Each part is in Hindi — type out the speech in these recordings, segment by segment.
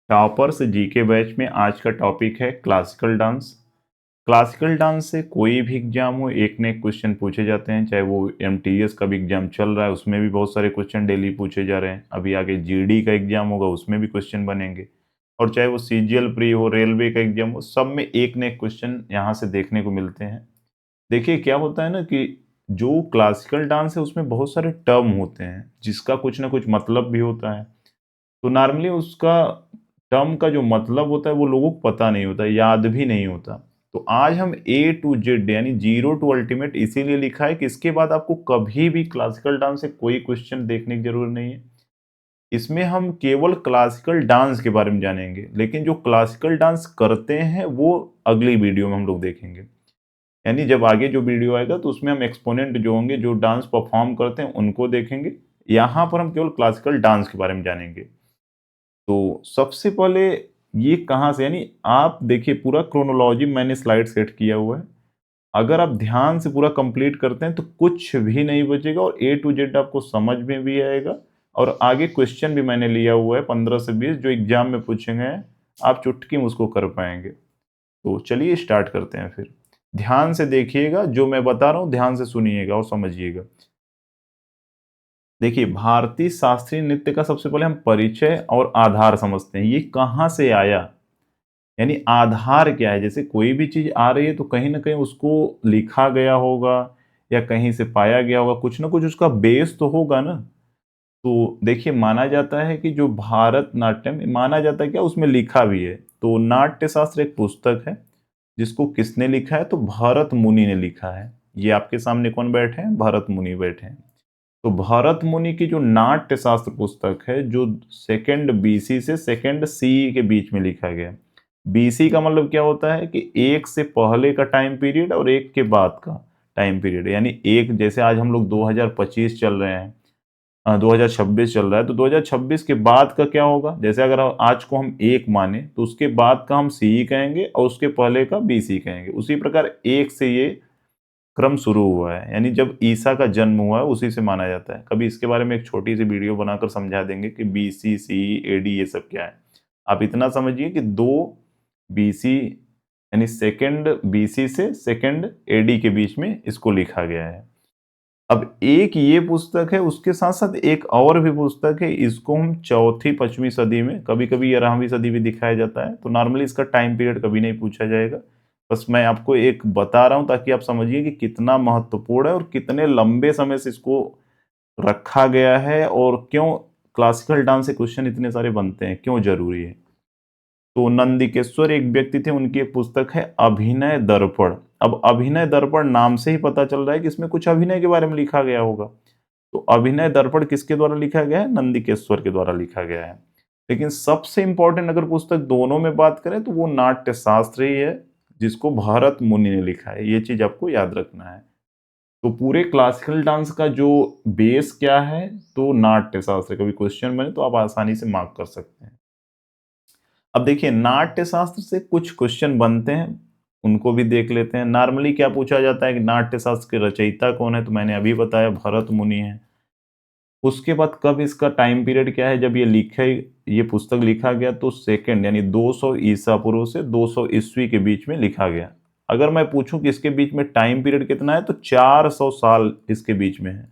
टॉपर्स जीके बैच में आज का टॉपिक है क्लासिकल डांस। क्लासिकल डांस से कोई भी एग्जाम हो, एक न एक क्वेश्चन पूछे जाते हैं। चाहे वो एमटीएस का भी एग्जाम चल रहा है, उसमें भी बहुत सारे क्वेश्चन डेली पूछे जा रहे हैं। अभी आगे जीडी का एग्जाम होगा, उसमें भी क्वेश्चन बनेंगे। और चाहे वो सीजीएल प्री हो, रेलवे का एग्जाम हो, सब में एक न एक क्वेश्चन यहाँ से देखने को मिलते हैं। देखिए क्या होता है ना कि जो क्लासिकल डांस है उसमें बहुत सारे टर्म होते हैं जिसका कुछ ना कुछ मतलब भी होता है। तो नॉर्मली उसका टर्म का जो मतलब होता है वो लोगों को पता नहीं होता, याद भी नहीं होता। तो आज हम ए टू जेड यानी जीरो टू अल्टीमेट इसीलिए लिखा है कि इसके बाद आपको कभी भी क्लासिकल डांस से कोई क्वेश्चन देखने की जरूरत नहीं है। इसमें हम केवल क्लासिकल डांस के बारे में जानेंगे, लेकिन जो क्लासिकल डांस करते हैं वो अगली वीडियो में हम लोग देखेंगे। यानी जब आगे जो वीडियो आएगा तो उसमें हम एक्सपोनेंट जो होंगे, जो डांस परफॉर्म करते हैं, उनको देखेंगे। यहाँ पर हम केवल क्लासिकल डांस के बारे में जानेंगे। तो सबसे पहले ये कहाँ से, यानी आप देखिए पूरा क्रोनोलॉजी मैंने स्लाइड सेट किया हुआ है। अगर आप ध्यान से पूरा कंप्लीट करते हैं तो कुछ भी नहीं बचेगा और ए टू जेड आपको समझ में भी आएगा। और आगे क्वेश्चन भी मैंने लिया हुआ है 15 से 20 जो एग्जाम में पूछे गए हैं, आप चुटकी में उसको कर पाएंगे। तो चलिए स्टार्ट करते हैं फिर। ध्यान से देखिएगा, जो मैं बता रहा हूँ ध्यान से सुनिएगा और समझिएगा। देखिए भारतीय शास्त्रीय नृत्य का सबसे पहले हम परिचय और आधार समझते हैं। ये कहाँ से आया, यानी आधार क्या है। जैसे कोई भी चीज आ रही है तो कहीं ना कहीं उसको लिखा गया होगा या कहीं से पाया गया होगा, कुछ ना कुछ उसका बेस तो होगा ना। तो देखिए माना जाता है कि जो भारत नाट्यम माना जाता है क्या, उसमें लिखा भी है। तो नाट्य शास्त्र एक पुस्तक है जिसको किसने लिखा है, तो भरत मुनि ने लिखा है। ये आपके सामने कौन बैठे हैं, भरत मुनि बैठे हैं। तो भरत मुनि की जो नाट्य शास्त्र पुस्तक है, जो सेकंड बीसी से सेकंड सी के बीच में लिखा गया। बीसी का मतलब क्या होता है कि एक से पहले का टाइम पीरियड और एक के बाद का टाइम पीरियड। यानी एक, जैसे आज हम लोग 2025 चल रहे हैं, 2026 चल रहा है, तो 2026 के बाद का क्या होगा। जैसे अगर आज को हम एक माने तो उसके बाद का हम सी कहेंगे और उसके पहले का बीसी कहेंगे। उसी प्रकार एक से ये क्रम शुरू हुआ है, यानी जब ईसा का जन्म हुआ है उसी से माना जाता है। कभी इसके बारे में एक छोटी सी वीडियो बनाकर समझा देंगे कि बीसी सी एडी ये सब क्या है। आप इतना समझिए कि दो बीसी यानी सेकंड बीसी से सेकंड एडी के बीच में इसको लिखा गया है। अब एक ये पुस्तक है, उसके साथ साथ एक और भी पुस्तक है। इसको हम चौथी पांचवी सदी में, कभी कभी 11वीं सदी भी दिखाया जाता है। तो नॉर्मली इसका टाइम पीरियड कभी नहीं पूछा जाएगा। बस मैं आपको एक बता रहा हूं ताकि आप समझिए कि कितना महत्वपूर्ण है और कितने लंबे समय से इसको रखा गया है और क्यों क्लासिकल डांस से क्वेश्चन इतने सारे बनते हैं, क्यों जरूरी है। तो नंदिकेश्वर एक व्यक्ति थे, उनकी एक पुस्तक है अभिनय दर्पण। अब अभिनय दर्पण नाम से ही पता चल रहा है कि इसमें कुछ अभिनय के बारे में लिखा गया होगा। तो अभिनय दर्पण किसके द्वारा लिखा गया है, नंदिकेश्वर के द्वारा लिखा गया है। लेकिन सबसे इंपॉर्टेंट अगर पुस्तक दोनों में बात करें तो वो नाट्य शास्त्र ही है, जिसको भरत मुनि ने लिखा है। ये चीज आपको याद रखना है। तो पूरे क्लासिकल डांस का जो बेस क्या है, तो नाट्य शास्त्र। कभी क्वेश्चन बने तो आप आसानी से मार्क कर सकते हैं। अब देखिए नाट्य शास्त्र से कुछ क्वेश्चन बनते हैं, उनको भी देख लेते हैं। नॉर्मली क्या पूछा जाता है कि नाट्य शास्त्र के रचयिता कौन है, तो मैंने अभी बताया भरत मुनि है। उसके बाद कब इसका टाइम पीरियड क्या है, जब ये पुस्तक लिखा गया, तो सेकंड यानी 200 ईसा पूर्व से 200 ईस्वी के बीच में लिखा गया। अगर मैं पूछूं कि इसके बीच में टाइम पीरियड कितना है, तो 400 साल इसके बीच में है।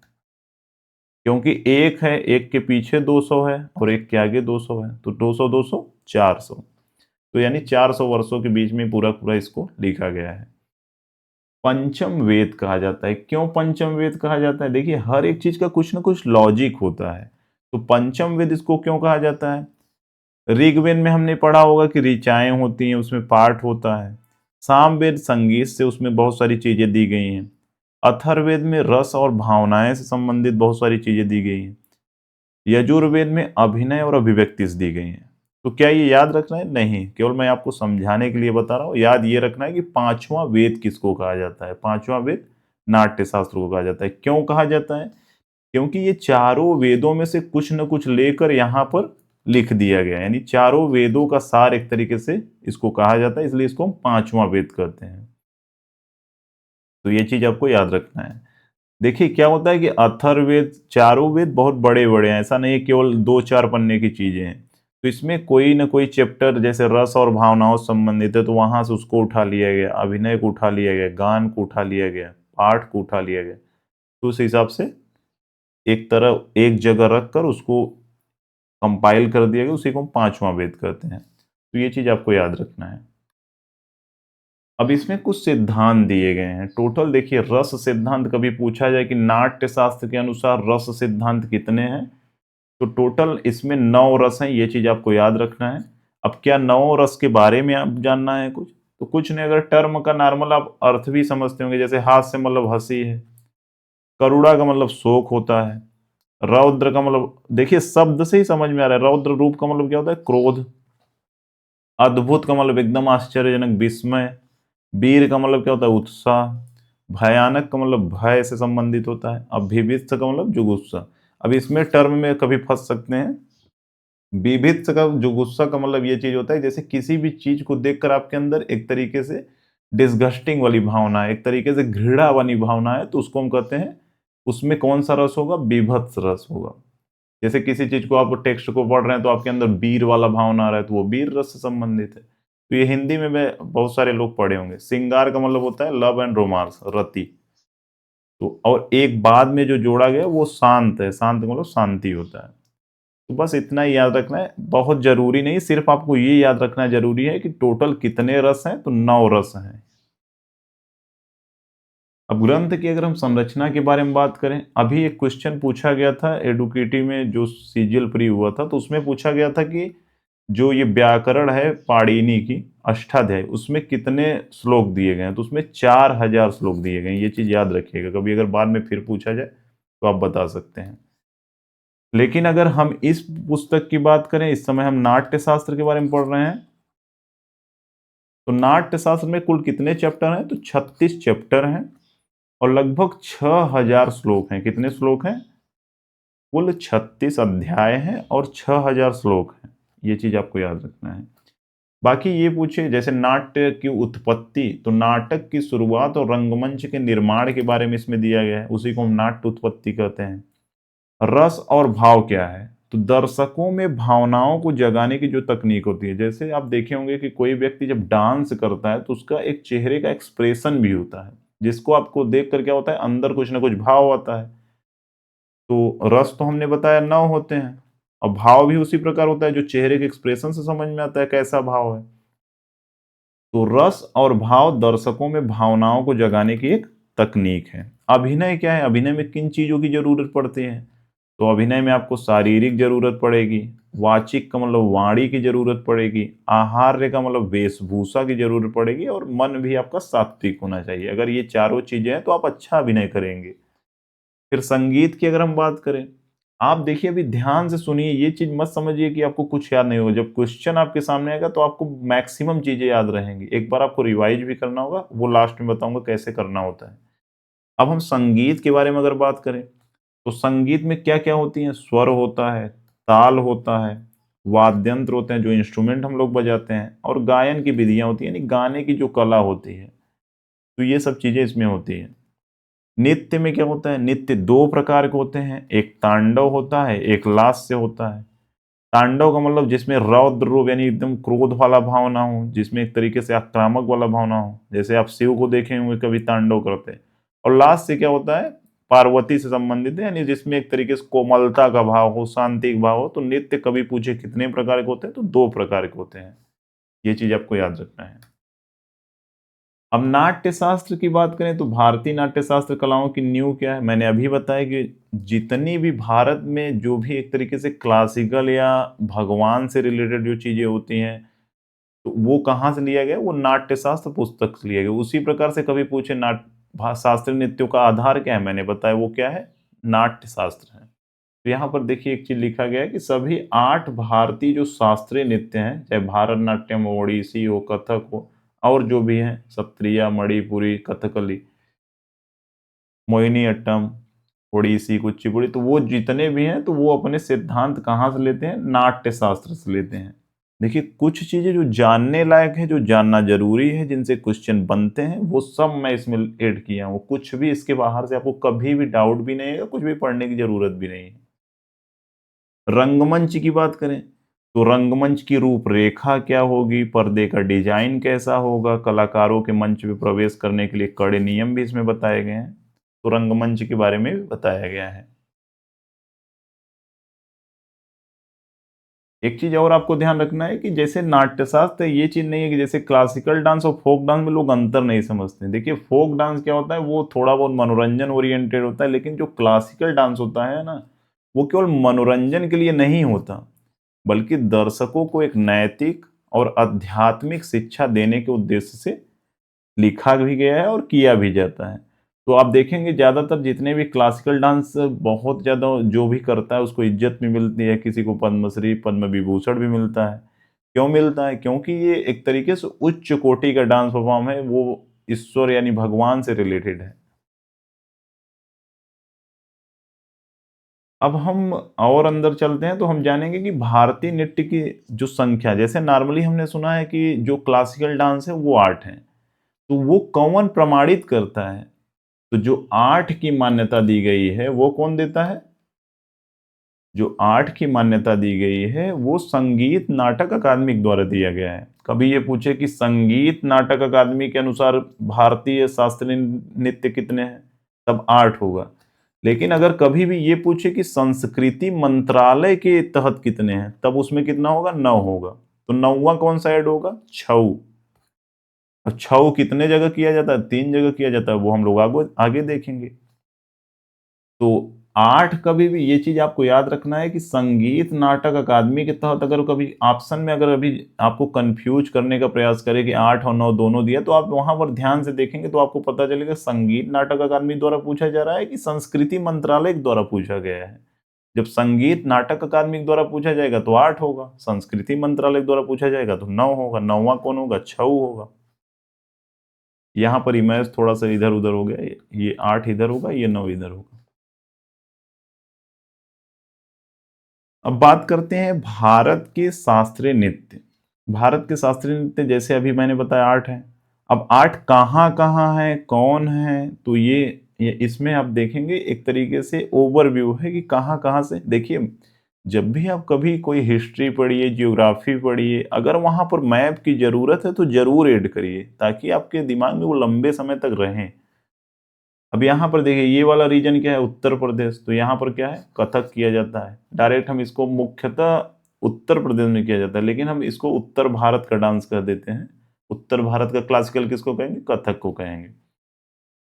क्योंकि एक है, एक के पीछे 200 है और एक के आगे 200 है, तो 200 200 400। तो यानी 400 वर्षों के बीच में पूरा पूरा इसको लिखा गया है। पंचम वेद कहा जाता है। क्यों पंचम वेद कहा जाता है, देखिए हर एक चीज का कुछ ना कुछ लॉजिक होता है। तो पंचम वेद इसको क्यों कहा जाता है। ऋग्वेद में हमने पढ़ा होगा कि ऋचाएं होती हैं, उसमें पाठ होता है। सामवेद संगीत से उसमें बहुत सारी चीजें दी गई हैं। अथर्ववेद में रस और भावनाएं से संबंधित बहुत सारी चीजें दी गई हैं। यजुर्वेद में अभिनय और अभिव्यक्ति से दी गई हैं। तो क्या ये याद रखना है, नहीं, केवल मैं आपको समझाने के लिए बता रहा हूँ। याद ये रखना है कि पांचवा वेद किसको कहा जाता है, पांचवा वेद नाट्य शास्त्र को कहा जाता है। क्यों कहा जाता है, क्योंकि ये चारों वेदों में से कुछ न कुछ लेकर यहाँ पर लिख दिया गया, यानी चारों वेदों का सार एक तरीके से इसको कहा जाता है, इसलिए इसको हम पांचवा वेद कहते हैं। तो ये चीज आपको याद रखना है। देखिए क्या होता है कि अथर्ववेद, चारों वेद बहुत बड़े बड़े हैं, ऐसा नहीं है केवल 2-4 पन्ने की चीजें हैं। तो इसमें कोई ना कोई चैप्टर जैसे रस और भावनाओं से संबंधित है तो वहां से उसको उठा लिया गया, अभिनय को उठा लिया गया, गान को उठा लिया गया, पाठ को उठा लिया गया। तो उस हिसाब से एक तरह एक जगह रख कर उसको कंपाइल कर दिया गया, उसी को हम पांचवा वेद कहते हैं। तो ये चीज आपको याद रखना है। अब इसमें कुछ सिद्धांत दिए गए हैं। टोटल देखिए, रस सिद्धांत कभी पूछा जाए कि नाट्य शास्त्र के अनुसार रस सिद्धांत कितने हैं, तो टोटल इसमें 9 रस हैं। ये चीज आपको याद रखना है। अब क्या 9 रस के बारे में आप जानना है कुछ, तो कुछ नहीं। अगर टर्म का नॉर्मल आप अर्थ भी समझते होंगे, जैसे हास्य मतलब हंसी है, करुणा का मतलब शोक होता है, रौद्र का मतलब देखिए शब्द से ही समझ में आ रहा है, रौद्र रूप का मतलब क्या होता है, क्रोध। अद्भुत का मतलब एकदम आश्चर्यजनक, विस्मय। वीर का मतलब क्या होता है, उत्साह। भयानक का मतलब भय से संबंधित होता है। अब भीभत्स का मतलब जुगुस्सा। अब इसमें टर्म में कभी फंस सकते हैं। बीभत्स का जुगुस्सा का मतलब ये चीज होता है जैसे किसी भी चीज को देखकर आपके अंदर एक तरीके से डिस्गस्टिंग वाली भावना है, एक तरीके से घृणा वाली भावना है, तो उसको हम कहते हैं, उसमें कौन सा रस होगा, बीभत्स रस होगा। जैसे किसी चीज को आप टेक्स्ट को पढ़ रहे हैं तो आपके अंदर वीर वाला भावना आ रहा है, तो वो वीर रस से संबंधित है। तो ये हिंदी में मैं बहुत सारे लोग पढ़े होंगे। श्रृंगार का मतलब होता है लव एंड रोमांस, रति। तो और एक बाद में जो जोड़ा गया वो शांत है, शांत का मतलब शांति होता है। तो बस इतना ही याद रखना है, बहुत जरूरी नहीं, सिर्फ आपको ये याद रखना जरूरी है कि टोटल कितने रस हैं, तो 9 रस हैं। अब ग्रंथ की अगर हम संरचना के बारे में बात करें, अभी एक क्वेश्चन पूछा गया था एडुकेटिव में जो सीजीएल प्री हुआ था, तो उसमें पूछा गया था कि जो ये व्याकरण है पाणिनि की अष्टाध्यायी, उसमें कितने श्लोक दिए गए हैं, तो उसमें 4000 श्लोक दिए गए हैं। ये चीज याद रखिएगा, कभी अगर बाद में फिर पूछा जाए तो आप बता सकते हैं। लेकिन अगर हम इस पुस्तक की बात करें, इस समय हम नाट्य शास्त्र के बारे में पढ़ रहे हैं, तो नाट्य शास्त्र में कुल कितने चैप्टर हैं, तो 36 चैप्टर हैं और लगभग 6000 श्लोक हैं। कितने श्लोक हैं, कुल 36 अध्याय हैं और 6000 श्लोक हैं। ये चीज आपको याद रखना है। बाकी ये पूछे जैसे नाट्य की उत्पत्ति, तो नाटक की शुरुआत और रंगमंच के निर्माण के बारे में इसमें दिया गया है, उसी को हम नाट्य उत्पत्ति कहते हैं। रस और भाव क्या है, तो दर्शकों में भावनाओं को जगाने की जो तकनीक होती है, जैसे आप देखे होंगे कि कोई व्यक्ति जब डांस करता है तो उसका एक चेहरे का एक्सप्रेशन भी होता है, जिसको आपको देख कर क्या होता है, अंदर कुछ ना कुछ भाव आता है। तो रस तो हमने बताया 9 होते हैं, और भाव भी उसी प्रकार होता है जो चेहरे के एक्सप्रेशन से समझ में आता है कैसा भाव है। तो रस और भाव दर्शकों में भावनाओं को जगाने की एक तकनीक है। अभिनय क्या है, अभिनय में किन चीजों की जरूरत पड़ती है, तो अभिनय में आपको शारीरिक जरूरत पड़ेगी, वाचिक का मतलब वाणी की जरूरत पड़ेगी, आहार्य का मतलब वेशभूषा की जरूरत पड़ेगी, और मन भी आपका सात्विक होना चाहिए। अगर ये चारों चीजें हैं तो आप अच्छा अभिनय करेंगे। फिर संगीत की अगर हम बात करें, आप देखिए अभी ध्यान से सुनिए, ये चीज मत समझिए कि आपको कुछ याद नहीं होगा। जब क्वेश्चन आपके सामने आएगा तो आपको मैक्सिमम चीजें याद रहेंगी। एक बार आपको रिवाइज भी करना होगा, वो लास्ट में बताऊंगा कैसे करना होता है। अब हम संगीत के बारे में अगर बात करें, तो संगीत में क्या क्या होती है, स्वर होता है, ताल होता है, वाद्यंत्र होते हैं जो इंस्ट्रूमेंट हम लोग बजाते हैं, और गायन की विधियां होती है, यानी गाने की जो कला होती है। तो ये सब चीजें इसमें होती है। नित्य में क्या होता है, नित्य 2 प्रकार के होते हैं, एक तांडव होता है, एक लास्य होता है। तांडव का मतलब जिसमें रौद्र रूप यानी एकदम क्रोध वाला भावना हो, जिसमें एक तरीके से आक्रामक वाला भावना हो, जैसे आप शिव को देखे होंगे कभी तांडव करते हैं। और लास्य क्या होता है, पार्वती से संबंधित है, यानी जिसमें एक तरीके से कोमलता का भाव हो, शांति का भाव हो। तो नित्य कभी पूछे कितने प्रकार के होते हैं, तो 2 प्रकार के होते हैं। ये चीज आपको याद रखना है। अब नाट्य शास्त्र की बात करें तो भारतीय नाट्य शास्त्र कलाओं की नींव क्या है, मैंने अभी बताया कि जितनी भी भारत में जो भी एक तरीके से क्लासिकल या भगवान से रिलेटेड जो चीजें होती हैं, तो वो कहाँ से लिया गया, वो नाट्य शास्त्र पुस्तक से लिया गया। उसी प्रकार से कभी पूछे शास्त्रीय नृत्यों का आधार क्या है, मैंने बताया वो क्या है, नाट्य शास्त्र है। तो यहाँ पर देखिए एक चीज लिखा गया है कि सभी 8 भारतीय जो शास्त्रीय नृत्य हैं, चाहे भारतनाट्यम, ओडिसी हो, कथक हो, और जो भी हैं, सत्रिया, मणिपुरी, कथकली, मोहिनी अट्टम, ओडिसी, कुचिपुड़ी, तो वो जितने भी हैं तो वो अपने सिद्धांत कहाँ से लेते हैं, नाट्य शास्त्र से लेते हैं। देखिए कुछ चीजें जो जानने लायक है, जो जानना जरूरी है, जिनसे क्वेश्चन बनते हैं, वो सब मैं इसमें ऐड किया हूँ। कुछ भी इसके बाहर से आपको कभी भी डाउट भी नहीं है, कुछ भी पढ़ने की जरूरत भी नहीं है। रंगमंच की बात करें तो रंगमंच की रूपरेखा क्या होगी, पर्दे का डिजाइन कैसा होगा, कलाकारों के मंच पे प्रवेश करने के लिए कड़े नियम भी इसमें बताए गए हैं। तो रंगमंच के बारे में भी बताया गया है। एक चीज और आपको ध्यान रखना है कि जैसे नाट्यशास्त्र ये चीज नहीं है कि जैसे क्लासिकल डांस और फोक डांस में लोग अंतर नहीं समझते। देखिए फोक डांस क्या होता है, वो थोड़ा बहुत मनोरंजन ओरिएंटेड होता है, लेकिन जो क्लासिकल डांस होता है ना, वो केवल मनोरंजन के लिए नहीं होता, बल्कि दर्शकों को एक नैतिक और आध्यात्मिक शिक्षा देने के उद्देश्य से लिखा भी गया है और किया भी जाता है। तो आप देखेंगे ज़्यादातर जितने भी क्लासिकल डांस बहुत ज़्यादा जो भी करता है उसको इज्जत भी मिलती है, किसी को पद्मश्री, पद्म विभूषण भी मिलता है। क्यों मिलता है? क्योंकि ये एक तरीके से उच्च कोटि का डांस परफॉर्म है, वो ईश्वर यानी भगवान से रिलेटेड है। अब हम और अंदर चलते हैं तो हम जानेंगे कि भारतीय नृत्य की जो संख्या, जैसे नॉर्मली हमने सुना है कि जो क्लासिकल डांस है वो 8 है, तो वो कौन प्रमाणित करता है? तो जो 8 की मान्यता दी गई है वो कौन देता है? जो 8 की मान्यता दी गई है वो संगीत नाटक अकादमी द्वारा दिया गया है। कभी ये पूछे कि संगीत नाटक अकादमी के अनुसार भारतीय शास्त्रीय नृत्य कितने हैं, तब 8 होगा। लेकिन अगर कभी भी ये पूछे कि संस्कृति मंत्रालय के तहत कितने हैं, तब उसमें कितना होगा? 9 होगा। तो 9वां कौन सा ऐड होगा? छऊ। और छऊ कितने जगह किया जाता है? 3 जगह किया जाता है, वो हम लोग आगे आगे देखेंगे। तो 8 कभी भी ये चीज आपको याद रखना है कि संगीत नाटक अकादमी के तहत अगर कभी ऑप्शन में अगर अभी आपको कंफ्यूज करने का प्रयास करे कि 8 और 9 दोनों दिया, तो आप वहां पर ध्यान से देखेंगे तो आपको पता चलेगा संगीत नाटक अकादमी द्वारा पूछा जा रहा है कि संस्कृति मंत्रालय द्वारा पूछा गया है। जब संगीत नाटक अकादमी द्वारा पूछा जाएगा तो 8 होगा, संस्कृति मंत्रालय द्वारा पूछा जाएगा तो 9 होगा। 9वां कौन होगा? छऊ होगा। यहाँ पर इमेज थोड़ा सा इधर उधर हो गया, ये 8 इधर होगा, ये 9 इधर होगा। अब बात करते हैं भारत के शास्त्रीय नृत्य। भारत के शास्त्रीय नृत्य जैसे अभी मैंने बताया 8 है। अब 8 कहाँ कहाँ है, कौन है, तो ये इसमें आप देखेंगे एक तरीके से ओवरव्यू है कि कहाँ कहाँ से। देखिए जब भी आप कभी कोई हिस्ट्री पढ़िए, जियोग्राफी पढ़िए, अगर वहां पर मैप की जरूरत है तो जरूर ऐड करिए, ताकि आपके दिमाग में वो लंबे समय तक रहें। अब यहाँ पर देखिए ये वाला रीजन क्या है? उत्तर प्रदेश। तो यहाँ पर क्या है? कथक किया जाता है। डायरेक्ट हम इसको मुख्यतः उत्तर प्रदेश में किया जाता है, लेकिन हम इसको उत्तर भारत का डांस कह देते हैं। उत्तर भारत का क्लासिकल किसको कहेंगे? कथक को कहेंगे।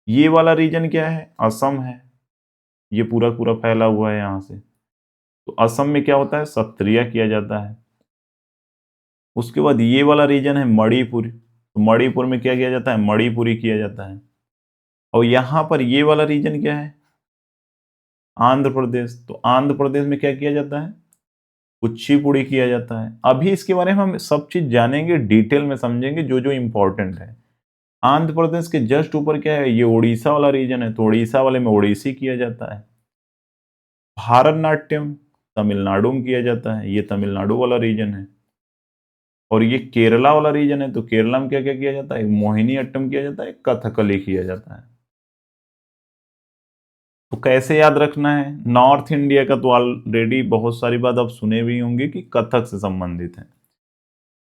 ये वाला रीजन क्या है? असम है। ये पूरा पूरा फैला हुआ है यहाँ से। तो असम में क्या होता है? सत्रिया किया जाता है। उसके बाद ये वाला रीजन है मणिपुर। तो मणिपुर में क्या किया जाता है? मणिपुरी किया जाता है। और यहाँ पर ये वाला रीजन क्या है? आंध्र प्रदेश। तो आंध्र प्रदेश में क्या किया जाता है? कुचिपुड़ी किया जाता है। अभी इसके बारे में हम सब चीज जानेंगे, डिटेल में समझेंगे जो जो इंपॉर्टेंट है। आंध्र प्रदेश के जस्ट ऊपर क्या है? ये उड़ीसा वाला रीजन है, तो उड़ीसा वाले में ओडिसी किया जाता है। भारतनाट्यम तमिलनाडु में किया जाता है, ये तमिलनाडु वाला रीजन है। और ये केरला वाला रीजन है, तो केरला में क्या क्या किया जाता है? मोहिनी अट्टम किया जाता है, कथकली किया जाता है। तो कैसे याद रखना है? नॉर्थ इंडिया का तो ऑलरेडी बहुत सारी बात आप सुने भी होंगे कि कथक से संबंधित है।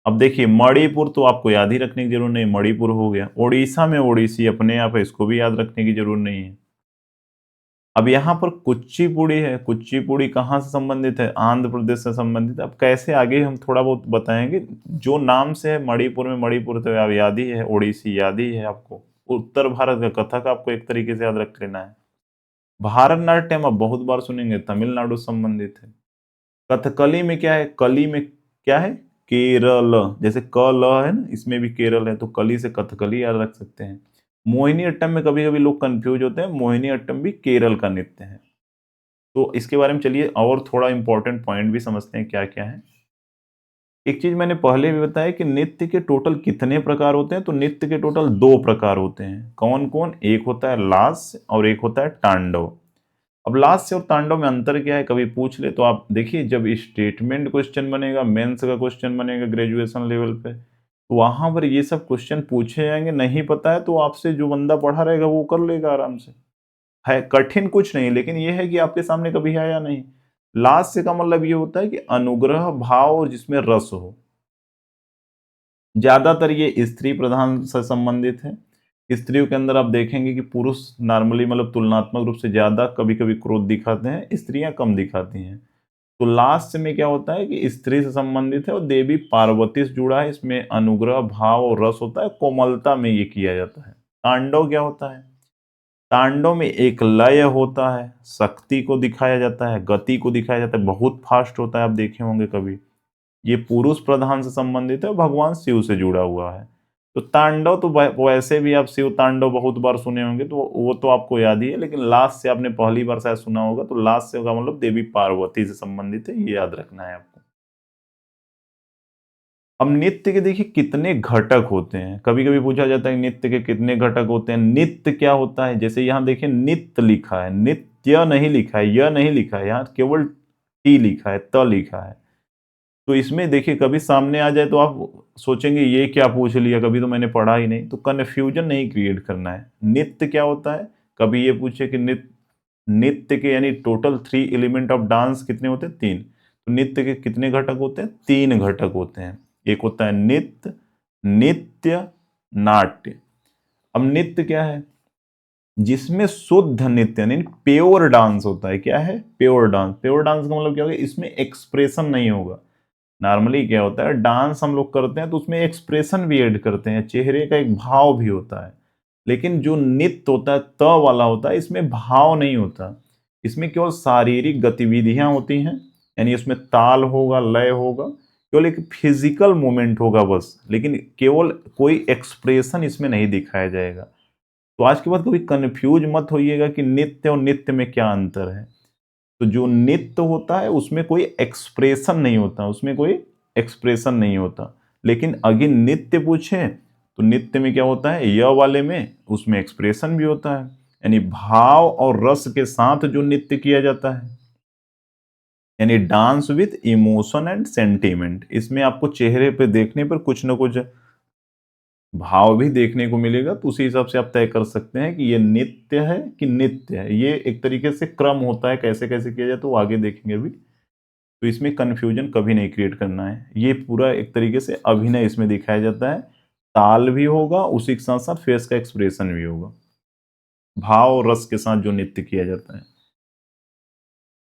अब देखिए मणिपुर तो आपको याद ही रखने की जरूरत नहीं, मणिपुर हो गया। उड़ीसा में ओडिसी अपने आप है, इसको भी याद रखने की जरूरत नहीं है। अब यहाँ पर कुचिपुड़ी है। कुचिपुड़ी कहाँ से संबंधित है? आंध्र प्रदेश से संबंधित है। अब कैसे आगे हम थोड़ा बहुत बताएंगे। जो नाम से है मणिपुर में, मणिपुर तो आप याद ही है, ओडिसी याद ही है आपको। उत्तर भारत का कथक आपको एक तरीके से याद रख लेना है। भारतनाट्यम आप बहुत बार सुनेंगे, तमिलनाडु से संबंधित है। कथकली में क्या है? कली में क्या है? केरल। जैसे क ल है ना, इसमें भी केरल है, तो कली से कथकली याद रख सकते हैं। मोहिनी अट्टम में कभी कभी लोग कंफ्यूज होते हैं, मोहिनी अट्टम भी केरल का नृत्य है। तो इसके बारे में चलिए और थोड़ा इंपॉर्टेंट पॉइंट भी समझते हैं क्या क्या है। एक चीज मैंने पहले भी बताया कि नृत्य के टोटल कितने प्रकार होते हैं, तो नृत्य के टोटल 2 प्रकार होते हैं। कौन कौन? एक होता है लास्य और एक होता है तांडव। अब लास्य और तांडव में अंतर क्या है, कभी पूछ ले तो आप देखिए, जब स्टेटमेंट क्वेश्चन बनेगा, मेंस का क्वेश्चन बनेगा ग्रेजुएशन लेवल पे, तो वहां पर ये सब क्वेश्चन पूछे जाएंगे। नहीं पता है तो आपसे जो बंदा पढ़ा रहेगा वो कर लेगा आराम से। है कठिन कुछ नहीं, लेकिन ये है कि आपके सामने कभी आया नहीं, लास्य का मतलब ये होता है कि अनुग्रह भाव जिसमें रस हो। ज्यादातर ये स्त्री प्रधान से संबंधित है। स्त्रियों के अंदर आप देखेंगे कि पुरुष नॉर्मली मतलब तुलनात्मक रूप से ज्यादा कभी कभी क्रोध दिखाते हैं, स्त्रियां कम दिखाती हैं। तो लास्ट में क्या होता है कि स्त्री से संबंधित है और देवी पार्वती से जुड़ा है। इसमें अनुग्रह भाव और रस होता है, कोमलता में ये किया जाता है। तांडव क्या होता है? तांडव में एक लय होता है, शक्ति को दिखाया जाता है, गति को दिखाया जाता है, बहुत फास्ट होता है, आप देखे होंगे कभी। ये पुरुष प्रधान से संबंधित है, भगवान शिव से जुड़ा हुआ है। तो तांडव तो वैसे भी आप शिव तांडव बहुत बार सुने होंगे, तो वो तो आपको याद ही है, लेकिन लास्ट से आपने पहली बार शायद सुना होगा। तो लास्ट से का मतलब देवी पार्वती से संबंधित है, ये याद रखना है आपको। अब नृत्य के देखिए कितने घटक होते हैं। कभी कभी पूछा जाता है नृत्य के कितने घटक होते हैं, नित्य क्या होता है। जैसे यहाँ देखिए नित्य लिखा है, नित्य नहीं लिखा है, यह नहीं लिखा है, यहाँ केवल टी लिखा है, त लिखा है। तो इसमें देखिए कभी सामने आ जाए तो आप सोचेंगे ये क्या पूछ लिया, कभी तो मैंने पढ़ा ही नहीं। तो कन्फ्यूजन नहीं क्रिएट करना है। नित्य क्या होता है, कभी ये पूछे कि नित्य, नित्य के यानी टोटल 3 एलिमेंट ऑफ डांस कितने होते हैं? 3। तो नित्य के कितने घटक होते हैं? 3 घटक होते हैं। एक होता है नित्य, नित्य, नाट्य। अब नित्य क्या है? जिसमें शुद्ध नृत्य यानी प्योर डांस होता है। क्या है? Pure dance. प्योर डांस का मतलब क्या होगा? इसमें एक्सप्रेशन नहीं होगा। नॉर्मली क्या होता है, डांस हम लोग करते हैं तो उसमें एक्सप्रेशन भी ऐड करते हैं, चेहरे का एक भाव भी होता है। लेकिन जो नृत्य होता है, त वाला होता है, इसमें भाव नहीं होता। इसमें केवल शारीरिक गतिविधियां होती हैं, यानी इसमें ताल होगा, लय होगा, केवल एक फिजिकल मूवमेंट होगा बस। लेकिन केवल कोई एक्सप्रेशन इसमें नहीं दिखाया जाएगा। तो आज के बाद कभी कंफ्यूज मत होइएगा कि नित्य और नित्य में क्या अंतर है। तो जो नित्य होता है उसमें कोई एक्सप्रेशन नहीं होता, उसमें कोई एक्सप्रेशन नहीं होता। लेकिन अगर नित्य पूछे तो नित्य में क्या होता है, य वाले में उसमें एक्सप्रेशन भी होता है, यानी भाव और रस के साथ जो नृत्य किया जाता है, यानी dance with emotion and sentiment. इसमें आपको चेहरे पे देखने पर कुछ ना कुछ भाव भी देखने को मिलेगा। तो उसी हिसाब से आप तय कर सकते हैं कि ये नित्य है कि नित्य है। ये एक तरीके से क्रम होता है, कैसे कैसे किया जाए तो आगे देखेंगे अभी। तो इसमें कन्फ्यूजन कभी नहीं क्रिएट करना है। ये पूरा एक तरीके से अभिनय इसमें दिखाया जाता है। ताल भी होगा, उसी के साथ साथ फेस का एक्सप्रेशन भी होगा, भाव और रस के साथ जो नृत्य किया जाता है।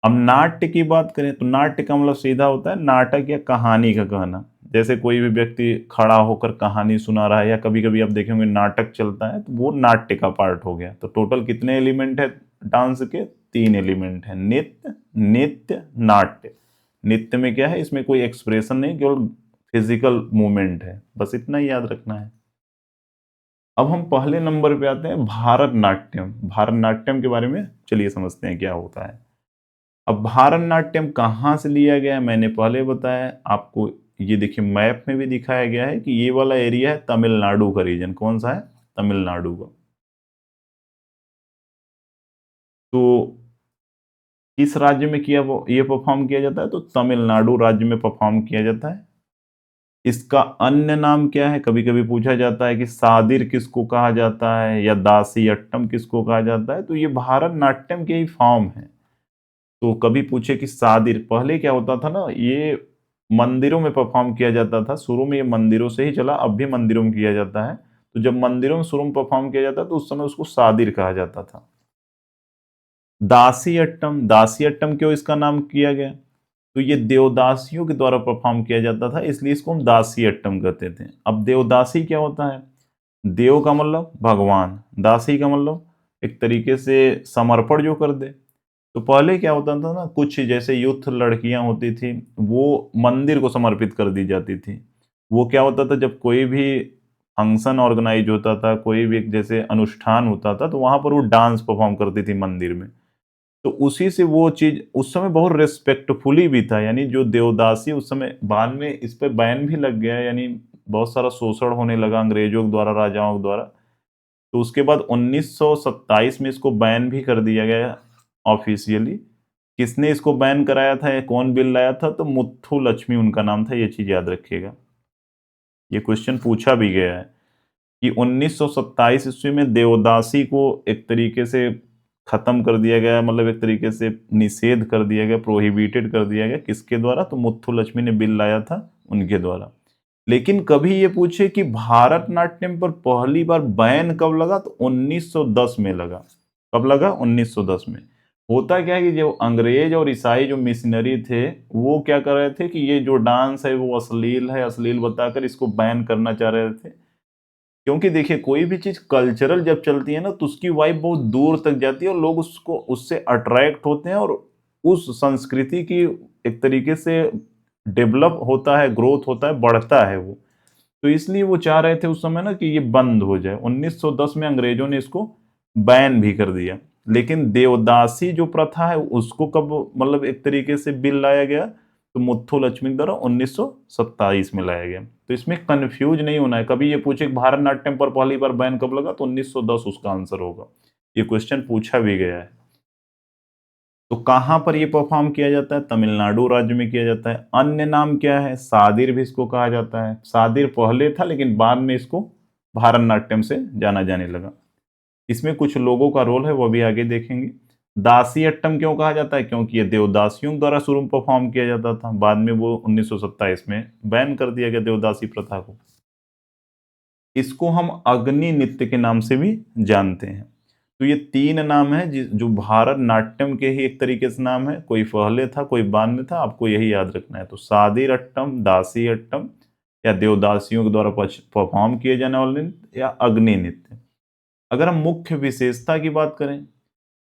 अब नाट्य की बात करें तो नाट्य का मतलब सीधा होता है नाटक या कहानी का कहना। जैसे कोई भी व्यक्ति खड़ा होकर कहानी सुना रहा है, या कभी कभी आप देखेंगे नाटक चलता है, तो वो नाट्य का पार्ट हो गया। तो टोटल कितने एलिमेंट है डांस के? 3 एलिमेंट है, नित्य, नित्य, नाट्य। नित्य में क्या है, इसमें कोई एक्सप्रेशन नहीं, केवल फिजिकल मूवमेंट है, बस इतना ही याद रखना है। अब हम पहले नंबर पे आते हैं भारतनाट्यम। भारतनाट्यम के बारे में चलिए समझते हैं क्या होता है। अब भारतनाट्यम कहाँ से लिया गया है, मैंने पहले बताया आपको। ये देखिए मैप में भी दिखाया गया है कि ये वाला एरिया है तमिलनाडु का रीजन। कौन सा है? तमिलनाडु का। तो किस राज्य में किया वो ये परफॉर्म किया जाता है? तो तमिलनाडु राज्य में परफॉर्म किया जाता है। इसका अन्य नाम क्या है? कभी कभी पूछा जाता है कि सादिर किसको कहा जाता है या दासी अट्टम किसको कहा जाता है। तो ये भारतनाट्यम के ही फॉर्म है। तो कभी पूछे कि सादिर, पहले क्या होता था ना, ये मंदिरों में परफॉर्म किया जाता था। शुरू में ये मंदिरों से ही चला, अब भी मंदिरों में किया जाता है। तो जब मंदिरों में शुरू में परफॉर्म किया जाता तो उस समय उसको सादिर कहा जाता था। दासी अट्टम, दासी अट्टम क्यों इसका नाम किया गया? तो ये देवदासियों के द्वारा परफॉर्म किया जाता था, इसलिए इसको हम दासी अट्टम कहते थे। अब देवदासी क्या होता है? देव का मतलब भगवान, दासी का मतलब एक तरीके से समर्पण जो कर दे। तो पहले क्या होता था ना, कुछ जैसे यूथ लड़कियां होती थी, वो मंदिर को समर्पित कर दी जाती थी। वो क्या होता था, जब कोई भी फंक्शन ऑर्गेनाइज होता था, कोई भी एक जैसे अनुष्ठान होता था, तो वहां पर वो डांस परफॉर्म करती थी मंदिर में। तो उसी से वो चीज उस समय बहुत रेस्पेक्टफुली भी था। यानी जो देवदासी उस समय, बाद में इस पर बैन भी लग गया, यानी बहुत सारा शोषण होने लगा अंग्रेजों के द्वारा, राजाओं के द्वारा। तो उसके बाद 1927 में इसको बैन भी कर दिया गया ऑफिशियली। किसने इसको बैन कराया था या कौन बिल लाया था? तो मुथु लक्ष्मी उनका नाम था। ये चीज याद रखिएगा, ये क्वेश्चन पूछा भी गया है कि 1927 ईस्वी में देवदासी को एक तरीके से खत्म कर दिया गया, मतलब एक तरीके से निषेध कर दिया गया, प्रोहिबिटेड कर दिया गया। किसके द्वारा? तो मुथुलक्ष्मी ने बिल लाया था, उनके द्वारा। लेकिन कभी ये पूछे कि भारतनाट्यम पर पहली बार बैन कब लगा, तो 1910 में लगा। कब लगा? 1910 में। होता क्या है कि जो अंग्रेज और ईसाई जो मिशनरी थे, वो क्या कर रहे थे कि ये जो डांस है वो अश्लील है, अश्लील बताकर इसको बैन करना चाह रहे थे। क्योंकि देखिए, कोई भी चीज कल्चरल जब चलती है ना, तो उसकी वाइब बहुत दूर तक जाती है और लोग उसको उससे अट्रैक्ट होते हैं, और उस संस्कृति की एक तरीके से डेवलप होता है, ग्रोथ होता है, बढ़ता है वो। तो इसलिए वो चाह रहे थे उस समय ना कि ये बंद हो जाए। 1910 में अंग्रेजों ने इसको बैन भी कर दिया। लेकिन देवदासी जो प्रथा है उसको कब, मतलब एक तरीके से बिल लाया गया, तो मुथुलक्ष्मी द्वारा 1927 में लाया गया। तो इसमें कंफ्यूज नहीं होना है। कभी ये पूछे कि भारतनाट्यम पर पहली बार बैन कब लगा, तो 1910 उसका आंसर होगा। ये क्वेश्चन पूछा भी गया है। तो कहां पर ये परफॉर्म किया जाता है? तमिलनाडु राज्य में किया जाता है। अन्य नाम क्या है? सादिर भी इसको कहा जाता है। सादिर पहले था, लेकिन बाद में इसको भारतनाट्यम से जाना जाने लगा। इसमें कुछ लोगों का रोल है, वो भी आगे देखेंगे। दासी अट्टम क्यों कहा जाता है? क्योंकि ये देवदासियों द्वारा शुरू में परफॉर्म किया जाता था, बाद में वो 1927 में बैन कर दिया गया देवदासी प्रथा को। इसको हम अग्नि नृत्य के नाम से भी जानते हैं। तो ये तीन नाम है जो भारत नाट्यम के ही एक तरीके से नाम है। कोई पहले था, कोई बाद में था, आपको यही याद रखना है। तो सादिर अट्टम, दासी अट्टम, या देवदासियों के द्वारा परफॉर्म किए जाने वाले नृत्य, या अग्नि नृत्य। अगर हम मुख्य विशेषता की बात करें,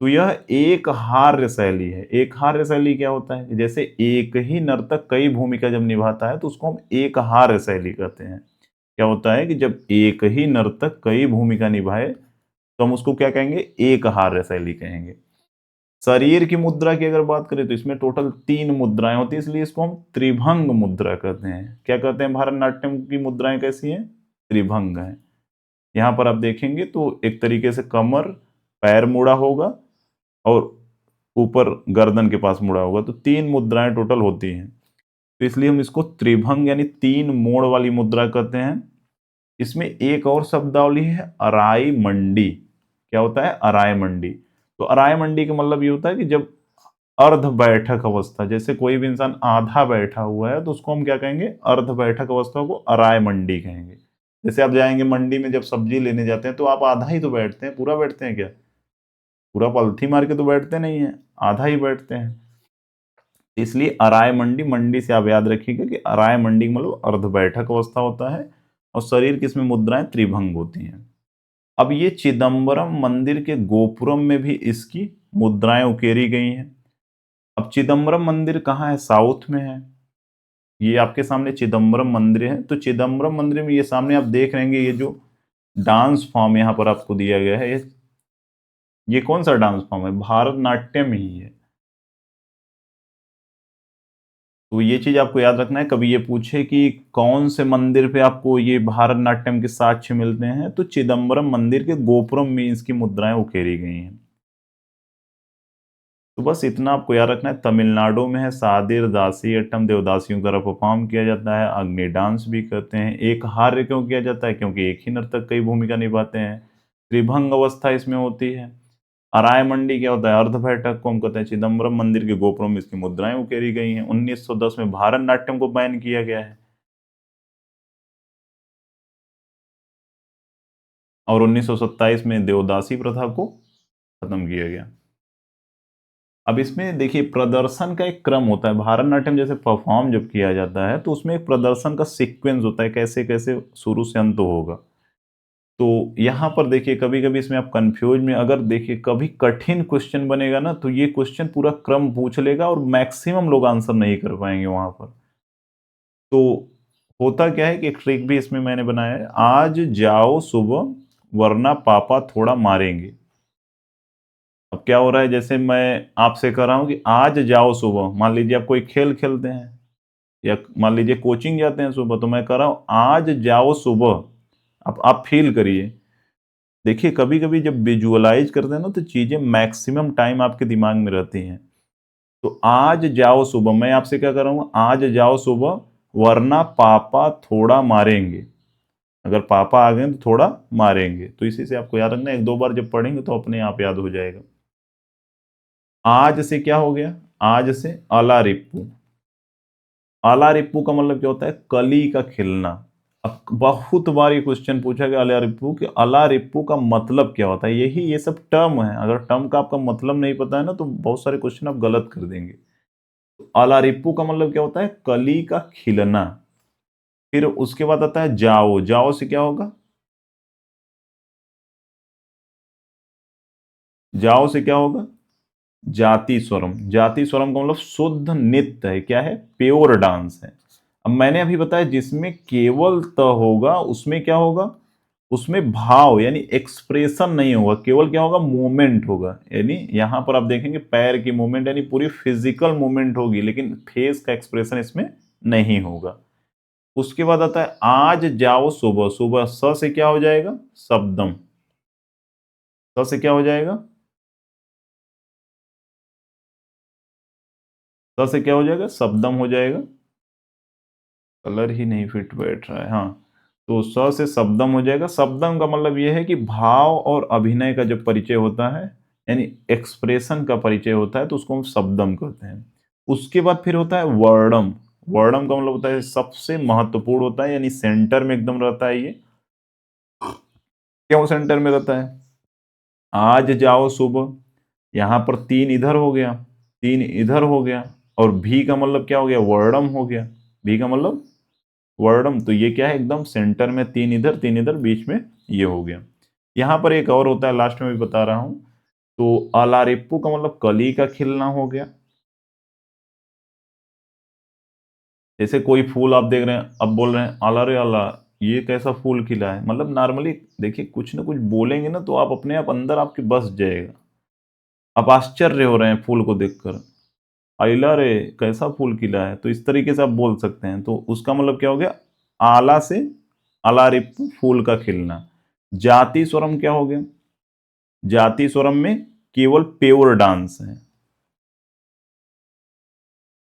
तो यह एक हार्य शैली है। एक हार्य शैली क्या होता है? जैसे एक ही नर्तक कई भूमिका जब निभाता है, तो उसको हम एक हार्य शैली कहते हैं। क्या होता है कि जब एक ही नर्तक कई भूमिका निभाए, तो हम उसको क्या कहेंगे? एक हार्य शैली कहेंगे। शरीर की मुद्रा की अगर बात करें, तो इसमें टोटल 3 मुद्राएं होती है, इसलिए इसको हम त्रिभंग मुद्रा कहते हैं। क्या कहते हैं? भारतनाट्यम की मुद्राएं कैसी हैं? त्रिभंग है। यहाँ पर आप देखेंगे तो एक तरीके से कमर, पैर मुड़ा होगा, और ऊपर गर्दन के पास मुड़ा होगा। तो 3 मुद्राएं टोटल होती हैं, तो इसलिए हम इसको त्रिभंग यानी 3 मोड़ वाली मुद्रा कहते हैं। इसमें एक और शब्दावली है, अराई मंडी। क्या होता है? अराई मंडी। तो अराई मंडी का मतलब ये होता है कि जब अर्ध बैठक अवस्था, जैसे कोई भी इंसान आधा बैठा हुआ है, तो उसको हम क्या कहेंगे? अर्ध बैठक अवस्था को अराई मंडी कहेंगे। जैसे आप जाएंगे मंडी में, जब सब्जी लेने जाते हैं, तो आप आधा ही तो बैठते हैं, पूरा बैठते हैं क्या? पूरा पलथी मार के तो बैठते नहीं है, आधा ही बैठते हैं। इसलिए अराय मंडी, मंडी से आप याद रखिएगा कि अराय मंडी मतलब अर्ध बैठक अवस्था होता है, और शरीर की इसमें मुद्राएं त्रिभंग होती हैं। अब ये चिदम्बरम मंदिर के गोपुरम में भी इसकी मुद्राएं उकेरी गई हैं। अब चिदम्बरम मंदिर कहाँ है? साउथ में है। ये आपके सामने चिदम्बरम मंदिर है। तो चिदम्बरम मंदिर में ये सामने आप देख रहे हैं, ये जो डांस फॉर्म यहाँ पर आपको दिया गया है, ये कौन सा डांस फॉर्म है? भारतनाट्यम ही है। तो ये चीज आपको याद रखना है। कभी ये पूछे कि कौन से मंदिर पे आपको ये भारतनाट्यम के साक्ष्य मिलते हैं, तो चिदम्बरम मंदिर के गोपुरम में इसकी मुद्राएं उकेरी गई हैं। तो बस इतना आपको याद रखना है। तमिलनाडु में है सादिर, दासी अट्टम, देवदासियों द्वारा परफॉर्म किया जाता है। अग्नि डांस भी करते हैं। एक हार्य क्यों किया जाता है? क्योंकि एक ही नर्तक कई भूमिका निभाते हैं। त्रिभंग अवस्था इसमें होती है। अराय मंडी क्या होता है? अर्ध बैठक को हम कहते हैं। चिदम्बरम मंदिर के गोपुरों में इसकी मुद्राएं उकेरी गई हैं। 1910 में भारतनाट्यम को बैन किया गया है, और 1927 में देवदासी प्रथा को खत्म किया गया। अब इसमें देखिए, प्रदर्शन का एक क्रम होता है। भारतनाट्यम जैसे परफॉर्म जब किया जाता है, तो उसमें एक प्रदर्शन का सीक्वेंस होता है, कैसे कैसे शुरू से अंत होगा। तो यहाँ पर देखिए, कभी कभी इसमें आप कंफ्यूज में, अगर देखिए कभी कठिन क्वेश्चन बनेगा ना, तो ये क्वेश्चन पूरा क्रम पूछ लेगा, और मैक्सिमम लोग आंसर नहीं कर पाएंगे वहां पर। तो होता क्या है कि एक ट्रिक भी इसमें मैंने बनाया है। आज जाओ सुबह, वरना पापा थोड़ा मारेंगे। अब क्या हो रहा है, जैसे मैं आपसे कह रहा हूं कि आज जाओ सुबह, मान लीजिए आप कोई खेल खेलते हैं, या मान लीजिए कोचिंग जाते हैं सुबह, तो मैं कह रहा हूं आज जाओ सुबह। अब आप फील करिए। देखिए, कभी कभी जब विजुअलाइज करते हैं ना, तो चीजें मैक्सिमम टाइम आपके दिमाग में रहती हैं। तो आज जाओ सुबह, मैं आपसे क्या कर रहा हूं? आज जाओ सुबह, वरना पापा थोड़ा मारेंगे। अगर पापा आ गए तो थोड़ा मारेंगे। तो इसी से आपको याद रखना है। 1-2 बार जब पढ़ेंगे तो अपने आप याद हो जाएगा। आज से क्या हो गया, आज से अला रिप्पू। अला रिप्पू का मतलब क्या होता है, कली का खिलना। अब बहुत बार ये क्वेश्चन पूछा गया अला रिप्पू कि अला रिप्पू का मतलब क्या होता है, यही ये सब टर्म है, अगर टर्म का आपका मतलब नहीं पता है ना तो बहुत सारे क्वेश्चन आप गलत कर देंगे। अला रिप्पू का मतलब क्या होता है, कली का खिलना। फिर उसके बाद आता है जाओ, जाओ से क्या होगा, जाओ से क्या होगा, जाति स्वरम। जाति स्वरम का मतलब शुद्ध नृत्य है, क्या है, प्योर डांस है। अब मैंने अभी बताया जिसमें केवल त होगा उसमें क्या होगा, उसमें भाव यानी एक्सप्रेशन नहीं होगा, केवल क्या होगा, मूवमेंट होगा। यानी यहां पर आप देखेंगे पैर की मूवमेंट यानी पूरी फिजिकल मूवमेंट होगी, लेकिन फेस का एक्सप्रेशन इसमें नहीं होगा। उसके बाद आता है आज जाओ सुबह। सुबह स से क्या हो जाएगा, शब्दम। स से क्या हो जाएगा, स से क्या हो जाएगा, शब्दम हो जाएगा। कलर ही नहीं फिट बैठ रहा है, हाँ। तो स से शब्दम हो जाएगा। शब्दम का मतलब यह है कि भाव और अभिनय का जब परिचय होता है, यानी एक्सप्रेशन का परिचय होता है, तो उसको हम शब्दम कहते हैं। उसके बाद फिर होता है वर्णम। वर्णम का मतलब होता है सबसे महत्वपूर्ण होता है, यानी सेंटर में एकदम रहता है ये। क्यों सेंटर में रहता है, आज जाओ सुबह, यहां पर तीन इधर हो गया, तीन इधर हो गया, और भी का मतलब क्या हो गया, वर्णम हो गया। भी का मतलब वर्णम, तो ये क्या है, एकदम सेंटर में तीन इधर तीन इधर, बीच में ये हो गया। यहां पर एक और होता है, लास्ट में भी बता रहा हूं। तो अलारिप्पू का मतलब कली का खिलना हो गया। जैसे कोई फूल आप देख रहे हैं, अब बोल रहे हैं अला रे अला, ये कैसा फूल खिला है, मतलब नॉर्मली देखिए कुछ ना कुछ बोलेंगे ना तो आप अपने आप अंदर आपके बस जाएगा। आप आश्चर्य हो रहे हैं फूल को देखकर, अला रे कैसा फूल खिला है, तो इस तरीके से आप बोल सकते हैं। तो उसका मतलब क्या हो गया, आला से अलारिप्पू, फूल का खिलना। जाति स्वरम क्या हो गया, जाति स्वरम में केवल प्योर डांस है।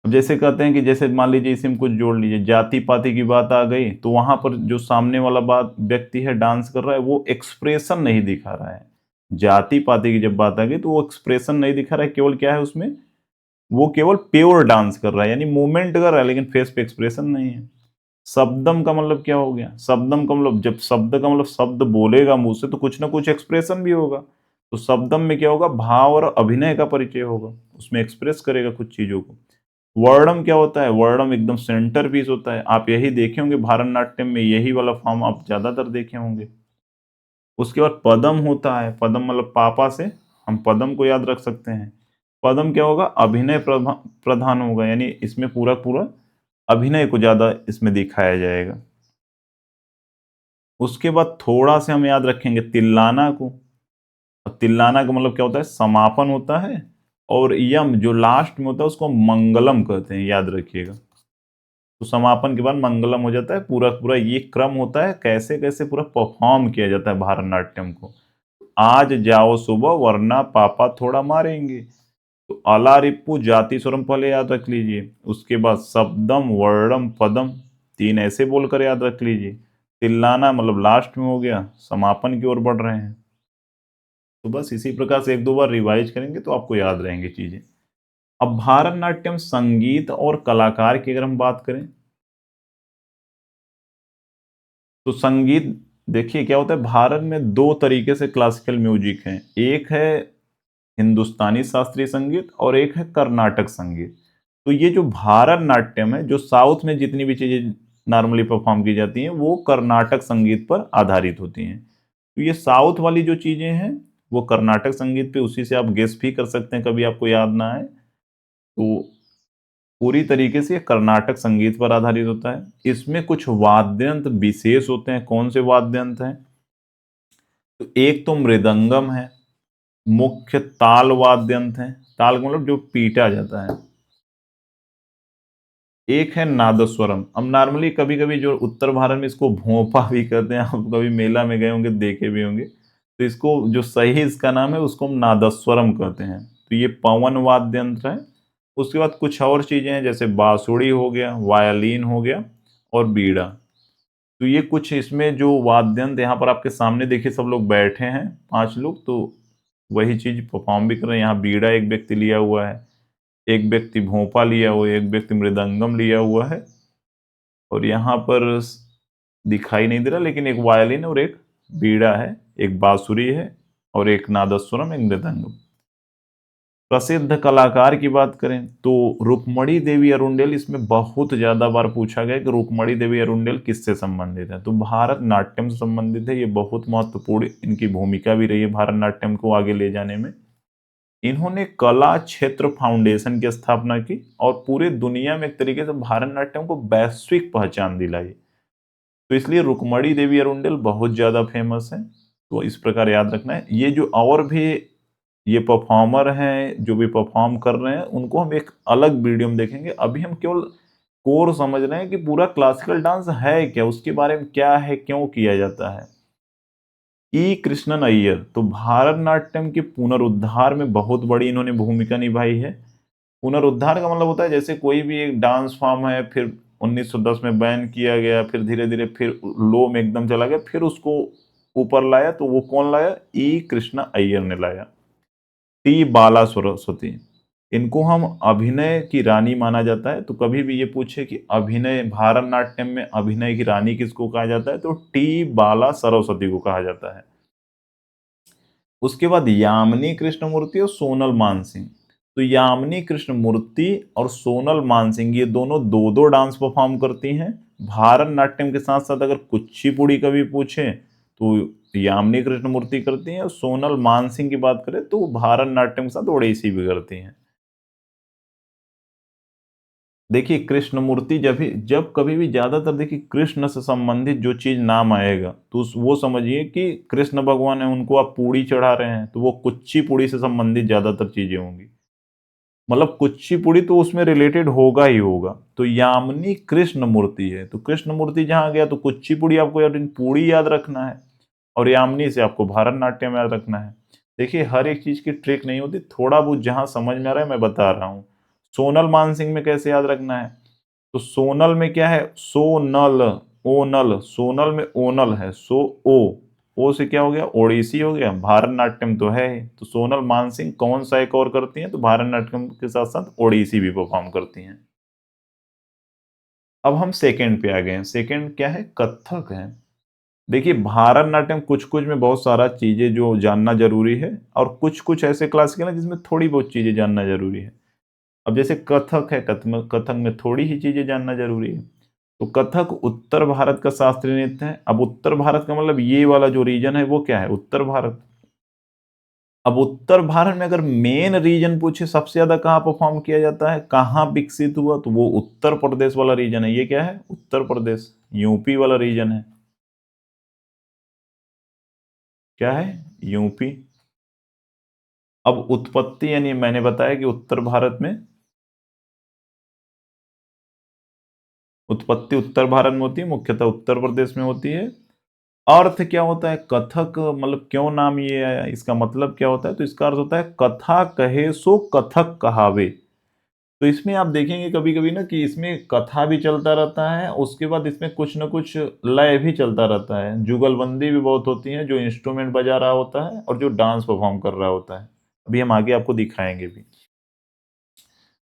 अब जैसे कहते हैं कि जैसे मान लीजिए इसी में कुछ जोड़ लीजिए, जाति पाति की बात आ गई तो वहां पर जो सामने वाला बात व्यक्ति है डांस कर रहा है वो एक्सप्रेशन नहीं दिखा रहा है। जाति पाति की जब बात आ गई तो वो एक्सप्रेशन नहीं दिखा रहा है, केवल क्या है उसमें, वो केवल प्योर डांस कर रहा है, यानी मूवमेंट कर रहा है लेकिन फेस पे एक्सप्रेशन नहीं है। शब्दम का मतलब क्या हो गया, शब्दम का मतलब जब शब्द का मतलब शब्द बोलेगा मुंह से तो कुछ ना कुछ एक्सप्रेशन भी होगा। तो शब्दम में क्या होगा, भाव और अभिनय का परिचय होगा, उसमें एक्सप्रेस करेगा कुछ चीजों को। वर्णम क्या होता है, वर्णम एकदम सेंटर पीस होता है, आप यही देखे होंगे भारतनाट्यम में, यही वाला फॉर्म आप ज्यादातर देखे होंगे। उसके बाद पदम होता है, पदम मतलब पापा से हम पदम को याद रख सकते हैं। पदम क्या होगा, अभिनय प्रधान होगा, यानी इसमें पूरा पूरा अभिनय को ज्यादा इसमें दिखाया जाएगा। उसके बाद थोड़ा से हम याद रखेंगे तिल्लाना को। और तिल्लाना का मतलब क्या होता है, समापन होता है। और यम जो लास्ट में होता है उसको हम मंगलम कहते हैं, याद रखिएगा। तो समापन के बाद मंगलम हो जाता है, पूरा पूरा ये क्रम होता है, कैसे कैसे पूरा परफॉर्म किया जाता है भारतनाट्यम को। आज जाओ सुबह वरना पापा थोड़ा मारेंगे। तो अला रिप्पू जाति स्वरम पहले याद रख लीजिए, उसके बाद शब्दम वर्णम पदम, तीन ऐसे बोलकर याद रख लीजिए। तिल्लाना मतलब लास्ट में हो गया, समापन की ओर बढ़ रहे हैं। तो बस इसी प्रकार से एक दो बार रिवाइज करेंगे तो आपको याद रहेंगी चीजें। अब भारतनाट्यम संगीत और कलाकार की अगर हम बात करें, तो संगीत देखिए क्या होता है, भारत में दो तरीके से क्लासिकल म्यूजिक है, एक है हिंदुस्तानी शास्त्रीय संगीत और एक है कर्नाटक संगीत। तो ये जो भारत नाट्यम है, जो साउथ में जितनी भी चीजें नॉर्मली परफॉर्म की जाती हैं वो कर्नाटक संगीत पर आधारित होती हैं। तो ये साउथ वाली जो चीजें हैं वो कर्नाटक संगीत पे, उसी से आप गेस भी कर सकते हैं कभी आपको याद ना आए तो। पूरी तरीके से ये कर्नाटक संगीत पर आधारित होता है। इसमें कुछ वाद्य यंत्र विशेष होते हैं, कौन से वाद्य यंत्र हैं, तो एक तो मृदंगम है, मुख्य ताल वाद्य यंत्र है, ताल का मतलब जो पीटा जाता है। एक है नादस्वरम। अब नॉर्मली कभी कभी जो उत्तर भारत में इसको भोंपा भी कहते हैं, आप कभी मेला में गए होंगे देखे भी होंगे, तो इसको जो सही इसका नाम है उसको हम नादस्वरम कहते हैं। तो ये पवन वाद्य यंत्र है। उसके बाद कुछ और चीजें हैं जैसे बांसुरी हो गया, वायलिन हो गया और बीड़ा। तो ये कुछ इसमें जो वाद्य यंत्र यहाँ पर आपके सामने देखिए, सब लोग बैठे हैं, पांच लोग। तो वही चीज परफॉर्म भी कर रहे हैं। यहाँ बीड़ा एक व्यक्ति लिया हुआ है, एक व्यक्ति भोंपा लिया हुआ है, एक व्यक्ति मृदंगम लिया हुआ है, और यहाँ पर दिखाई नहीं दे रहा लेकिन एक वायलिन और एक बीड़ा है, एक बांसुरी है और एक नादस्वरम, एक मृदंगम। प्रसिद्ध कलाकार की बात करें तो रुक्मणी देवी अरुंडेल, इसमें बहुत ज्यादा बार पूछा गया कि रुक्मणी देवी अरुंडेल किससे संबंधित है, तो भारत नाट्यम से संबंधित है। ये बहुत महत्वपूर्ण इनकी भूमिका भी रही है भारत नाट्यम को आगे ले जाने में। इन्होंने कला क्षेत्र फाउंडेशन की स्थापना की और पूरे दुनिया में एक तरीके से भारतनाट्यम को वैश्विक पहचान दिलाई। तो इसलिए रुक्मणी देवी अरुंडेल बहुत ज्यादा फेमस है, तो इस प्रकार याद रखना है। ये जो और भी ये परफॉर्मर हैं जो भी परफॉर्म कर रहे हैं उनको हम एक अलग वीडियो में देखेंगे। अभी हम केवल कोर समझ रहे हैं कि पूरा क्लासिकल डांस है क्या, उसके बारे में क्या है, क्यों किया जाता है। ई कृष्णन अय्यर, तो भारतनाट्यम के पुनरुद्धार में बहुत बड़ी इन्होंने भूमिका निभाई है। पुनरुद्धार का मतलब होता है जैसे कोई भी एक डांस फॉर्म है, फिर 1910 में बैन किया गया, फिर धीरे धीरे फिर लो में एकदम चला गया, फिर उसको ऊपर लाया, तो वो कौन लाया, ई कृष्णा अय्यर ने लाया। टी बाला सरस्वती, इनको हम अभिनय की रानी माना जाता है। तो कभी भी ये पूछे कि अभिनय, भारतनाट्यम में अभिनय की रानी किसको कहा जाता है, तो टी बाला सरस्वती को कहा जाता है। उसके बाद यामिनी कृष्णमूर्ति और सोनल मानसिंह, तो यामिनी कृष्णमूर्ति और सोनल मानसिंह ये दोनों दो दो डांस परफॉर्म करती हैं। भारतनाट्यम के साथ साथ अगर कुचिपुड़ी कभी पूछे तो यामिनी कृष्णमूर्ति करती हैं, और सोनल मानसिंह की बात करें तो भारतनाट्यम के साथ ओडिसी भी करती हैं। देखिए कृष्णमूर्ति जब कभी भी ज्यादातर देखिए कृष्ण से संबंधित जो चीज नाम आएगा तो वो समझिए कि कृष्ण भगवान है, उनको आप पूड़ी चढ़ा रहे हैं, तो वो कुचिपुड़ी से संबंधित ज्यादातर चीजें होंगी। मतलब कुचिपुड़ी तो उसमें रिलेटेड होगा ही होगा। तो यामिनी कृष्ण मूर्ति है, तो कृष्ण मूर्ति जहां गया तो कुचिपुड़ी आपको पूड़ी याद रखना है, और यामिनी से आपको भारतनाट्यम याद रखना है। देखिए हर एक चीज की ट्रिक नहीं होती, थोड़ा बहुत जहां समझ में आ रहा है मैं बता रहा हूँ। सोनल मानसिंह में कैसे याद रखना है, तो सोनल में क्या है, सोनल, ओनल, सोनल में ओनल है, ओ से क्या हो गया, ओडिसी हो गया, भारतनाट्यम तो है ही। तो सोनल मानसिंह कौन सा एक और करती हैं, तो भारतनाट्यम के साथ साथ ओडिसी भी परफॉर्म करती हैं। अब हम सेकंड पे आ गए हैं। सेकंड क्या है, कथक है। देखिए भारतनाट्यम कुछ कुछ में बहुत सारा चीजें जो जानना जरूरी है, और कुछ कुछ ऐसे क्लासिकल है जिसमें थोड़ी बहुत चीजें जानना जरूरी है। अब जैसे कथक है, कथक में थोड़ी ही चीजें जानना जरूरी है। तो कथक उत्तर भारत का शास्त्रीय नृत्य है। अब उत्तर भारत का मतलब ये वाला जो रीजन है वो क्या है, उत्तर भारत। अब उत्तर भारत में अगर मेन रीजन पूछे सबसे ज्यादा कहाँ परफॉर्म किया जाता है, कहाँ विकसित हुआ, तो वो उत्तर प्रदेश वाला रीजन है। ये क्या है, उत्तर प्रदेश, यूपी वाला रीजन है। क्या है, यूपी। अब उत्पत्ति यानी मैंने बताया कि उत्तर भारत में उत्पत्ति उत्तर भारत में होती है, मुख्यतः उत्तर प्रदेश में होती है। अर्थ क्या होता है, कथक मतलब क्यों नाम ये आया, इसका मतलब क्या होता है, तो इसका अर्थ होता है कथा कहे सो कथक कहावे। तो इसमें आप देखेंगे कभी कभी ना कि इसमें कथा भी चलता रहता है, उसके बाद इसमें कुछ ना कुछ लय भी चलता रहता है, जुगलबंदी भी बहुत होती है, जो इंस्ट्रूमेंट बजा रहा होता है और जो डांस परफॉर्म कर रहा होता है। अभी हम आगे आपको दिखाएंगे भी।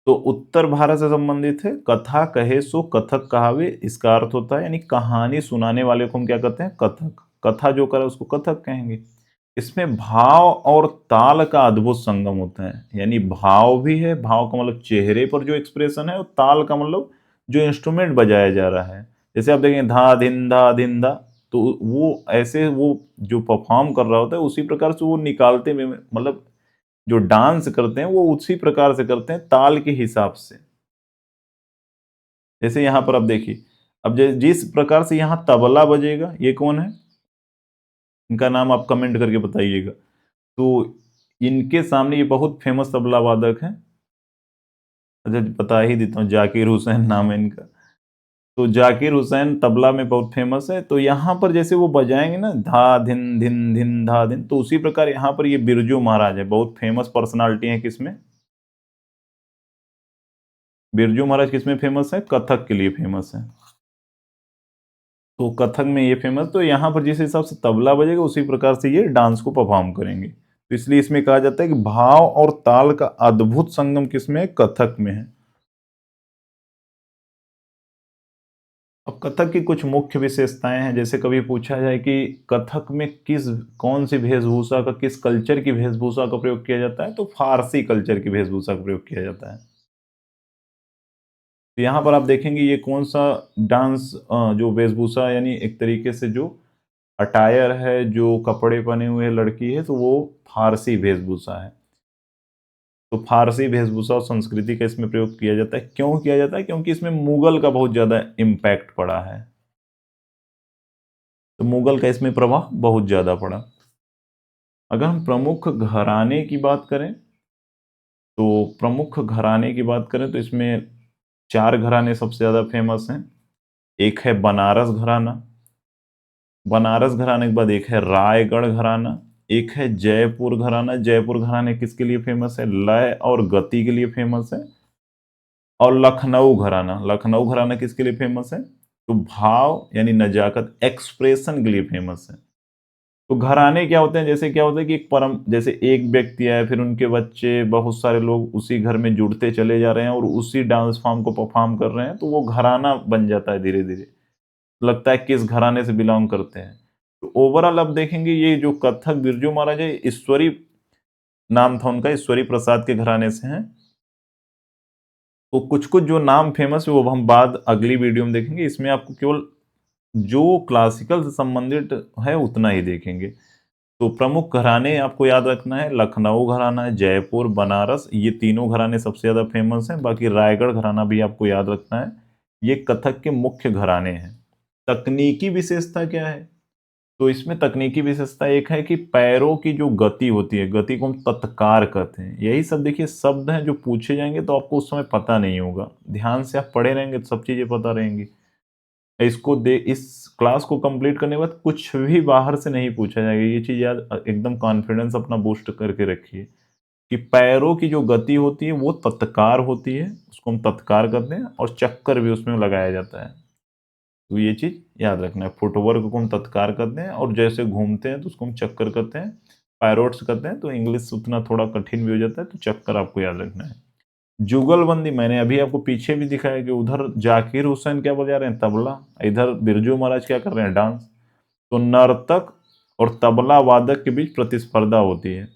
तो उत्तर भारत से संबंधित है, कथा कहे सो कथक कहावे, इसका अर्थ होता है यानी कहानी सुनाने वाले को हम क्या कहते हैं, कथक। कथा जो करे उसको कथक कहेंगे। इसमें भाव और ताल का अद्भुत संगम होता है, यानी भाव भी है, भाव का मतलब चेहरे पर जो एक्सप्रेशन है, और ताल का मतलब जो इंस्ट्रूमेंट बजाया जा रहा है। जैसे आप देखें धा दिन धा, तो वो ऐसे वो जो परफॉर्म कर रहा होता है उसी प्रकार से वो निकालते हुए, मतलब जो डांस करते हैं वो उसी प्रकार से करते हैं ताल के हिसाब से। जैसे यहाँ पर आप देखिए, अब जिस प्रकार से यहाँ तबला बजेगा, ये कौन है, इनका नाम आप कमेंट करके बताइएगा। तो इनके सामने ये बहुत फेमस तबला वादक हैं। अच्छा बता ही देता हूँ, जाकिर हुसैन नाम है इनका। तो जाकिर हुसैन तबला में बहुत फेमस है। तो यहाँ पर जैसे वो बजाएंगे ना, धा धिन धिन धिन धा धिन, तो उसी प्रकार यहाँ पर ये बिरजू महाराज है, बहुत फेमस पर्सनालिटी है। किसमें, बिरजू महाराज किसमें फेमस है, कथक के लिए फेमस है। तो कथक में ये फेमस, तो यहाँ पर जिस हिसाब से तबला बजेगा उसी प्रकार से ये डांस को परफॉर्म करेंगे। तो इसलिए इसमें कहा जाता है कि भाव और ताल का अद्भुत संगम किसमें है? कथक में है। अब कथक की कुछ मुख्य विशेषताएं हैं, जैसे कभी पूछा जाए कि कथक में कौन सी वेशभूषा का, किस कल्चर की वेशभूषा का प्रयोग किया जाता है, तो फारसी कल्चर की वेशभूषा का प्रयोग किया जाता है। तो यहाँ पर आप देखेंगे ये कौन सा डांस, जो वेशभूषा यानी एक तरीके से जो अटायर है, जो कपड़े पहने हुए लड़की है, तो वो फारसी वेशभूषा है। तो फारसी वेशभूषा और संस्कृति का इसमें प्रयोग किया जाता है। क्यों किया जाता है? क्योंकि इसमें मुगल का बहुत ज्यादा इम्पैक्ट पड़ा है। तो मुगल का इसमें प्रभाव बहुत ज्यादा पड़ा। अगर हम प्रमुख घराने की बात करें, तो प्रमुख घराने की बात करें तो इसमें चार घराने सबसे ज्यादा फेमस हैं। एक है बनारस घराना, बनारस घराने के बाद एक है रायगढ़ घराना, एक है जयपुर घराना। जयपुर घराने किसके लिए फेमस है? लय और गति के लिए फेमस है। और लखनऊ घराना, लखनऊ घराना किसके लिए फेमस है? तो भाव यानी नजाकत, एक्सप्रेशन के लिए फेमस है। तो घराने क्या होते हैं? जैसे क्या होता है कि एक परम, जैसे एक व्यक्ति है, फिर उनके बच्चे, बहुत सारे लोग उसी घर में जुड़ते चले जा रहे हैं और उसी डांस फॉर्म को परफॉर्म कर रहे हैं, तो वो घराना बन जाता है धीरे धीरे। लगता है किस घराने से बिलोंग करते हैं। तो ओवरऑल अब देखेंगे ये जो कथक बिरजू महाराज है, ईश्वरी नाम था उनका, ईश्वरी प्रसाद के घराने से हैं। तो कुछ कुछ जो नाम फेमस है वो हम बाद अगली वीडियो में देखेंगे। इसमें आपको केवल जो क्लासिकल से संबंधित है उतना ही देखेंगे। तो प्रमुख घराने आपको याद रखना है, लखनऊ घराना, जयपुर, बनारस, ये तीनों घराने सबसे ज्यादा फेमस हैं। बाकी रायगढ़ घराना भी आपको याद रखना है। ये कथक के मुख्य घराने हैं। तकनीकी विशेषता क्या है? तो इसमें तकनीकी विशेषता एक है कि पैरों की जो गति होती है, गति को हम तत्कार कहते हैं। यही सब देखिए शब्द हैं जो पूछे जाएंगे तो आपको उस समय पता नहीं होगा, ध्यान से आप पढ़े रहेंगे तो सब चीजें पता रहेंगी। इस क्लास को कंप्लीट करने के बाद कुछ भी बाहर से नहीं पूछा जाएगा, ये चीज याद, एकदम कॉन्फिडेंस अपना बूस्ट करके रखिए कि पैरों की जो गति होती है वो तत्कार होती है, उसको हम तत्कार करते हैं, और चक्कर भी उसमें लगाया जाता है। तो ये चीज याद रखना है, फुटवर्क को हम तत्कार करते हैं और जैसे घूमते हैं तो उसको हम चक्कर करते हैं, पायरोट्स करते हैं। तो इंग्लिश उतना थोड़ा कठिन भी हो जाता है, तो चक्कर आपको याद रखना है। जुगलबंदी मैंने अभी आपको पीछे भी दिखाया कि उधर जाकिर हुसैन क्या बजा रहे हैं? तबला। इधर बिरजू महाराज क्या कर रहे हैं? डांस। तो नर्तक और तबला वादक के बीच प्रतिस्पर्धा होती है।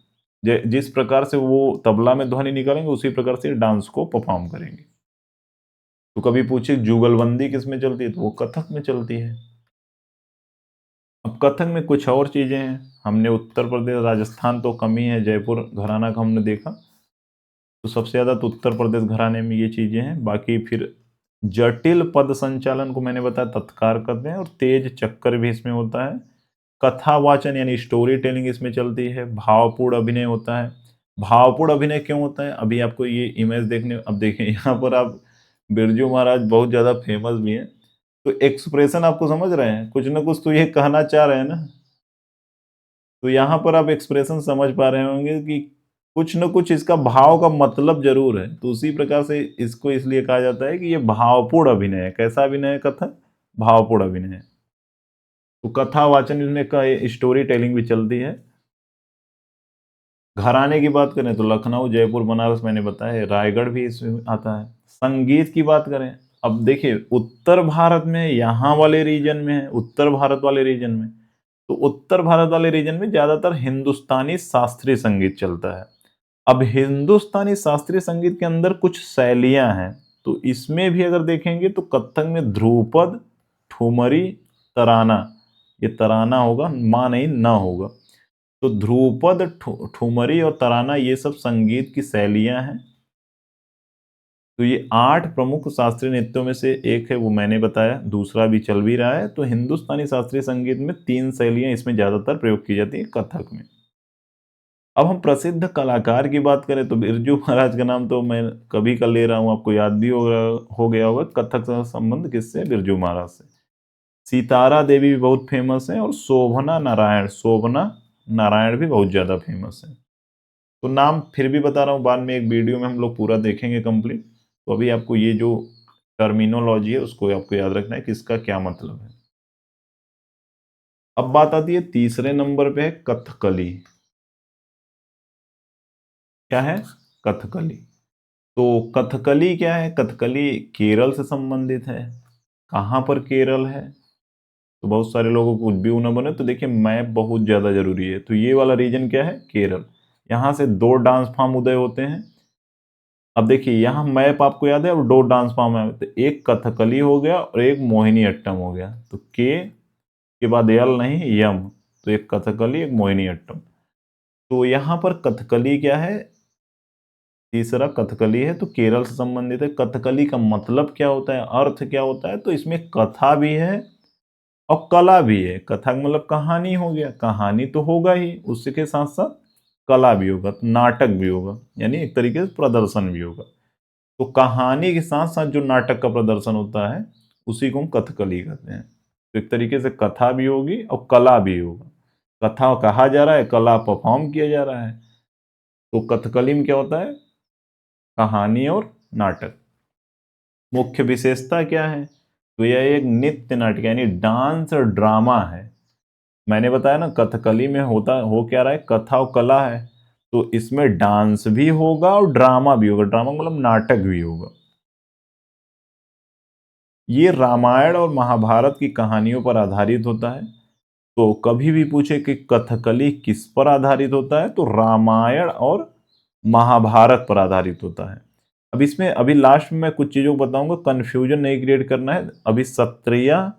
जिस प्रकार से वो तबला में ध्वनि निकालेंगे उसी प्रकार से डांस को परफॉर्म करेंगे। तो कभी पूछे जुगलबंदी किस में चलती है? तो वो कथक में चलती है। अब कथक में कुछ और चीजें हैं। हमने उत्तर प्रदेश, राजस्थान तो कम ही है, जयपुर घराना का हमने देखा। तो सबसे ज्यादा तो उत्तर प्रदेश घराने में ये चीजें हैं। बाकी फिर जटिल पद संचालन को मैंने बताया तत्कार करते हैं, और तेज चक्कर भी इसमें होता है। कथावाचन यानी स्टोरी टेलिंग इसमें चलती है। भावपूर्ण अभिनय होता है। भावपूर्ण अभिनय क्यों होता है? अभी आपको ये इमेज देखने, अब देखें यहाँ पर आप, बिरजू महाराज बहुत ज्यादा फेमस भी हैं। तो एक्सप्रेशन आपको समझ रहे हैं, कुछ ना कुछ तो ये कहना चाह रहे हैं ना। तो यहाँ पर आप एक्सप्रेशन समझ पा रहे होंगे कि कुछ न कुछ इसका भाव का मतलब जरूर है। तो उसी प्रकार से इसको इसलिए कहा जाता है कि ये भावपूर्ण अभिनय है। कैसा अभिनय है? कथक भावपूर्ण अभिनय है। तो कथावाचन इसमें का स्टोरी टेलिंग भी चलती है। घराने की बात करें तो लखनऊ, जयपुर, बनारस मैंने बताया है, रायगढ़ भी इसमें आता है। संगीत की बात करें, अब देखिए उत्तर भारत में, यहाँ वाले रीजन में है, उत्तर भारत वाले रीजन में, तो उत्तर भारत वाले रीजन में ज्यादातर हिंदुस्तानी शास्त्रीय संगीत चलता है। अब हिंदुस्तानी शास्त्रीय संगीत के अंदर कुछ शैलियां हैं। तो इसमें भी अगर देखेंगे तो कथक में ध्रुपद, ठुमरी, तराना, ये तराना होगा, माँ नहीं ना होगा। तो ध्रुपद, ठुमरी और तराना ये सब संगीत की शैलियां हैं। तो ये 8 प्रमुख शास्त्रीय नृत्यों में से एक है, वो मैंने बताया, दूसरा भी चल भी रहा है। तो हिंदुस्तानी शास्त्रीय संगीत में 3 शैलियां इसमें ज्यादातर प्रयोग की जाती है कथक में। अब हम प्रसिद्ध कलाकार की बात करें तो बिरजू महाराज का नाम तो मैं कभी का ले रहा हूं, आपको याद भी हो गया होगा। कथक का संबंध किससे? बिरजू महाराज से। सितारा देवी भी बहुत फेमस है, और शोभना नारायण, शोभना नारायण भी बहुत ज्यादा फेमस है। तो नाम फिर भी बता रहा हूँ, बाद में एक वीडियो में हम लोग पूरा देखेंगे कंप्लीट। तो अभी आपको ये जो टर्मिनोलॉजी है उसको आपको याद रखना है, किसका क्या मतलब है। अब बात आती है तीसरे नंबर पे है कथकली। क्या है? कथकली। तो कथकली क्या है? कथकली केरल से संबंधित है। कहाँ पर केरल है? तो बहुत सारे लोगों को कुछ भी ना बने, तो देखिए मैप बहुत ज़्यादा ज़रूरी है। तो ये वाला रीजन क्या है? केरल। यहाँ से 2 डांस फॉर्म उदय होते हैं। अब देखिए यहाँ मैप आपको याद है, अब 2 डांस फॉर्म है, तो एक कथकली हो गया और एक मोहिनीअट्टम हो गया। तो के बाद यल नहीं, यम। तो एक कथकली, एक मोहिनीअट्टम। तो यहाँ पर कथकली क्या है? तीसरा कथकली है, तो केरल से संबंधित है। कथकली का मतलब क्या होता है, अर्थ क्या होता है? तो इसमें कथा भी है और कला भी है। कथा का मतलब कहानी हो गया, कहानी तो होगा ही, उसके साथ साथ कला भी होगा, तो नाटक भी होगा, यानी एक तरीके से प्रदर्शन भी होगा। तो कहानी के साथ साथ जो नाटक का प्रदर्शन होता है, उसी को हम कथकली कहते हैं। तो एक तरीके से कथा भी होगी और कला भी होगा। कथा कहा जा रहा है, कला परफॉर्म किया जा रहा है। तो कथकली में क्या होता है? कहानी और नाटक। मुख्य विशेषता क्या है? तो यह एक नृत्य नाटक यानी डांस और ड्रामा है। मैंने बताया ना, कथकली में होता हो क्या रहा है? कथा और कला है। तो इसमें डांस भी होगा और ड्रामा भी होगा। ड्रामा मतलब नाटक भी होगा। ये रामायण और महाभारत की कहानियों पर आधारित होता है। तो कभी भी पूछे कि कथकली किस पर आधारित होता है, तो रामायण और महाभारत पर आधारित होता है। अब इसमें अभी लास्ट में मैं कुछ चीज़ों को बताऊंगा, कन्फ्यूजन नहीं क्रिएट करना है। अभी सत्रिया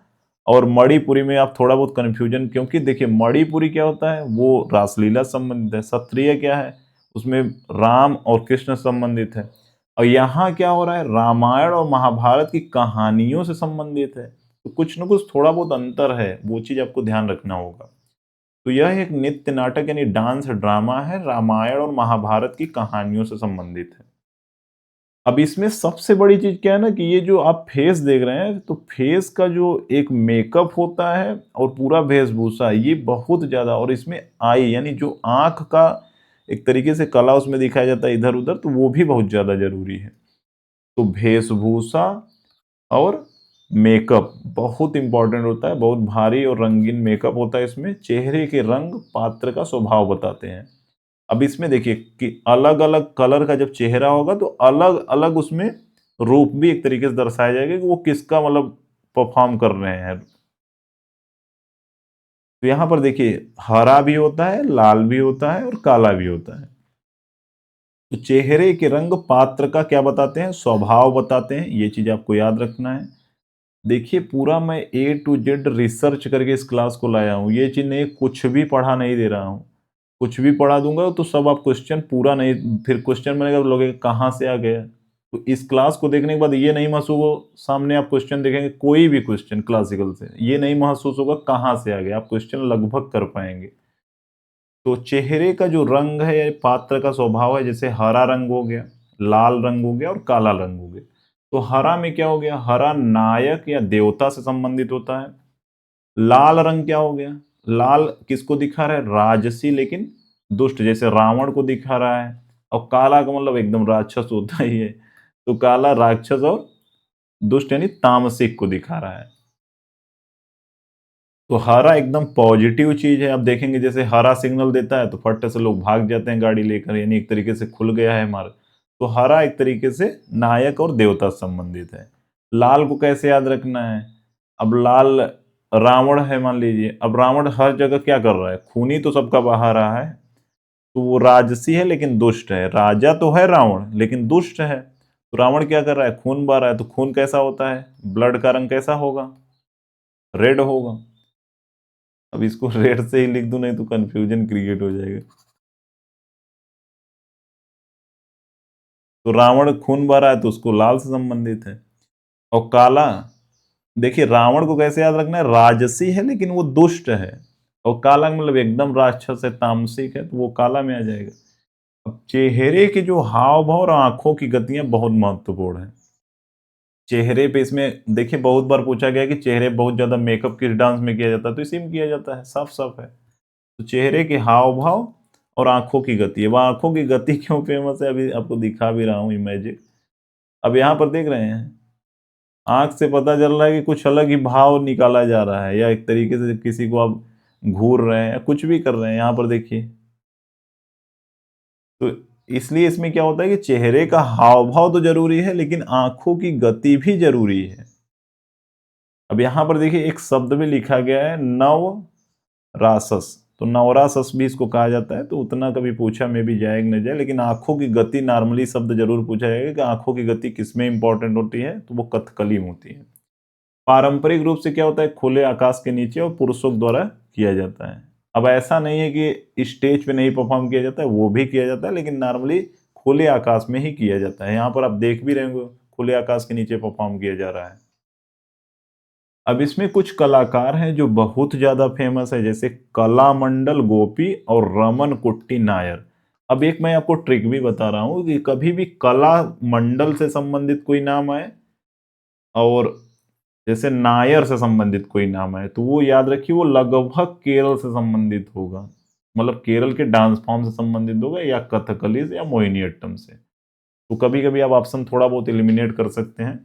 और मणिपुरी में आप थोड़ा बहुत कन्फ्यूजन, क्योंकि देखिए मणिपुरी क्या होता है, वो रासलीला संबंधित है। सत्रिया क्या है, उसमें राम और कृष्ण संबंधित है। और यहाँ क्या हो रहा है, रामायण और महाभारत की कहानियों से संबंधित है। तो कुछ ना कुछ थोड़ा बहुत अंतर है, वो चीज़ आपको ध्यान रखना होगा। तो यह एक नृत्य नाटक यानी डांस ड्रामा है, रामायण और महाभारत की कहानियों से संबंधित है। अब इसमें सबसे बड़ी चीज क्या है ना, कि ये जो आप फेस देख रहे हैं, तो फेस का जो एक मेकअप होता है और पूरा वेशभूषा, ये बहुत ज्यादा, और इसमें आई यानी जो आंख का एक तरीके से कला उसमें दिखाया जाता है इधर उधर, तो वो भी बहुत ज्यादा जरूरी है। तो वेशभूषा और मेकअप बहुत इंपॉर्टेंट होता है। बहुत भारी और रंगीन मेकअप होता है इसमें। चेहरे के रंग पात्र का स्वभाव बताते हैं। अब इसमें देखिए कि अलग अलग कलर का जब चेहरा होगा, तो अलग अलग उसमें रूप भी एक तरीके से दर्शाया जाएगा कि वो किसका मतलब परफॉर्म कर रहे हैं। तो यहां पर देखिए हरा भी होता है, लाल भी होता है और काला भी होता है। तो चेहरे के रंग पात्र का क्या बताते हैं, स्वभाव बताते हैं। ये चीज आपको याद रखना है। देखिए पूरा मैं A to Z रिसर्च करके इस क्लास को लाया हूँ। ये चीज नहीं कुछ भी पढ़ा नहीं दे रहा हूँ। कुछ भी पढ़ा दूंगा तो सब आप क्वेश्चन पूरा नहीं, फिर क्वेश्चन बनेगा तो लोगे कहाँ से आ गया। तो इस क्लास को देखने के बाद ये नहीं महसूस हो, सामने आप क्वेश्चन देखेंगे कोई भी क्वेश्चन क्लासिकल से, ये नहीं महसूस होगा कहाँ से आ गया, आप क्वेश्चन लगभग कर पाएंगे। तो चेहरे का जो रंग है या पात्र का स्वभाव है, जैसे हरा रंग हो गया, लाल रंग हो गया और काला रंग हो गया। तो हरा में क्या हो गया, हरा नायक या देवता से संबंधित होता है। लाल रंग क्या हो गया, लाल किसको दिखा रहा है, राजसी लेकिन दुष्ट, जैसे रावण को दिखा रहा है। और काला का मतलब एकदम राक्षस होता ही है। तो काला राक्षस और दुष्ट यानी तामसिक को दिखा रहा है। तो हरा एकदम पॉजिटिव चीज है। अब देखेंगे जैसे हरा सिग्नल देता है तो फट से लोग भाग जाते हैं गाड़ी लेकर, यानी एक तरीके से खुल गया है मार्ग। तो हरा एक तरीके से नायक और देवता से संबंधित है। लाल को कैसे याद रखना है, अब लाल रावण है मान लीजिए, अब रावण हर जगह क्या कर रहा है, खून ही तो सबका बहा रहा है। तो वो राजसी है लेकिन दुष्ट है। राजा तो है रावण लेकिन दुष्ट है। तो रावण क्या कर रहा है, खून बहा रहा है। तो खून कैसा होता है, ब्लड का रंग कैसा होगा, रेड होगा। अब इसको रेड से ही लिख दूं, नहीं तो कंफ्यूजन क्रिएट हो जाएगा। तो रावण खून बहा रहा है तो उसको लाल से संबंधित है। और काला, देखिए रावण को कैसे याद रखना है, राजसी है लेकिन वो दुष्ट है। और काला मतलब एकदम राक्षस है, तामसिक है, तो वो काला में आ जाएगा। अब चेहरे के जो हाव भाव और आंखों की गतियां बहुत महत्वपूर्ण है। चेहरे पे इसमें देखिए बहुत बार पूछा गया कि चेहरे बहुत ज्यादा मेकअप किस डांस में किया जाता है, तो इसी में किया जाता है, साफ साफ है। तो चेहरे के हाव भाव और आंखों की गति है। वह आंखों की गति क्यों फेमस है, अभी आपको दिखा भी रहा हूँ इमेजिक। अब यहाँ पर देख रहे हैं, आंख से पता चल रहा है कि कुछ अलग ही भाव निकाला जा रहा है, या एक तरीके से किसी को आप घूर रहे हैं या कुछ भी कर रहे हैं। यहाँ पर देखिए, तो इसलिए इसमें क्या होता है कि चेहरे का हाव भाव तो जरूरी है, लेकिन आंखों की गति भी जरूरी है। अब यहां पर देखिए एक शब्द भी लिखा गया है नव रासस, तो नवरासस भी इसको कहा जाता है। तो उतना कभी पूछा में भी जाए कि न जाए, लेकिन आंखों की गति नॉर्मली शब्द जरूर पूछा जाएगा कि आंखों की गति किसमें इंपॉर्टेंट होती है, तो वो कथकली में होती है। पारंपरिक रूप से क्या होता है, खुले आकाश के नीचे और पुरुषों द्वारा किया जाता है। अब ऐसा नहीं है कि स्टेज पे नहीं परफॉर्म किया जाता है, वो भी किया जाता है, लेकिन नॉर्मली खुले आकाश में ही किया जाता है। यहाँ पर आप देख भी रहे होंगे खुले आकाश के नीचे परफॉर्म किया जा रहा है। अब इसमें कुछ कलाकार हैं जो बहुत ज्यादा फेमस है, जैसे कलामंडल गोपी और रमन कुट्टी नायर। अब एक मैं आपको ट्रिक भी बता रहा हूं कि कभी भी कला मंडल से संबंधित कोई नाम आए और जैसे नायर से संबंधित कोई नाम आए, तो वो याद रखिए वो लगभग केरल से संबंधित होगा, मतलब केरल के डांस फॉर्म से संबंधित होगा, या कथकली से या मोहिनीअट्टम से। तो कभी कभी आप ऑप्शन थोड़ा बहुत एलिमिनेट कर सकते हैं।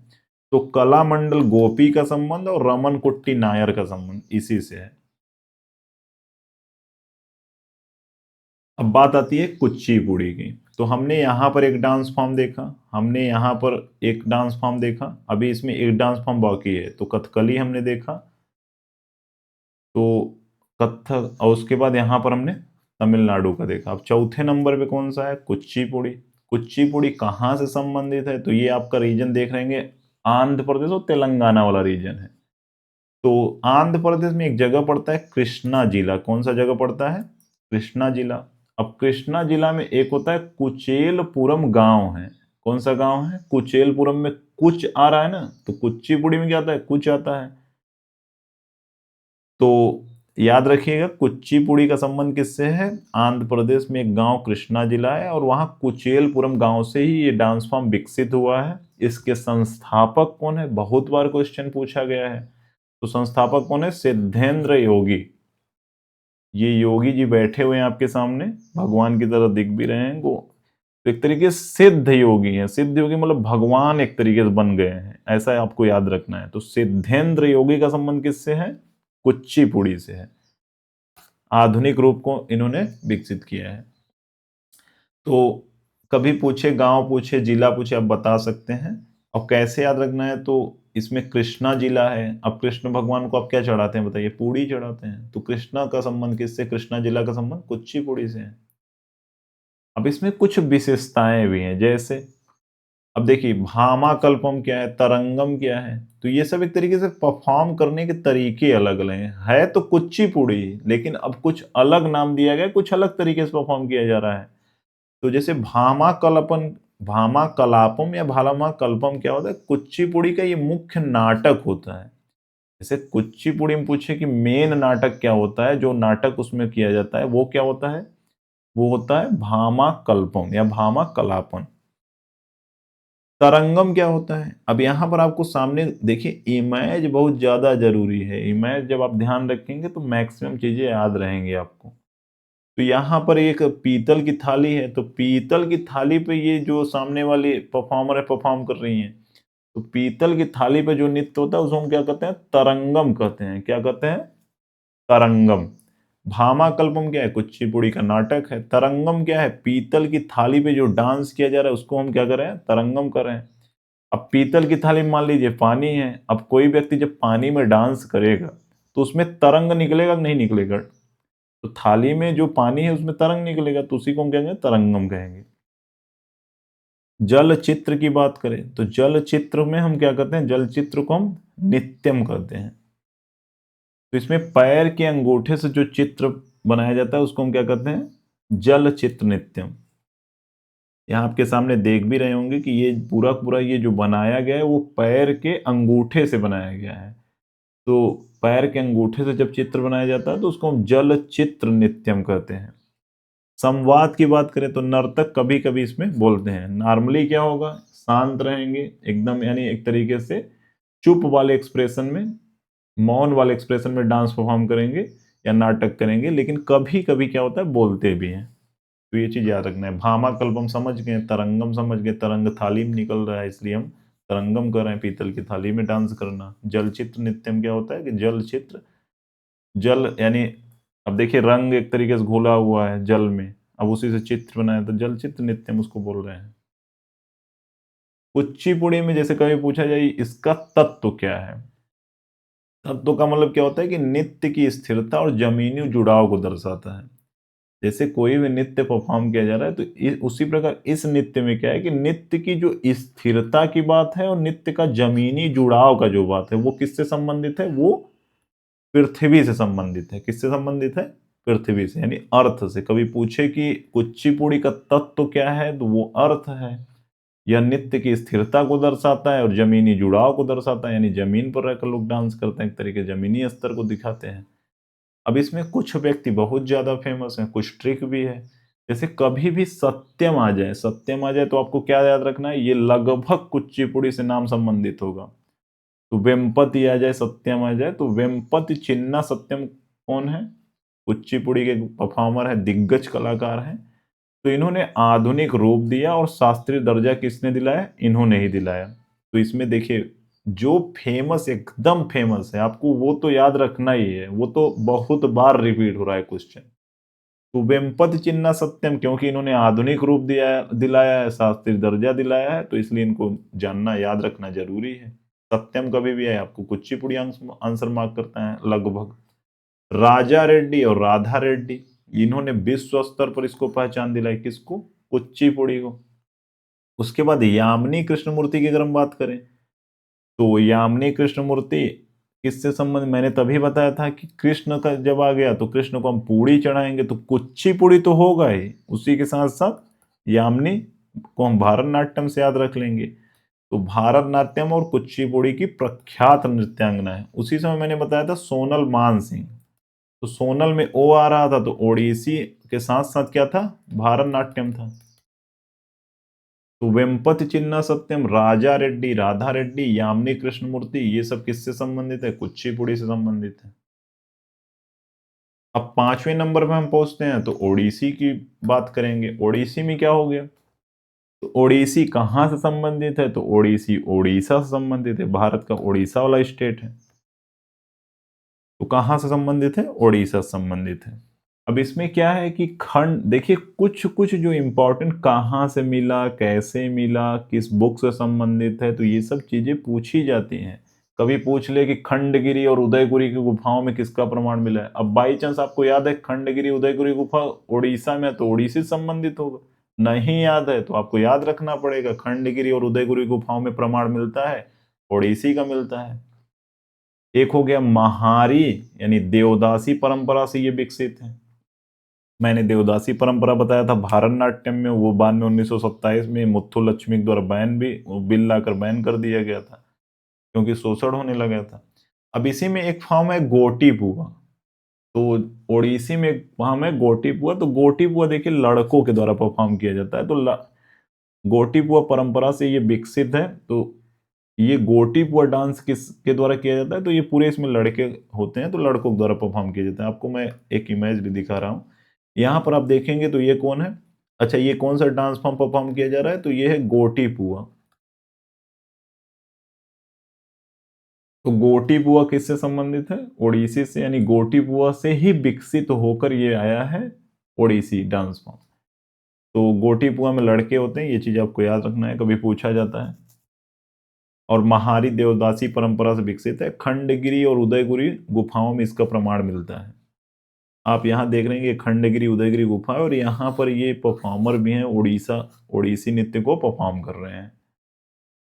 तो कलामंडल गोपी का संबंध और रमन कुट्टी नायर का संबंध इसी से है। अब बात आती है कुचिपुड़ी की। तो हमने यहाँ पर एक डांस फॉर्म देखा, हमने यहाँ पर एक डांस फॉर्म देखा, अभी इसमें एक डांस फॉर्म बाकी है। तो कथकली हमने देखा, तो कथक, और उसके बाद यहाँ पर हमने तमिलनाडु का देखा। अब चौथे नंबर पे कौन सा है, कुचिपुड़ी। कुचिपुड़ी कहाँ से संबंधित है, तो ये आपका रीजन देख रहे हैं आंध्र प्रदेश और तेलंगाना वाला रीजन है। तो आंध्र प्रदेश में एक जगह पड़ता है कृष्णा जिला। कौन सा जगह पड़ता है, कृष्णा जिला। अब कृष्णा जिला में एक होता है कुचेलपुरम गांव है। कौन सा गांव है, कुचेलपुरम में कुछ आ रहा है ना, तो कुचिपुड़ी में क्या आता है, कुछ आता है। तो याद रखिएगा कुचिपुड़ी का संबंध किससे है, आंध्र प्रदेश में एक गांव कृष्णा जिला है, और वहां कुचेलपुरम गांव से ही ये डांस फॉर्म विकसित हुआ है। इसके संस्थापक कौन है, बहुत बार क्वेश्चन पूछा गया है। तो संस्थापक कौन है, सिद्धेंद्र योगी। ये योगी जी बैठे हुए हैं आपके सामने, भगवान की तरह दिख भी रहे हैं वो। तो एक तरीके से सिद्ध योगी हैं, सिद्ध योगी मतलब भगवान एक तरीके से बन गए हैं, ऐसा आपको याद रखना है। तो सिद्धेंद्र योगी का संबंध किससे है, कुचिपुड़ी से है। आधुनिक रूप को इन्होंने विकसित किया है। तो कभी पूछे, गांव पूछे, जिला पूछे, आप बता सकते हैं। और कैसे याद रखना है, तो इसमें कृष्णा जिला है। अब कृष्ण भगवान को आप क्या चढ़ाते हैं बताइए, पूड़ी चढ़ाते हैं। तो कृष्णा का संबंध किससे, कृष्णा जिला का संबंध कुचिपुड़ी से है। अब इसमें कुछ विशेषताएं भी हैं, जैसे अब देखिए भामाकल्पम क्या है, तरंगम क्या है। तो ये सब एक तरीके से परफॉर्म करने के तरीके अलग अलग हैं, है तो कुचिपुड़ी, लेकिन अब कुछ अलग नाम दिया गया, कुछ अलग तरीके से परफॉर्म किया जा रहा है। तो जैसे भामा कलापम या भामा कल्पम क्या होता है, कुचिपुड़ी का ये मुख्य नाटक होता है। जैसे कुचिपुड़ी में पूछे कि मेन नाटक क्या होता है, जो नाटक उसमें किया जाता है वो क्या होता है, वो होता है भामा कल्पम या भामा कलापम। तरंगम क्या होता है, अब यहां पर आपको सामने देखिए इमेज बहुत ज्यादा जरूरी है। इमेज जब आप ध्यान रखेंगे तो मैक्सिमम चीजें याद रहेंगी आपको। तो यहाँ पर एक पीतल की थाली है, तो पीतल की थाली पे ये जो सामने वाली परफॉर्मर है परफॉर्म कर रही हैं, तो पीतल की थाली पे जो नृत्य होता है उसको हम क्या कहते हैं, तरंगम कहते हैं। क्या कहते हैं, तरंगम। भामाकल्पम क्या है, कुचिपुड़ी का नाटक है। तरंगम क्या है, पीतल की थाली पे जो डांस किया जा रहा है उसको हम क्या कर रहे हैं, तरंगम कर रहे हैं। अब पीतल की थाली में मान लीजिए पानी है, अब कोई व्यक्ति जब पानी में डांस करेगा तो उसमें तरंग निकलेगा कि नहीं निकलेगा, तो थाली में जो पानी है उसमें तरंग निकलेगा, तो उसी को हम कहेंगे तरंगम कहेंगे। जल चित्र की बात करें तो जल चित्र में हम क्या करते हैं, जल चित्र को हम नित्यम करते हैं। तो इसमें पैर के अंगूठे से जो चित्र बनाया जाता है उसको हम क्या करते हैं, जल चित्र नित्यम। यहाँ आपके सामने देख भी रहे होंगे कि ये पूरा पूरा ये जो बनाया गया है वो पैर के अंगूठे से बनाया गया है। तो पैर के अंगूठे से जब चित्र बनाया जाता है तो उसको हम जल चित्र नित्यम कहते हैं। संवाद की बात करें तो नर्तक कभी कभी इसमें बोलते हैं। नॉर्मली क्या होगा, शांत रहेंगे एकदम, यानी एक तरीके से चुप वाले एक्सप्रेशन में, मौन वाले एक्सप्रेशन में डांस परफॉर्म करेंगे या नाटक करेंगे, लेकिन कभी कभी क्या होता है बोलते भी हैं। तो ये चीज याद रखना है। भामा कल्पम समझ गए, तरंगम समझ गए, तरंग थाली में निकल रहा है इसलिए हम तरंगम कर रहे हैं, पीतल की थाली में डांस करना। जल चित्र नित्यम क्या होता है कि जल चित्र, जल यानी अब देखिए रंग एक तरीके से घोला हुआ है जल में, अब उसी से चित्र बनाया, तो जल चित्र नृत्यम उसको बोल रहे हैं। कुचिपुड़ी में जैसे कभी पूछा जाए इसका तत्व क्या है, तत्व का मतलब क्या होता है कि नृत्य की स्थिरता और जमीनी जुड़ाव को दर्शाता है। जैसे कोई भी नृत्य परफॉर्म किया जा रहा है, तो उसी प्रकार इस नृत्य में क्या है कि नृत्य की जो स्थिरता की बात है और नृत्य का जमीनी जुड़ाव का जो बात है वो किससे संबंधित है, वो पृथ्वी से संबंधित है। किससे संबंधित है, पृथ्वी से, यानी अर्थ से। कभी पूछे कि कुचिपुड़ी का तत्व क्या है, तो वो अर्थ है। यह नृत्य की स्थिरता को दर्शाता है और जमीनी जुड़ाव को दर्शाता है, यानी जमीन पर रहकर लोग डांस करते हैं, एक तरीके जमीनी स्तर को दिखाते हैं। अब इसमें कुछ व्यक्ति बहुत ज्यादा फेमस हैं, कुछ ट्रिक भी है। जैसे कभी भी सत्यम आ जाए, सत्यम आ जाए तो आपको क्या याद रखना है, ये लगभग कुचिपुड़ी से नाम संबंधित होगा। तो वेम्पति आ जाए, सत्यम आ जाए, तो वेम्पति चिन्ना सत्यम कौन है, कुचिपुड़ी के परफॉर्मर है, दिग्गज कलाकार हैं। तो इन्होंने आधुनिक रूप दिया और शास्त्रीय दर्जा किसने दिलाया, इन्होंने ही दिलाया। तो इसमें देखिए जो फेमस, एकदम फेमस है, आपको वो तो याद रखना ही है, वो तो बहुत बार रिपीट हो रहा है क्वेश्चन। तो वेम्पति चिन्ना सत्यम, क्योंकि इन्होंने आधुनिक रूप दिया, दिलाया है, शास्त्रीय दर्जा दिलाया है, तो इसलिए इनको जानना, याद रखना जरूरी है। सत्यम कभी भी है, आपको कुचिपुड़ी आंसर मार्क करता है लगभग। राजा रेड्डी और राधा रेड्डी, इन्होंने विश्व स्तर पर इसको पहचान दिलाई, किसको, कुचिपुड़ी को। उसके बाद यामिनी कृष्णमूर्ति की अगर हम बात करें, तो यामिनी कृष्णमूर्ति किससे संबंध, मैंने तभी बताया था कि कृष्ण का जब आ गया तो कृष्ण को हम पूड़ी चढ़ाएंगे, तो कुचिपुड़ी तो होगा ही, उसी के साथ साथ यामिनी को हम भारतनाट्यम से याद रख लेंगे। तो भारतनाट्यम और कुचिपुड़ी की प्रख्यात नृत्यांगना है। उसी समय मैंने बताया था सोनल मान सिंह, तो सोनल में ओ आ रहा था, तो ओडिसी के साथ साथ क्या था, भारतनाट्यम था। तो वेम्पति चिन्ना सत्यम, राजा रेड्डी, राधा रेड्डी, यामिनी कृष्णमूर्ति, ये सब किससे संबंधित है, कुचिपुड़ी से संबंधित है। अब 5वें नंबर पे हम पहुंचते हैं, तो ओडिसी की बात करेंगे। ओडिसी में क्या हो गया, तो ओडिसी कहां से संबंधित है, तो ओडिसी ओडिशा से संबंधित है, भारत का ओडिशा वाला स्टेट है। तो कहां से संबंधित है, ओडिशा से संबंधित है। अब इसमें क्या है कि खंड, देखिए कुछ कुछ जो इंपॉर्टेंट, कहाँ से मिला, कैसे मिला, किस बुक से संबंधित है, तो ये सब चीजें पूछी जाती हैं। कभी पूछ ले कि खंडगिरी और उदयपुरी की गुफाओं में किसका प्रमाण मिला है। अब बाई चांस आपको याद है खंडगिरी उदयपुरी गुफा उड़ीसा में है, तो उड़ीसी से संबंधित होगा। नहीं याद है तो आपको याद रखना पड़ेगा, खंडगिरी और उदयपुरी गुफाओं में प्रमाण मिलता है, उड़ीसी का मिलता है। एक हो गया महारी, यानी देवदासी परंपरा से ये विकसित है। मैंने देवदासी परंपरा बताया था भारतनाट्यम में, वो बाद में 1927 में मुथु लक्ष्मी के द्वारा बैन भी, बिल लाकर बैन कर दिया गया था, क्योंकि शोषण होने लगा था। अब इसी में एक फॉर्म है गोटी पुआ, तो ओडिसी में एक फॉर्म है गोटी पुआ। तो गोटी पुआ देखिए लड़कों के द्वारा परफॉर्म किया जाता है, तो गोटी पुआ परंपरा से ये विकसित है। तो ये गोटी पुआ डांस किस के द्वारा किया जाता है, तो ये पूरे इसमें लड़के होते हैं, तो लड़कों के द्वारा परफॉर्म किया जाता है। आपको मैं एक इमेज भी दिखा रहा हूँ, यहाँ पर आप देखेंगे तो ये कौन है, अच्छा ये कौन सा डांस फॉर्म परफॉर्म किया जा रहा है, तो ये है गोटी पुआ। तो गोटी पुआ किससे संबंधित है, ओडिसी से, यानी गोटी पुआ से ही विकसित होकर ये आया है ओडिसी डांस फॉर्म। तो गोटी पुआ में लड़के होते हैं, ये चीज आपको याद रखना है, कभी पूछा जाता है। और महारी देवदासी परंपरा से विकसित है, खंडगिरी और उदयगिरी गुफाओं में इसका प्रमाण मिलता है। आप यहाँ देख रहे हैं कि खंडगिरी उदयगिरी गुफा है, और यहाँ पर ये परफॉर्मर भी हैं, उड़ीसा ओडिसी नृत्य को परफॉर्म कर रहे हैं।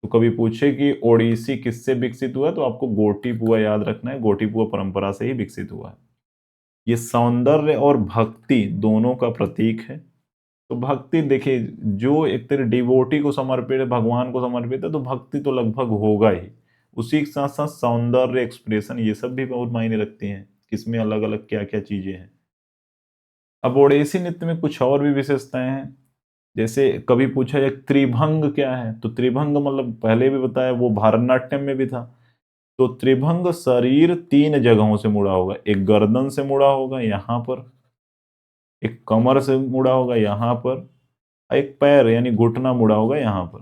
तो कभी पूछे कि ओडिसी किससे विकसित हुआ, तो आपको गोटी पुआ याद रखना है, गोटी पुआ परंपरा से ही विकसित हुआ है। ये सौंदर्य और भक्ति दोनों का प्रतीक है। तो भक्ति देखिए, जो एक तरह डिवोटी को समर्पित है, भगवान को समर्पित है, तो भक्ति तो लगभग होगा ही। उसी के साथ साथ सौंदर्य, एक्सप्रेशन, ये सब भी बहुत मायने रखती हैं, किसमें अलग अलग क्या क्या चीजें हैं। अब ओडिसी नृत्य में कुछ और भी विशेषताएं हैं। जैसे कभी पूछा जाए त्रिभंग क्या है, तो त्रिभंग मतलब पहले भी बताया, वो भारतनाट्यम में भी था। तो त्रिभंग शरीर 3 जगहों से मुड़ा होगा, एक गर्दन से मुड़ा होगा यहाँ पर, एक कमर से मुड़ा होगा यहाँ पर, एक पैर यानी घुटना मुड़ा होगा यहाँ पर।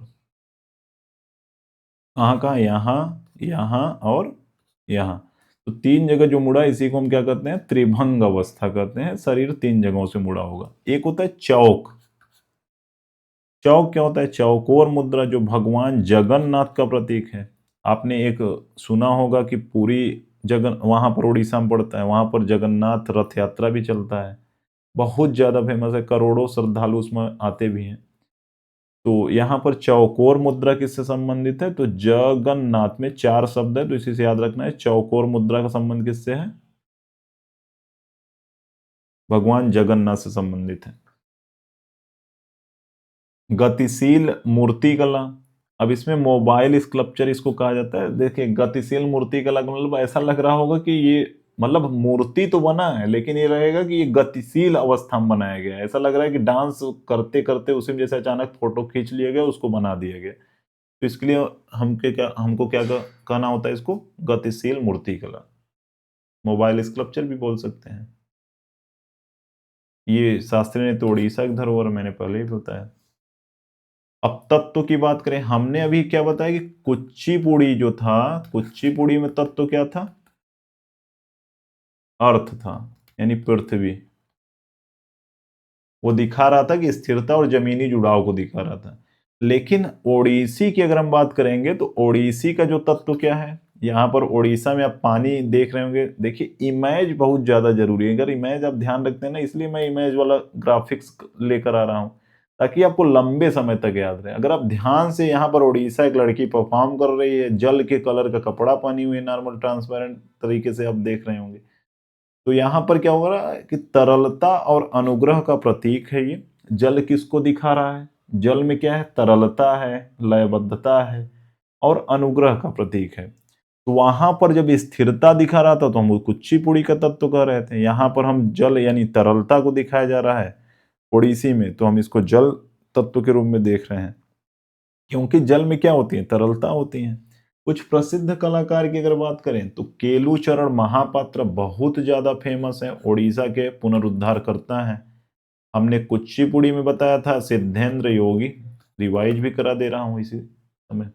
कहाँ कहाँ, यहाँ, यहाँ और यहाँ। तो 3 जगह जो मुड़ा इसी को हम क्या कहते हैं, त्रिभंग अवस्था कहते हैं। शरीर 3 जगहों से मुड़ा होगा। एक होता है चौक। चौक क्या होता है? चौकोर मुद्रा, जो भगवान जगन्नाथ का प्रतीक है। आपने एक सुना होगा कि पूरी जगन वहां पर उड़ीसा में पड़ता है, वहां पर जगन्नाथ रथ यात्रा भी चलता है, बहुत ज्यादा फेमस है, करोड़ों श्रद्धालु उसमें आते भी हैं। तो यहाँ पर चौकोर मुद्रा किससे संबंधित है? तो जगन्नाथ में 4 शब्द है, तो इसी से याद रखना है। चौकोर मुद्रा का संबंध किससे है? भगवान जगन्नाथ से संबंधित है। गतिशील मूर्ति कला। अब इसमें मोबाइल स्कल्पचर इसको कहा जाता है। देखिए, गतिशील मूर्ति कला का मतलब ऐसा लग रहा होगा कि ये मतलब मूर्ति तो बना है, लेकिन ये रहेगा कि ये गतिशील अवस्था में बनाया गया है। ऐसा लग रहा है कि डांस करते करते उसी में जैसे अचानक फोटो खींच लिया गया, उसको बना दिया गया। तो इसके लिए हमको क्या कहना होता है इसको? गतिशील मूर्ति कला। मोबाइल स्कल्पचर भी बोल सकते हैं। ये शास्त्री ने तो उड़ीसा की धरोहर, मैंने पहले ही बताया। अब तत्व की बात करें, हमने अभी क्या बताया कि कुचिपुड़ी जो था, कुचिपुड़ी में तत्व क्या था? अर्थ था, यानी पृथ्वी। वो दिखा रहा था कि स्थिरता और जमीनी जुड़ाव को दिखा रहा था। लेकिन ओडिसी की अगर हम बात करेंगे तो ओडिसी का जो तत्व क्या है? यहाँ पर ओडिशा में आप पानी देख रहे होंगे। देखिए, इमेज बहुत ज्यादा जरूरी है। अगर इमेज आप ध्यान रखते हैं ना, इसलिए मैं इमेज वाला ग्राफिक्स लेकर आ रहा हूँ, ताकि आपको लंबे समय तक याद रहे। अगर आप ध्यान से, यहाँ पर ओडिशा एक लड़की परफॉर्म कर रही है, जल के कलर का कपड़ा पहनी हुई है, नॉर्मल ट्रांसपेरेंट तरीके से आप देख रहे होंगे। तो यहाँ पर क्या हो रहा है कि तरलता और अनुग्रह का प्रतीक है ये। जल किसको दिखा रहा है? जल में क्या है? तरलता है, लयबद्धता है और अनुग्रह का प्रतीक है। तो वहां पर जब स्थिरता दिखा रहा था तो हम कुचिपुड़ी का तत्व कह रहे थे। यहाँ पर हम जल यानी तरलता को दिखाया जा रहा है ओडिसी में, तो हम इसको जल तत्व के रूप में देख रहे हैं, क्योंकि जल में क्या होती है? तरलता होती है। कुछ प्रसिद्ध कलाकार की अगर बात करें तो केलुचरण महापात्र बहुत ज्यादा फेमस है, ओडिशा के पुनरुद्धार करता है। हमने कुचिपुड़ी में बताया था सिद्धेंद्र योगी, रिवाइज भी करा दे रहा हूं इसी समय।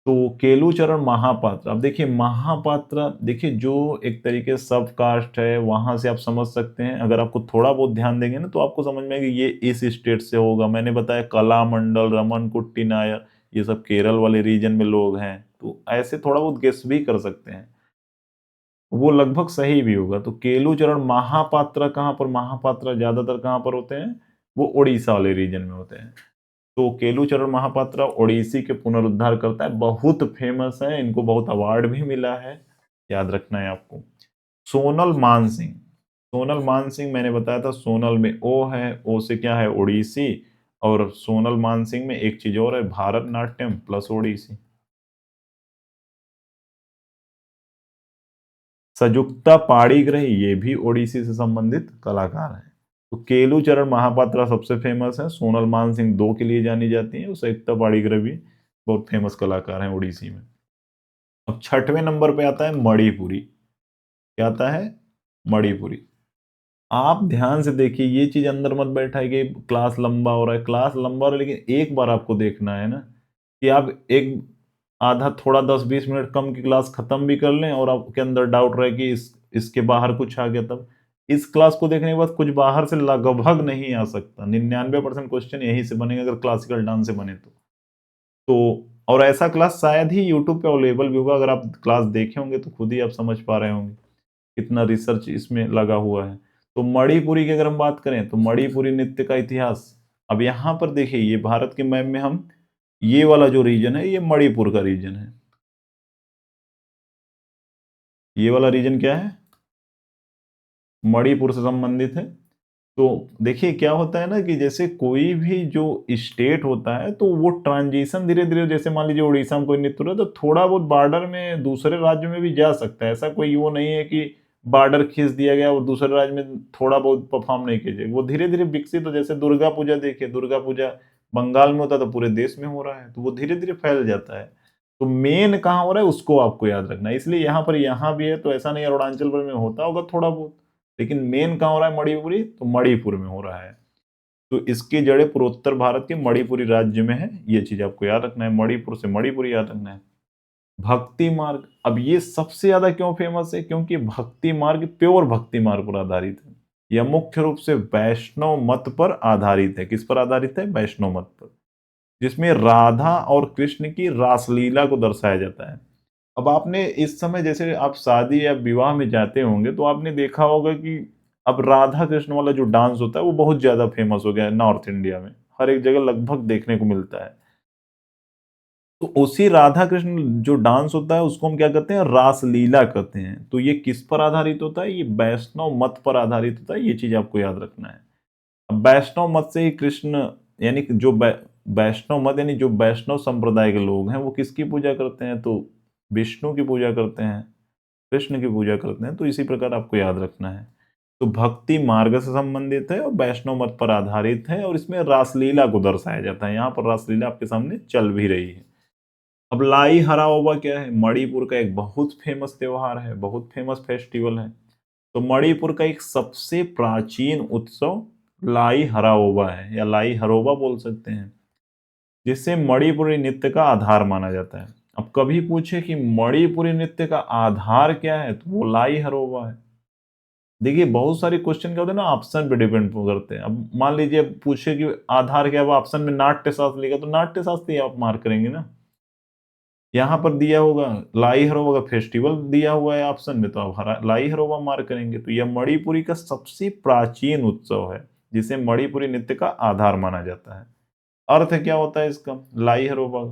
तो केलुचरण महापात्र, अब देखिए महापात्र, देखिए जो एक तरीके से सब कास्ट है, वहां से आप समझ सकते हैं। अगर आपको थोड़ा बहुत ध्यान देंगे ना, तो आपको समझ में आएगा ये इस स्टेट से होगा। मैंने बताया कलामंडल, रमन कुट्टी नायर, ये सब केरल वाले रीजन में लोग हैं। तो ऐसे थोड़ा बहुत गेस भी कर सकते हैं, वो लगभग सही भी होगा। तो केलुचरण महापात्र कहाँ पर? महापात्र ज्यादातर कहाँ पर होते हैं? वो उड़ीसा वाले रीजन में होते हैं। तो केलुचरण महापात्रा ओडिसी के पुनरुद्धार करता है, बहुत फेमस है, इनको बहुत अवार्ड भी मिला है, याद रखना है आपको। सोनल मानसिंह, सोनल मानसिंह मैंने बताया था, सोनल में ओ है, ओ से क्या है? ओडिसी। और सोनल मानसिंह में एक चीज और है, भारतनाट्यम प्लस ओडिसी। सजुक्ता पाड़ीग्रह, ये भी ओडिसी से संबंधित कलाकार है। तो केलुचरण महापात्रा सबसे फेमस है, सोनल मानसिंह 2 के लिए जानी जाती है, सयुक्ता पाड़ीग्रह भी बहुत फेमस कलाकार हैं ओडिसी में। अब 6वें नंबर पे आता है मणिपुरी। क्या आता है? मणिपुरी। आप ध्यान से देखिए, ये चीज अंदर मत बैठाए कि क्लास लंबा हो रहा है। क्लास लंबा हो रहा है, लेकिन एक बार आपको देखना है ना कि आप एक आधा थोड़ा 10-20 मिनट कम की क्लास खत्म भी कर लें और आपके अंदर डाउट रहे कि इसके बाहर कुछ आ गया, तब इस क्लास को देखने के बाद कुछ बाहर से लगभग नहीं आ सकता। 99% क्वेश्चन यहीं से बनेगा, अगर क्लासिकल डांस से बने और ऐसा क्लास शायद ही यूट्यूब पे अवेलेबल भी होगा। अगर आप क्लास देखे होंगे तो खुद ही आप समझ पा रहे होंगे कितना रिसर्च इसमें लगा हुआ है। तो मणिपुरी की अगर हम बात करें तो मणिपुरी नृत्य का इतिहास, अब यहाँ पर देखिए, ये भारत के मैप में हम ये वाला जो रीजन है, ये मणिपुर का रीजन है। ये वाला रीजन क्या है? मणिपुर से संबंधित है। तो देखिए क्या होता है ना कि जैसे कोई भी जो स्टेट होता है, तो वो ट्रांजिशन धीरे धीरे, जैसे मान लीजिए उड़ीसा में कोई नृत्य हो रहा है, तो थोड़ा बहुत बॉर्डर में दूसरे राज्य में भी जा सकता है। ऐसा कोई वो नहीं है कि बॉर्डर खींच दिया गया और दूसरे राज्य में थोड़ा बहुत परफॉर्म नहीं कीजिए। वो धीरे धीरे विकसित हो, जैसे दुर्गा पूजा देखिए, दुर्गा पूजा बंगाल में होता है तो पूरे देश में हो रहा है, तो वो धीरे धीरे फैल जाता है। तो मेन कहाँ हो रहा है उसको आपको याद रखना है। इसलिए यहाँ पर यहाँ भी है, तो ऐसा नहीं अरुणाचल प्रदेश में होता होगा थोड़ा बहुत, लेकिन मेन कहाँ हो रहा है? मणिपुरी, तो मणिपुर में हो रहा है। तो इसकी जड़ें पूर्वोत्तर भारत के मणिपुरी राज्य में है। ये चीज आपको याद रखना है, मणिपुर से मणिपुरी याद रखना है। भक्ति मार्ग, अब ये सबसे ज्यादा क्यों फेमस है? क्योंकि भक्ति मार्ग प्योर भक्ति मार्ग पर आधारित है। यह मुख्य रूप से वैष्णव मत पर आधारित है। किस पर आधारित है? वैष्णव मत पर, जिसमें राधा और कृष्ण की रासलीला को दर्शाया जाता है। अब आपने इस समय जैसे आप शादी या विवाह में जाते होंगे तो आपने देखा होगा कि अब राधा कृष्ण वाला जो डांस होता है वो बहुत ज्यादा फेमस हो गया है नॉर्थ इंडिया में, हर एक जगह लगभग देखने को मिलता है। तो उसी राधा कृष्ण जो डांस होता है उसको हम क्या कहते हैं? रासलीला कहते हैं। तो ये किस पर आधारित होता है? ये वैष्णव मत पर आधारित होता है। ये चीज आपको याद रखना है। अब वैष्णव मत से ही कृष्ण, यानी कि जो वैष्णव मत यानी जो वैष्णव संप्रदाय के लोग हैं वो किसकी पूजा करते हैं? तो विष्णु की पूजा करते हैं, कृष्ण की पूजा करते हैं। तो इसी प्रकार आपको याद रखना है। तो भक्ति मार्ग से संबंधित है और वैष्णव मत पर आधारित है और इसमें रासलीला को दर्शाया जाता है। यहाँ पर रासलीला आपके सामने चल भी रही है। अब लाई हराओबा क्या है? मणिपुर का एक बहुत फेमस त्योहार है, बहुत फेमस फेस्टिवल है। तो मणिपुर का एक सबसे प्राचीन उत्सव लाई हराओबा है, या लाई हरोबा बोल सकते हैं, जिसे मणिपुरी नृत्य का आधार माना जाता है। अब कभी पूछे कि मणिपुरी नृत्य का आधार क्या है, तो वो लाई हरोबा है। देखिए बहुत सारे क्वेश्चन क्या होते हैं ना, ऑप्शन पे डिपेंड करते हैं। अब मान लीजिए पूछे कि आधार क्या है, वो ऑप्शन में नाट्य शास्त्र लिखा तो नाट्य शास्त्र ही आप मार्क करेंगे ना। यहाँ पर दिया होगा लाई हरोबा का फेस्टिवल दिया हुआ है ऑप्शन में, तो आप लाई हरोबा मार्क करेंगे। तो यह मणिपुरी का सबसे प्राचीन उत्सव है जिसे मणिपुरी नृत्य का आधार माना जाता है। अर्थ क्या होता है इसका? लाई हरोबा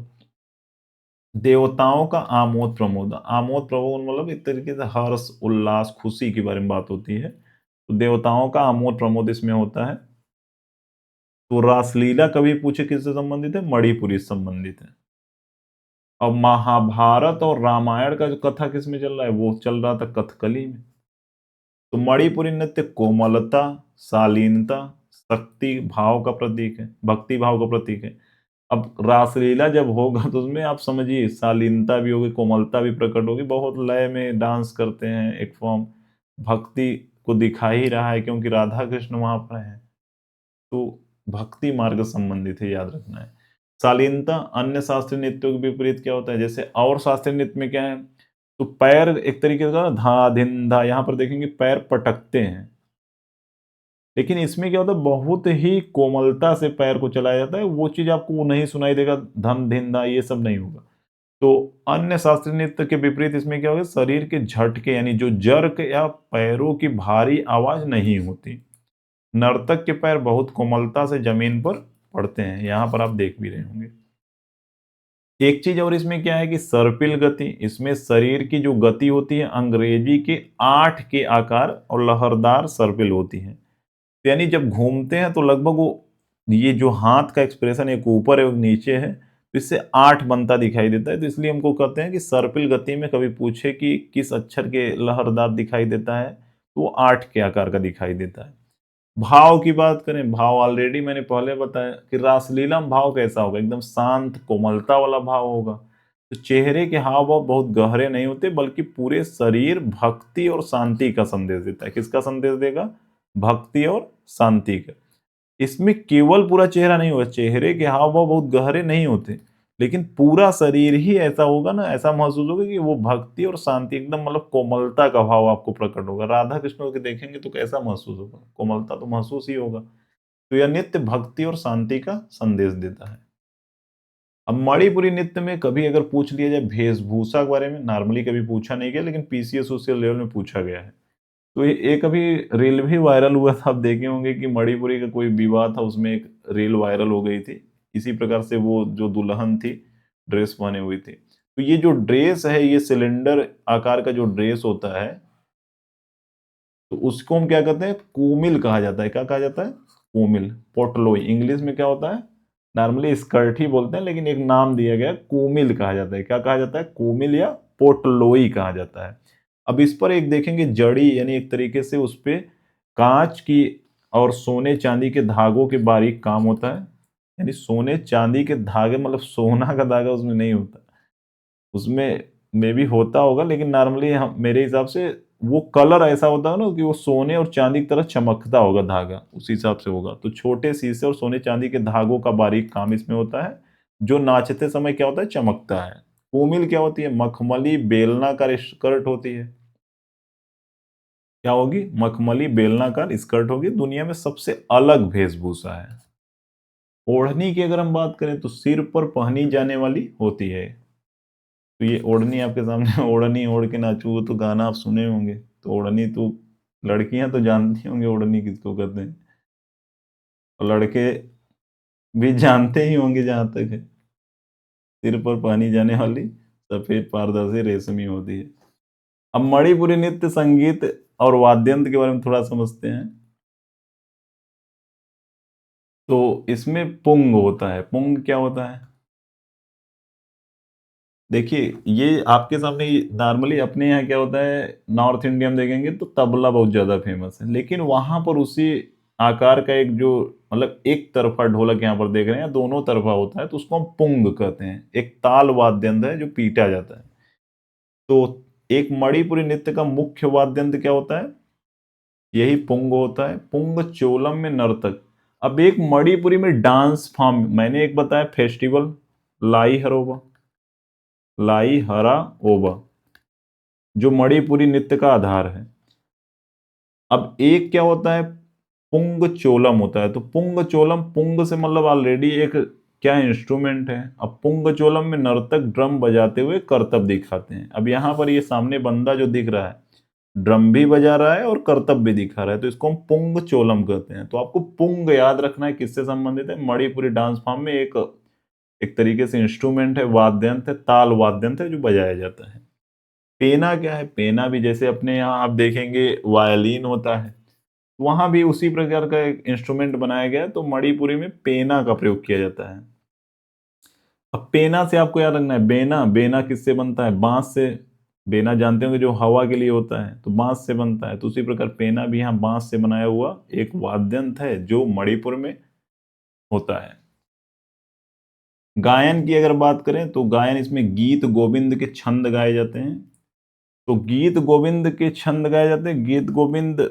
देवताओं का आमोद प्रमोद, आमोद प्रमोद मतलब एक तरीके से हर्ष उल्लास खुशी के बारे में बात होती है। तो देवताओं का आमोद प्रमोद इसमें होता है। तो रासलीला कभी पूछे किससे संबंधित है? मणिपुरी से संबंधित है। अब महाभारत और रामायण का जो कथा किसमें चल रहा है? वो चल रहा था कथकली में। तो मणिपुरी नृत्य कोमलता, शालीनता, शक्ति भाव का प्रतीक है, भक्ति भाव का प्रतीक है। अब रासलीला जब होगा तो उसमें आप समझिए शालीनता भी होगी, कोमलता भी प्रकट होगी, बहुत लय में डांस करते हैं, एक फॉर्म भक्ति को दिखा ही रहा है क्योंकि राधा कृष्ण वहां पर है। तो भक्ति मार्ग से संबंधित है, याद रखना है। शालीनता अन्य शास्त्रीय नृत्यों के विपरीत क्या होता है? जैसे और शास्त्रीय नृत्य में क्या है, तो पैर एक तरीके का धा धिन धा, यहाँ पर देखेंगे पैर पटकते हैं, लेकिन इसमें क्या होता है बहुत ही कोमलता से पैर को चलाया जाता है। वो चीज आपको नहीं सुनाई देगा, धन धिन धा ये सब नहीं होगा। तो अन्य शास्त्रीय नृत्य के विपरीत इसमें क्या होगा, शरीर के झटके यानी जो जर्क या पैरों की भारी आवाज नहीं होती। नर्तक के पैर बहुत कोमलता से जमीन पर पड़ते हैं, यहाँ पर आप देख भी रहे होंगे। एक चीज और इसमें क्या है कि सर्पिल गति, इसमें शरीर की जो गति होती है अंग्रेजी के 8 के आकार और लहरदार सर्पिल होती है। तो यानी जब घूमते हैं तो लगभग वो ये जो हाथ का एक्सप्रेशन एक ऊपर है एक नीचे है, तो इससे 8 बनता दिखाई देता है। तो इसलिए हमको कहते हैं कि सर्पिल गति में कभी पूछे कि किस अक्षर के लहरदार दिखाई देता है, तो वो 8 के आकार का दिखाई देता है। भाव की बात करें, भाव ऑलरेडी मैंने पहले बताया कि रासलीला में भाव कैसा होगा, एकदम शांत कोमलता वाला भाव होगा। तो चेहरे के हाव भाव बहुत गहरे नहीं होते बल्कि पूरे शरीर भक्ति और शांति का संदेश देता है। किसका संदेश देगा? भक्ति और शांति का। इसमें केवल पूरा चेहरा नहीं होगा, चेहरे के हाव भाव बहुत गहरे नहीं होते, लेकिन पूरा शरीर ही ऐसा होगा ना, ऐसा महसूस होगा कि वो भक्ति और शांति एकदम मतलब कोमलता का भाव आपको प्रकट होगा। राधा कृष्ण के देखेंगे तो कैसा महसूस होगा? कोमलता तो महसूस ही होगा। तो यह नृत्य भक्ति और शांति का संदेश देता है। अब मणिपुरी नृत्य में कभी अगर पूछ लिया जाए वेशभूषा के बारे में, नॉर्मली कभी पूछा नहीं गया लेकिन पीसीएस सोशल लेवल में पूछा गया है। तो ये कभी रील भी वायरल हुआ था, आप देखे होंगे कि मणिपुरी का कोई विवाह था उसमें एक रील वायरल हो गई थी। इसी प्रकार से वो जो दुल्हन थी ड्रेस पहने हुई थी। तो ये जो ड्रेस है ये सिलेंडर आकार का जो ड्रेस होता है, तो उसको हम क्या कहते हैं? कोमिल कहा जाता है। क्या कहा जाता है? कोमिल, पोटलोई। इंग्लिश में क्या होता है? नॉर्मली स्कर्ट ही बोलते हैं लेकिन एक नाम दिया गया है, कोमिल कहा जाता है। क्या कहा जाता है? कोमिल या पोटलोई कहा जाता है। अब इस पर एक देखेंगे जड़ी, यानी एक तरीके से उस पे कांच की और सोने चांदी के धागों के बारीक काम होता है। यानी सोने चांदी के धागे मतलब सोना का धागा उसमें नहीं होता, उसमें मे भी होता होगा लेकिन नॉर्मली हम मेरे हिसाब से वो कलर ऐसा होता है ना कि वो सोने और चांदी की तरह चमकता होगा धागा, उस हिसाब से होगा। तो छोटे शीशे और सोने चांदी के धागों का बारीक काम इसमें होता है, जो नाचते समय क्या होता है? चमकता है। कोमिल क्या होती है? मखमली बेलनाकार स्कर्ट होती है। क्या होगी? मखमली बेलनाकार स्कर्ट होगी, दुनिया में सबसे अलग वेशभूषा है। ओढ़नी की अगर हम बात करें तो सिर पर पहनी जाने वाली होती है। तो ये ओढ़नी आपके सामने ओढ़नी ओढ़ के नाचू, वो तो गाना आप सुने होंगे। तो ओढ़नी तो लड़कियां तो जानती होंगे ओढ़नी किसको कहते हैं, और लड़के भी जानते ही होंगे जहां तक है। सिर पर पहनी जाने वाली सफेद पारदर्शी रेशमी होती है। अब मणिपुरी नृत्य संगीत और वाद्य यंत्र के बारे में थोड़ा समझते हैं। तो इसमें पुंग होता है। पुंग क्या होता है? देखिए, ये आपके सामने नॉर्मली अपने यहाँ क्या होता है, नॉर्थ इंडिया में देखेंगे तो तबला बहुत ज्यादा फेमस है, लेकिन वहां पर उसी आकार का एक जो मतलब एक तरफा ढोलक यहाँ पर देख रहे हैं, दोनों तरफा होता है, तो उसको हम पुंग कहते हैं। एक ताल वाद्य यंत्र है जो पीटा जाता है। तो एक मणिपुरी नृत्य का मुख्य वाद्य यंत्र क्या होता है? यही पुंग होता है। पुंग चोलम में नर्तक। अब एक मणिपुरी में डांस फॉर्म मैंने एक बताया, फेस्टिवल लाई हरोबा, लाई हरा ओबा, जो मणिपुरी नृत्य का आधार है। अब एक क्या होता है? पुंग चोलम होता है। तो पुंग चोलम, पुंग से मतलब ऑलरेडी एक क्या इंस्ट्रूमेंट है। अब पुंग चोलम में नर्तक ड्रम बजाते हुए करतब दिखाते हैं। अब यहां पर ये सामने बंदा जो दिख रहा है, ड्रम भी बजा रहा है और करतब भी दिखा रहा है, तो इसको हम पुंग चोलम कहते हैं। तो आपको पुंग याद रखना है, किससे संबंधित है? मणिपुरी डांस फॉर्म में एक एक तरीके से इंस्ट्रूमेंट है, वाद्य यंत्र है, ताल वाद्य यंत्र है जो बजाया जाता है। पेना क्या है? पेना भी जैसे अपने यहाँ आप देखेंगे वायलिन होता है, वहां भी उसी प्रकार का एक इंस्ट्रूमेंट बनाया गया है, तो मणिपुरी में पेना का प्रयोग किया जाता है। अब पेना से आपको याद रखना है, बेना, बेना किससे बनता है? बांस से। बेना जानते होंगे जो हवा के लिए होता है, तो बांस से बनता है। तो उसी प्रकार पेना भी यहाँ बांस से बनाया हुआ एक वाद्य यंत्र है जो मणिपुर में होता है। गायन की अगर बात करें तो गायन, इसमें गीत गोविंद के छंद गाए जाते हैं। तो गीत गोविंद के छंद गाए जाते हैं। गीत गोविंद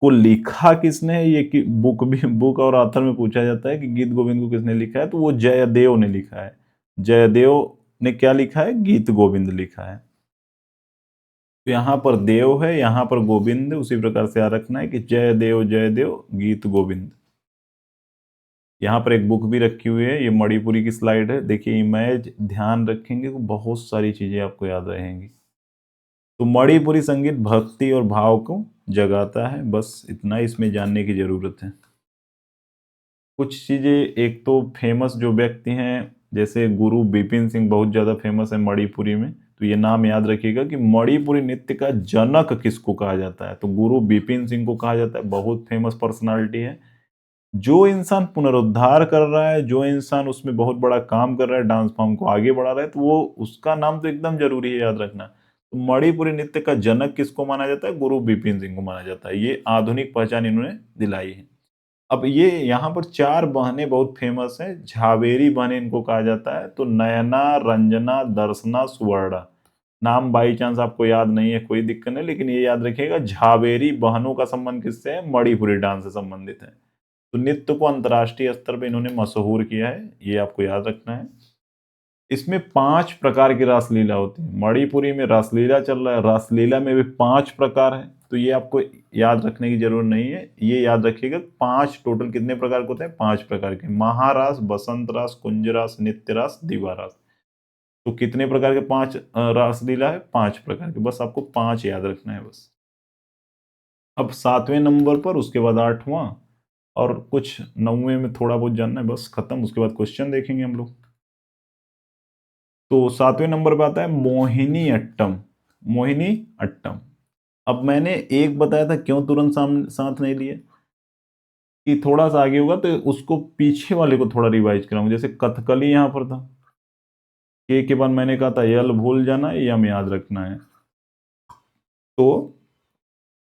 को लिखा किसने है, ये कि बुक भी, बुक और ऑथर में पूछा जाता है कि गीत गोविंद को किसने लिखा है, तो वो जयदेव ने लिखा है। जयदेव ने क्या लिखा है? गीत गोविंद लिखा है। तो यहाँ पर देव है, यहाँ पर गोविंद है, उसी प्रकार से याद रखना है कि जय देव गीत गोविंद। यहाँ पर एक बुक भी रखी हुई है, ये मणिपुरी की स्लाइड है। देखिए इमेज ध्यान रखेंगे तो बहुत सारी चीजें आपको याद रहेंगी। तो मणिपुरी संगीत भक्ति और भाव को जगाता है, बस इतना इसमें जानने की जरूरत है। कुछ चीजें, एक तो फेमस जो व्यक्ति हैं, जैसे गुरु बिपिन सिंह बहुत ज्यादा फेमस है मणिपुरी में, तो ये नाम याद रखिएगा कि मणिपुरी नृत्य का जनक किसको कहा जाता है, तो गुरु बिपिन सिंह को कहा जाता है। बहुत फेमस पर्सनालिटी है। जो इंसान पुनरुद्धार कर रहा है, जो इंसान उसमें बहुत बड़ा काम कर रहा है, डांस फॉर्म को आगे बढ़ा रहा है, तो वो उसका नाम तो एकदम जरूरी है याद रखना। तो मणिपुरी नृत्य का जनक किसको माना जाता है? गुरु बिपिन सिंह को माना जाता है। ये आधुनिक पहचान इन्होंने दिलाई है। अब ये यहाँ पर चार बहनें बहुत फेमस हैं, झावेरी बहनें इनको कहा जाता है। तो नयना, रंजना, दर्शना, सुवर्णा। नाम बाई चांस आपको याद नहीं है, कोई दिक्कत नहीं, लेकिन ये याद रखिएगा झावेरी बहनों का संबंध किससे है? मणिपुरी डांस से संबंधित है। तो नृत्य को अंतर्राष्ट्रीय स्तर पे इन्होंने मशहूर किया है, ये आपको याद रखना है। इसमें 5 प्रकार की रासलीला होती है। मणिपुरी में रासलीला चल रहा है, रासलीला में भी 5 प्रकार है, तो ये आपको याद रखने की जरूरत नहीं है। ये याद रखिएगा 5 टोटल कितने प्रकार के होते हैं? 5 प्रकार के। महारास, बसंत रास, कुंज रास, नित्य रास, दिवा रास। तो कितने प्रकार के 5 रासलीला है? 5 प्रकार के। बस आपको 5 याद रखना है बस। अब 7वें नंबर पर, उसके बाद 8वां, और कुछ 9वें में थोड़ा बहुत जानना है, बस खत्म। उसके बाद क्वेश्चन देखेंगे हम लोग। तो 7वें नंबर पे आता है मोहिनी अट्टम। मोहिनी अट्टम। अब मैंने एक बताया था, क्यों तुरंत साथ नहीं लिए, कि थोड़ा सा आगे होगा तो उसको पीछे वाले को थोड़ा रिवाइज कराऊंगा। जैसे कथकली यहां पर था, के बाद मैंने कहा था यल भूल जाना, यम याद रखना है। तो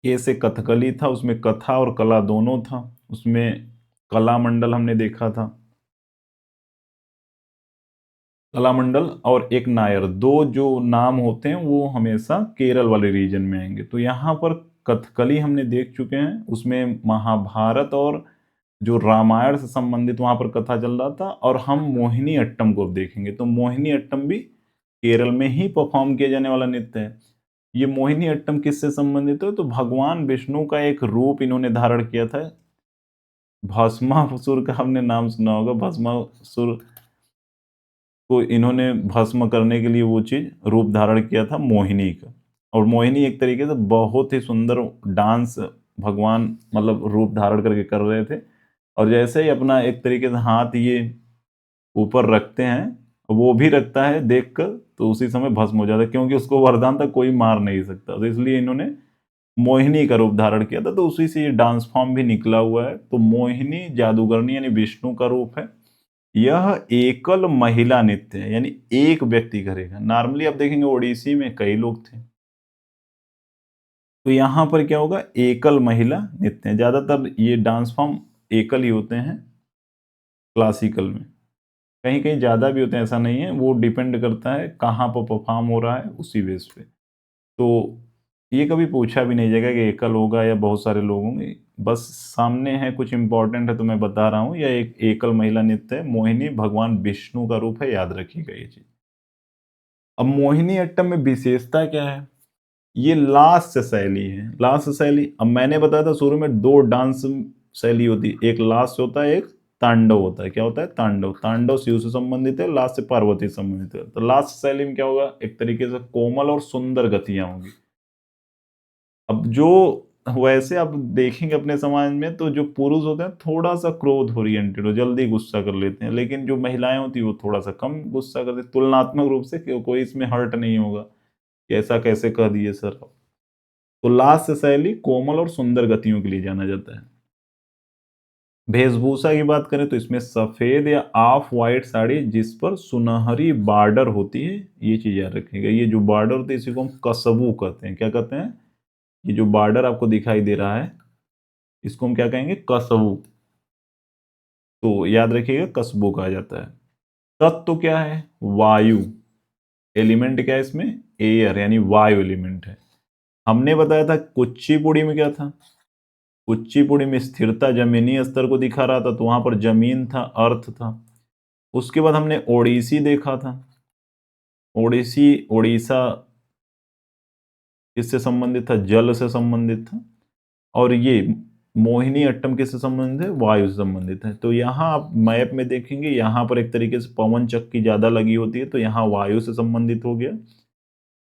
के से कथकली था, उसमें कथा और कला दोनों था। उसमें कला मंडल हमने देखा था, कलामंडल और एक नायर, दो जो नाम होते हैं वो हमेशा केरल वाले रीजन में आएंगे। तो यहाँ पर कथकली हमने देख चुके हैं, उसमें महाभारत और जो रामायण से संबंधित वहां पर कथा चल रहा था। और हम मोहिनी अट्टम को अब देखेंगे। तो मोहिनी अट्टम भी केरल में ही परफॉर्म किया जाने वाला नृत्य है। ये मोहिनी अट्टम किससे संबंधित है? तो भगवान विष्णु का एक रूप इन्होंने धारण किया था। भस्मासुर का हमने नाम सुना होगा। भस्मासुर को इन्होंने भस्म करने के लिए वो चीज़ रूप धारण किया था मोहिनी का। और मोहिनी एक तरीके से बहुत ही सुंदर डांस भगवान मतलब रूप धारण करके कर रहे थे। और जैसे ही अपना एक तरीके से हाथ ये ऊपर रखते हैं, वो भी रखता है देखकर, तो उसी समय भस्म हो जाता है, क्योंकि उसको वरदान था कोई मार नहीं सकता, तो इसलिए इन्होंने मोहिनी का रूप धारण किया था। तो उसी से ये डांस फॉर्म भी निकला हुआ है। तो मोहिनी जादूगरनी यानी विष्णु का रूप है। यह एकल महिला नृत्य है, यानी एक व्यक्ति करेगा। नॉर्मली आप देखेंगे ओडिसी में कई लोग थे, तो यहाँ पर क्या होगा, एकल महिला नृत्य है। ज्यादातर ये डांस फॉर्म एकल ही होते हैं क्लासिकल में। कहीं कहीं ज़्यादा भी होते हैं, ऐसा नहीं है, वो डिपेंड करता है कहाँ पर परफॉर्म हो रहा है उसी बेस पे। तो ये कभी पूछा भी नहीं जाएगा कि एकल होगा या बहुत सारे लोग होंगे, बस सामने है कुछ इंपॉर्टेंट है तो मैं बता रहा हूँ। यह एक एकल महिला नृत्य है। मोहिनी भगवान विष्णु का रूप है, याद रखिएगा ये चीज। अब मोहिनी अट्टम में विशेषता क्या है? ये लास्य शैली है। लास्य शैली, अब मैंने बताया था शुरू में दो डांस शैली होती है, एक लास्य होता है, एक तांडव होता है। क्या होता है? तांडव। तांडव शिव से संबंधित है, लास्य पार्वती से संबंधित है। तो लास्य शैली में क्या होगा, एक तरीके से कोमल और सुंदर गतियां होंगी। अब जो वैसे आप देखेंगे अपने समाज में, तो जो पुरुष होते हैं थोड़ा सा क्रोध ओरिएंटेड हो, जल्दी गुस्सा कर लेते हैं, लेकिन जो महिलाएं होती है वो थोड़ा सा कम गुस्सा करती हैं, तुलनात्मक रूप से। कोई इसमें हर्ट नहीं होगा कि ऐसा कैसे कह दिए सर। तो लास्य शैली कोमल और सुंदर गतियों के लिए जाना जाता है। वेशभूषा की बात करें तो इसमें सफेद या ऑफ वाइट साड़ी जिस पर सुनहरी बॉर्डर होती है, ये चीज याद रखिएगा। ये जो बॉर्डर होती है इसी को हम कसबू कहते हैं। क्या कहते हैं? ये जो बॉर्डर आपको दिखाई दे रहा है इसको हम क्या कहेंगे? कसबू। तो याद रखिएगा कसबू कहा जाता है। तत्व क्या है? वायु। एलिमेंट क्या है इसमें? एयर, यानी वायु एलिमेंट है। हमने बताया था कुचिपुड़ी में क्या था? कुचिपुड़ी में स्थिरता जमीनी स्तर को दिखा रहा था, तो वहां पर जमीन था, अर्थ था। उसके बाद हमने ओडिसी देखा था। ओडिसी, ओडिशा किससे संबंधित था? जल से संबंधित था। और ये मोहिनी अट्टम किससे संबंधित है? वायु से संबंधित है। तो यहाँ आप मैप में देखेंगे, यहाँ पर एक तरीके से पवन चक्की ज्यादा लगी होती है, तो यहाँ वायु से संबंधित हो गया।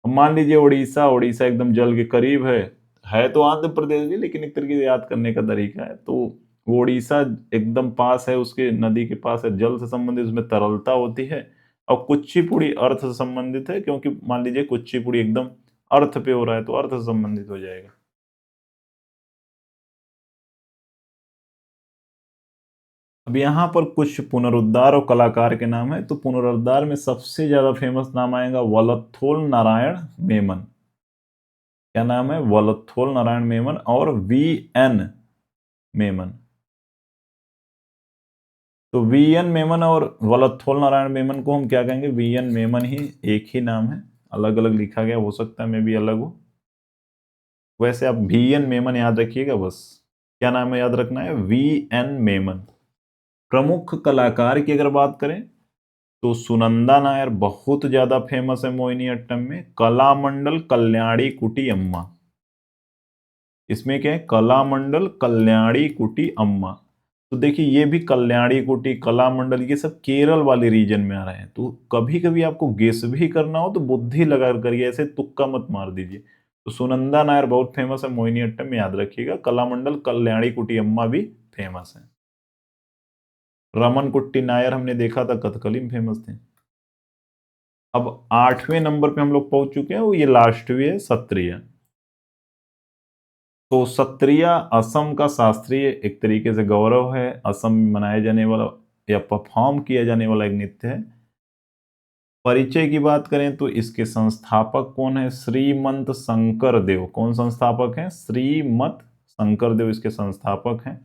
अब मान लीजिए उड़ीसा, उड़ीसा एकदम जल के करीब है तो आंध्र प्रदेश भी, लेकिन एक तरीके से याद करने का तरीका है। तो वो उड़ीसा एकदम पास है, उसके नदी के पास है, जल से संबंधित, उसमें तरलता होती है। और कुचिपुड़ी अर्थ से संबंधित है, क्योंकि मान लीजिए कुचिपुड़ी एकदम अर्थ पे हो रहा है तो अर्थ से संबंधित हो जाएगा। अब यहाँ पर कुछ पुनरुद्धार और कलाकार के नाम है। तो पुनरुद्धार में सबसे ज्यादा फेमस नाम आएगा वलथोल नारायण मेमन। क्या नाम है? वलथोल नारायण मेमन और वी एन मेमन। तो वी एन मेमन और वलथोल नारायण मेमन को हम क्या कहेंगे? वी एन मेमन ही एक ही नाम है, अलग अलग लिखा गया, हो सकता है मैं भी अलग हो। वैसे आप वी एन मेमन याद रखिएगा बस। क्या नाम है याद रखना है? V N Memon. प्रमुख कलाकार की अगर बात करें तो सुनंदा नायर बहुत ज्यादा फेमस है मोहिनी अट्टम में। कलामंडल कल्याणी कुटी अम्मा, इसमें क्या है? कलामंडल कल्याणी कुटी अम्मा। तो देखिए ये भी कल्याणी कुटी, कलामंडल, ये सब केरल वाले रीजन में आ रहे हैं। तो कभी कभी आपको गेस भी करना हो तो बुद्धि लगा करिए, ऐसे तुक्का मत मार दीजिए। तो सुनंदा नायर बहुत फेमस है मोहिनी अट्टम में, याद रखिएगा। कलामंडल कल्याणी कुटी अम्मा भी फेमस है। रमन कुट्टी नायर हमने देखा था कथकली में फेमस थे। अब 8वें नंबर पे हम लोग पहुंच चुके हैं, वो ये लास्ट भी है, सत्रिय। तो सत्रिय असम का शास्त्रीय एक तरीके से गौरव है। असम में मनाया जाने वाला या परफॉर्म किया जाने वाला एक नृत्य है। परिचय की बात करें तो इसके संस्थापक कौन है? श्रीमंत शंकर देव। कौन संस्थापक हैं? श्रीमत शंकर देव इसके संस्थापक हैं।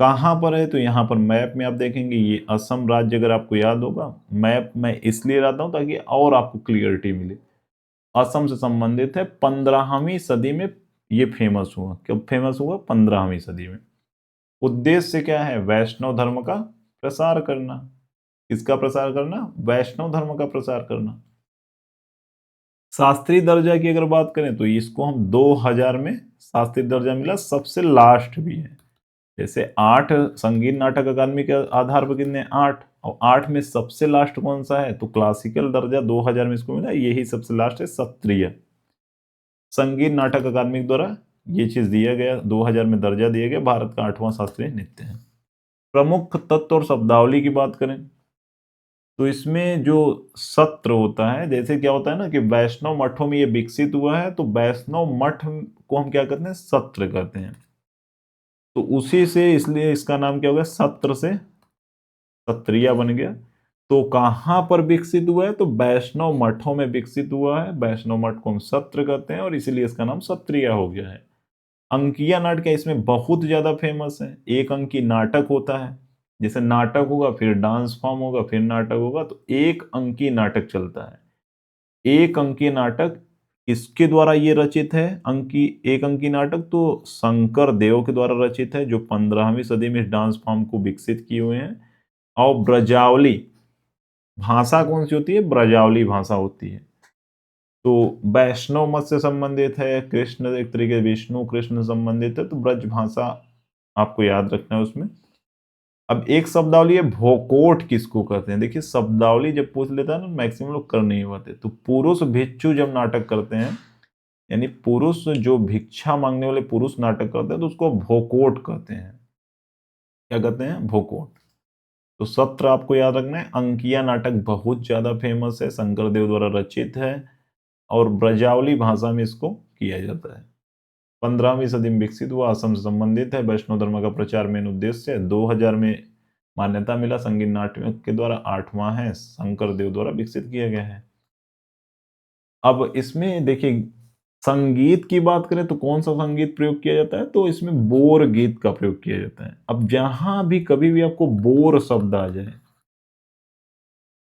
कहाँ पर है? तो यहाँ पर मैप में आप देखेंगे, ये असम राज्य अगर आपको याद होगा। मैप मैं इसलिए लाता हूँ ताकि और आपको क्लियरिटी मिले। असम से संबंधित है। 15वीं सदी में ये फेमस हुआ। कब फेमस हुआ? 15वीं सदी में। उद्देश्य क्या है? वैष्णव धर्म का प्रसार करना। किसका प्रसार करना? वैष्णव धर्म का प्रसार करना। शास्त्रीय दर्जा की अगर बात करें तो इसको हम 2000 में शास्त्रीय दर्जा मिला, सबसे लास्ट भी है। जैसे 8 संगीत नाटक अकादमी के आधार पर कितने, 8, और 8 में सबसे लास्ट कौन सा है, तो क्लासिकल दर्जा 2000 में इसको मिला, यही सबसे लास्ट है शास्त्रीय। संगीत नाटक अकादमी द्वारा ये चीज दिया गया, 2000 में दर्जा दिया गया, भारत का 8वां शास्त्रीय नृत्य है। प्रमुख तत्व और शब्दावली की बात करें तो इसमें जो सत्र होता है, जैसे क्या होता है ना कि वैष्णव मठों में ये विकसित हुआ है, तो वैष्णव मठ को हम क्या करते हैं, सत्र कहते हैं। तो उसी से इसलिए इसका नाम क्या हो गया, सत्र से सत्रिया बन गया। तो कहां पर विकसित हुआ है, तो वैष्णव मठों में विकसित हुआ है, वैष्णव मठ को हम सत्र कहते हैं और इसीलिए इसका नाम सत्रिया हो गया है। अंकिया नाटक इसमें बहुत ज्यादा फेमस है। एक अंकी नाटक होता है, जैसे नाटक होगा फिर डांस फॉर्म होगा फिर नाटक होगा, तो एक अंकी नाटक चलता है। एक अंकी नाटक किसके द्वारा ये रचित है, अंकी एक अंकी नाटक तो शंकर देव के द्वारा रचित है, जो 15वीं सदी में इस डांस फॉर्म को विकसित किए हुए हैं। और ब्रजावली भाषा कौन सी होती है, ब्रजावली भाषा होती है। तो वैष्णव मत से संबंधित है, कृष्ण एक तरीके विष्णु कृष्ण संबंधित है, तो ब्रज भाषा आपको याद रखना है उसमें। अब एक शब्दावली है भोकोट, किसको कहते हैं, देखिए शब्दावली जब पूछ लेता है ना मैक्सिमम लोग कर नहीं पाते। तो पुरुष भिक्षु जब नाटक करते हैं, यानी पुरुष जो भिक्षा मांगने वाले पुरुष नाटक करते हैं, तो उसको भोकोट कहते हैं। क्या कहते हैं, भोकोट। तो सत्र आपको याद रखना है। अंकिया नाटक बहुत ज्यादा फेमस है, शंकरदेव द्वारा रचित है और ब्रजावली भाषा में इसको किया जाता है। 15वीं सदी में विकसित हुआ, असम से संबंधित है, वैष्णव धर्म का प्रचार मेन उद्देश्य है। 2000 में मान्यता मिला, संगीत नाटक के द्वारा 8वां है, शंकरदेव द्वारा विकसित किया गया है। अब इसमें देखिए संगीत की बात करें तो कौन सा संगीत प्रयोग किया जाता है, तो इसमें बोर गीत का प्रयोग किया जाता है। अब जहां भी कभी भी आपको बोर शब्द आ जाए,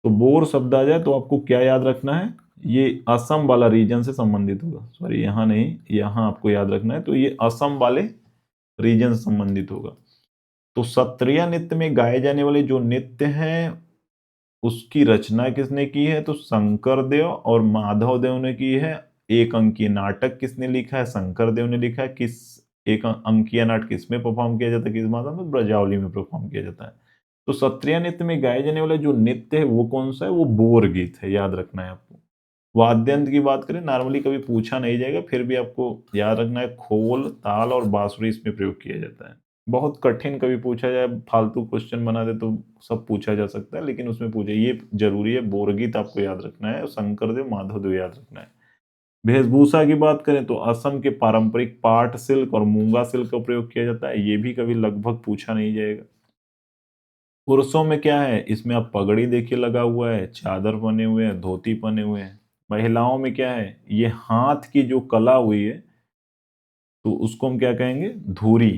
तो बोर शब्द आ जाए तो आपको क्या याद रखना है, ये असम वाला रीजन से संबंधित होगा। सॉरी यहाँ नहीं, यहाँ आपको याद रखना है, तो ये असम वाले रीजन से संबंधित होगा। तो सत्रिया नृत्य में गाए जाने वाले जो नृत्य हैं उसकी रचना किसने की है, तो शंकर देव और माधव देव ने की है। एक अंकीय नाटक किसने लिखा है, शंकर देव ने लिखा है। किस एक अंकीय नाटक किसमें परफॉर्म किया जाता है, किस माध्यम में, ब्रजावली में परफॉर्म किया जाता है। तो सत्रिया नृत्य में गाए जाने वाले जो नृत्य है वो कौन सा है, वो बोर गीत है, याद रखना है आपको। वाद्यंत्र की बात करें, नॉर्मली कभी पूछा नहीं जाएगा, फिर भी आपको याद रखना है, खोल, ताल और बांसुरी इसमें प्रयोग किया जाता है। बहुत कठिन कभी पूछा जाए, फालतू क्वेश्चन बना दे तो सब पूछा जा सकता है, लेकिन उसमें पूछे ये जरूरी है, बोरगीत आपको याद रखना है और शंकरदेव माधवदेव याद रखना है। वेशभूषा की बात करें तो असम के पारंपरिक पाट सिल्क और मूंगा सिल्क का प्रयोग किया जाता है, ये भी कभी लगभग पूछा नहीं जाएगा। पुरुषों में क्या है, इसमें आप पगड़ी देखिए लगा हुआ है, चादर बने हुए हैं, धोती बने हुए हैं। महिलाओं में क्या है, ये हाथ की जो कला हुई है तो उसको हम क्या कहेंगे, धूरी।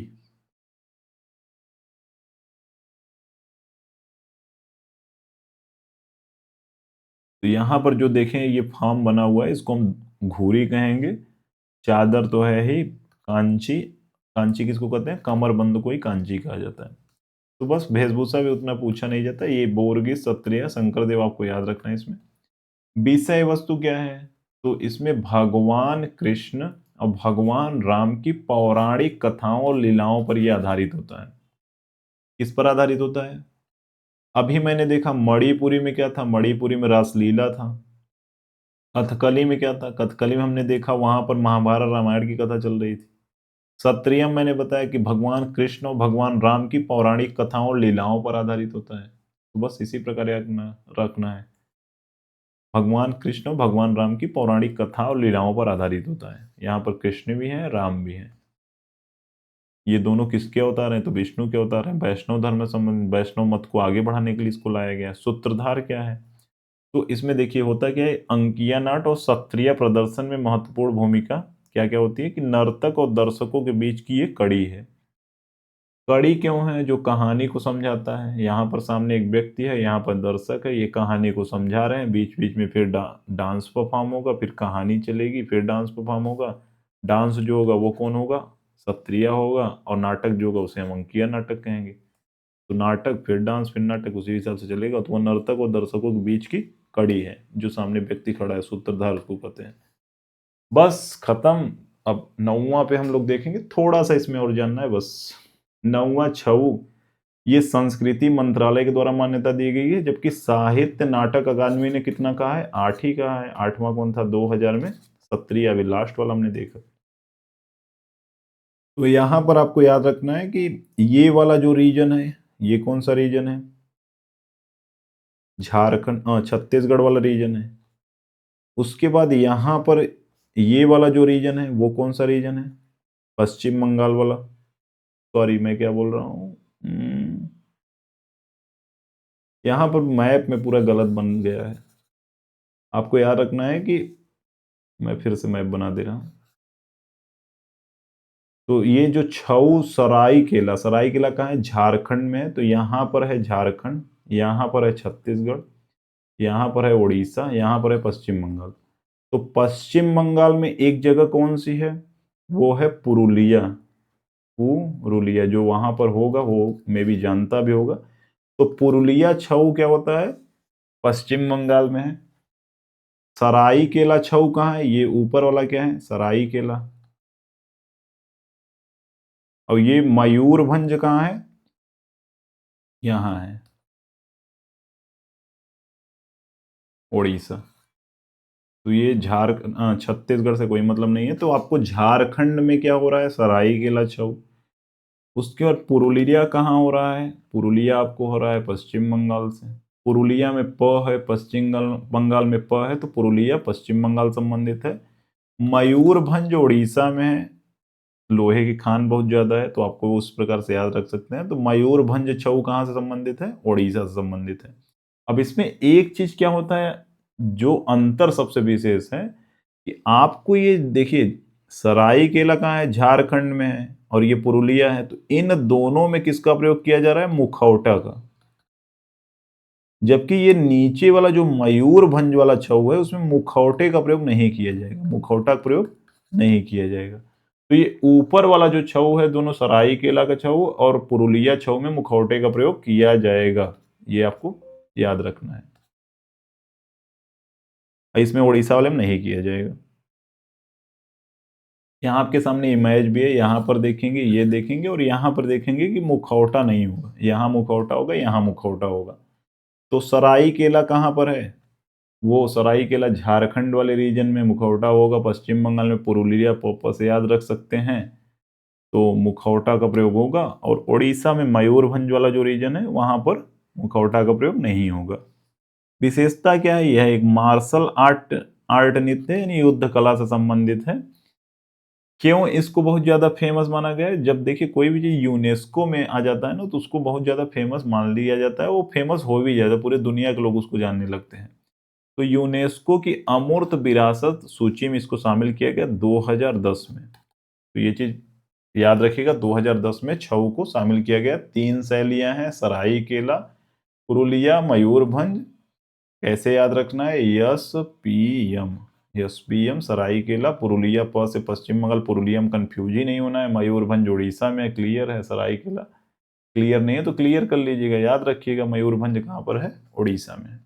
तो यहाँ पर जो देखें ये फॉर्म बना हुआ है, इसको हम घूरी कहेंगे। चादर तो है ही, कांची, कांची किसको कहते हैं, कमरबंद को ही कांची कहा जाता है। तो बस वेशभूषा भी उतना पूछा नहीं जाता। ये बोरगी क्षत्रिय शंकरदेव आपको याद रखना है। इसमें विषय वस्तु क्या है, तो इसमें भगवान कृष्ण और भगवान राम की पौराणिक कथाओं और लीलाओं पर यह आधारित होता है। किस पर आधारित होता है, अभी मैंने देखा मणिपुरी में क्या था, मणिपुरी में रासलीला था। कथकली में क्या था, कथकली में हमने देखा वहां पर महाभारत रामायण की कथा चल रही थी। सत्रियम मैंने बताया कि भगवान कृष्ण और भगवान राम की पौराणिक कथाओं और लीलाओं पर आधारित होता है। तो बस इसी प्रकार रखना है, भगवान कृष्ण और भगवान राम की पौराणिक कथा और लीलाओं पर आधारित होता है। यहाँ पर कृष्ण भी है, राम भी है। ये दोनों किसके अवतार हैं, तो विष्णु के अवतार हैं। वैष्णव धर्म संबंध, वैष्णव मत को आगे बढ़ाने के लिए इसको लाया गया है। सूत्रधार क्या है, तो इसमें देखिए होता क्या है, अंकिया नाट और सत्रिय प्रदर्शन में महत्वपूर्ण भूमिका क्या क्या होती है कि नर्तक और दर्शकों के बीच की ये कड़ी है। कड़ी क्यों है, जो कहानी को समझाता है। यहाँ पर सामने एक व्यक्ति है, यहाँ पर दर्शक है, ये कहानी को समझा रहे हैं, बीच बीच में फिर डांस परफॉर्म होगा, फिर कहानी चलेगी, फिर डांस परफॉर्म होगा। डांस जो होगा वो कौन होगा, सत्रिय होगा, और नाटक जो होगा उसे हम अंकिया नाटक कहेंगे। तो नाटक फिर डांस फिर नाटक, उसी हिसाब से चलेगा। तो वो नर्तक और दर्शकों के बीच की कड़ी है, जो सामने व्यक्ति खड़ा है सूत्रधार उसको कहते हैं। बस खत्म। अब 9वां पे हम लोग देखेंगे, थोड़ा सा इसमें और जानना है बस। 9वां छऊ, ये संस्कृति मंत्रालय के द्वारा मान्यता दी गई है, जबकि साहित्य नाटक अकादमी ने कितना कहा है? 8 ही कहा है। 8वां कौन था? 2000 में सत्रिय, अभी लास्ट वाला हमने देखा। तो यहां पर आपको याद रखना है कि ये वाला जो रीजन है, ये कौन सा रीजन है? झारखंड, छत्तीसगढ़ वाला रीजन है। उसके बाद यहां पर ये वाला जो रीजन है वो कौन सा रीजन है? पश्चिम बंगाल वाला। सॉरी, मैं क्या बोल रहा हूं, यहां पर मैप में पूरा गलत बन गया है। आपको याद रखना है कि मैं फिर से मैप बना दे रहा हूं। तो ये जो छऊ सरायकेला, सरायकेला कहाँ है? झारखंड में है। तो यहां पर है झारखंड, यहां पर है छत्तीसगढ़, यहां पर है उड़ीसा, यहां पर है पश्चिम बंगाल। तो पश्चिम बंगाल में एक जगह कौन सी है? वो है पुरुलिया। पुरुलिया जो वहां पर होगा वो मैं भी जानता भी होगा। तो पुरुलिया छऊ क्या होता है? पश्चिम बंगाल में है। सरायकेला छऊ कहाँ है? ये ऊपर वाला क्या है? सरायकेला। और ये मयूरभंज कहाँ है? यहाँ है, उड़ीसा। तो ये छत्तीसगढ़ से कोई मतलब नहीं है। तो आपको झारखंड में क्या हो रहा है? सरायकेला छऊ। उसके बाद पुरुलिया कहाँ हो रहा है? पुरुलिया आपको हो रहा है पश्चिम बंगाल से। पुरुलिया में प है, पश्चिम बंगाल में प है, तो पुरुलिया पश्चिम बंगाल संबंधित है। मयूरभंज उड़ीसा में है, लोहे की खान बहुत ज्यादा है, तो आपको उस प्रकार से याद रख सकते हैं। तो मयूरभंज छऊ कहाँ से संबंधित है? उड़ीसा से संबंधित है। अब इसमें एक चीज क्या होता है जो अंतर सबसे विशेष है, कि आपको ये देखिए, सरायकेला कहाँ है? झारखंड में है, और ये पुरुलिया है। तो इन दोनों में किसका प्रयोग किया जा रहा है? मुखौटा का। जबकि ये नीचे वाला जो मयूरभंज वाला छऊ है उसमें मुखौटे का प्रयोग नहीं किया जाएगा, मुखौटा का प्रयोग नहीं किया जाएगा। तो ये ऊपर वाला जो छऊ है, दोनों सरायकेला का छऊ और पुरुलिया छऊ में मुखौटे का प्रयोग किया जाएगा, ये आपको याद रखना है। इसमें उड़ीसा वाले में नहीं किया जाएगा। यहाँ आपके सामने इमेज भी है, यहाँ पर देखेंगे, ये देखेंगे, और यहाँ पर देखेंगे कि मुखौटा नहीं होगा। यहाँ मुखौटा होगा, यहाँ मुखौटा होगा। तो सरायकेला कहाँ पर है? वो सरायकेला झारखंड वाले रीजन में मुखौटा होगा। पश्चिम बंगाल में पुरुलिया पॉपा से याद रख सकते हैं, तो मुखौटा का प्रयोग होगा। और उड़ीसा में मयूरभंज वाला जो रीजन है वहां पर मुखौटा का प्रयोग नहीं होगा। विशेषता क्या है? यह एक मार्शल आर्ट आर्ट नृत्य यानी युद्ध कला से संबंधित है। क्यों इसको बहुत ज्यादा फेमस माना गया है? जब देखिए कोई भी चीज यूनेस्को में आ जाता है ना, तो उसको बहुत ज्यादा फेमस मान लिया जाता है, वो फेमस हो भी जाता है, पूरे दुनिया के लोग उसको जानने लगते हैं। तो यूनेस्को की अमूर्त विरासत सूची में इसको शामिल किया गया 2010 में। तो ये चीज याद रखिएगा, 2010 में छऊ को शामिल किया गया। 3 शैलियां हैं, सरायकेला, पुरुलिया, मयूरभंज। कैसे याद रखना है? S P M, S P M, Saraikela, Purulia प से पश्चिम बंगाल, पुरुलिया में कंफ्यूज ही नहीं होना है। मयूरभंज उड़ीसा में क्लियर है, सरायकेला क्लियर नहीं है तो क्लियर कर लीजिएगा, याद रखिएगा मयूरभंज कहाँ पर है? उड़ीसा में।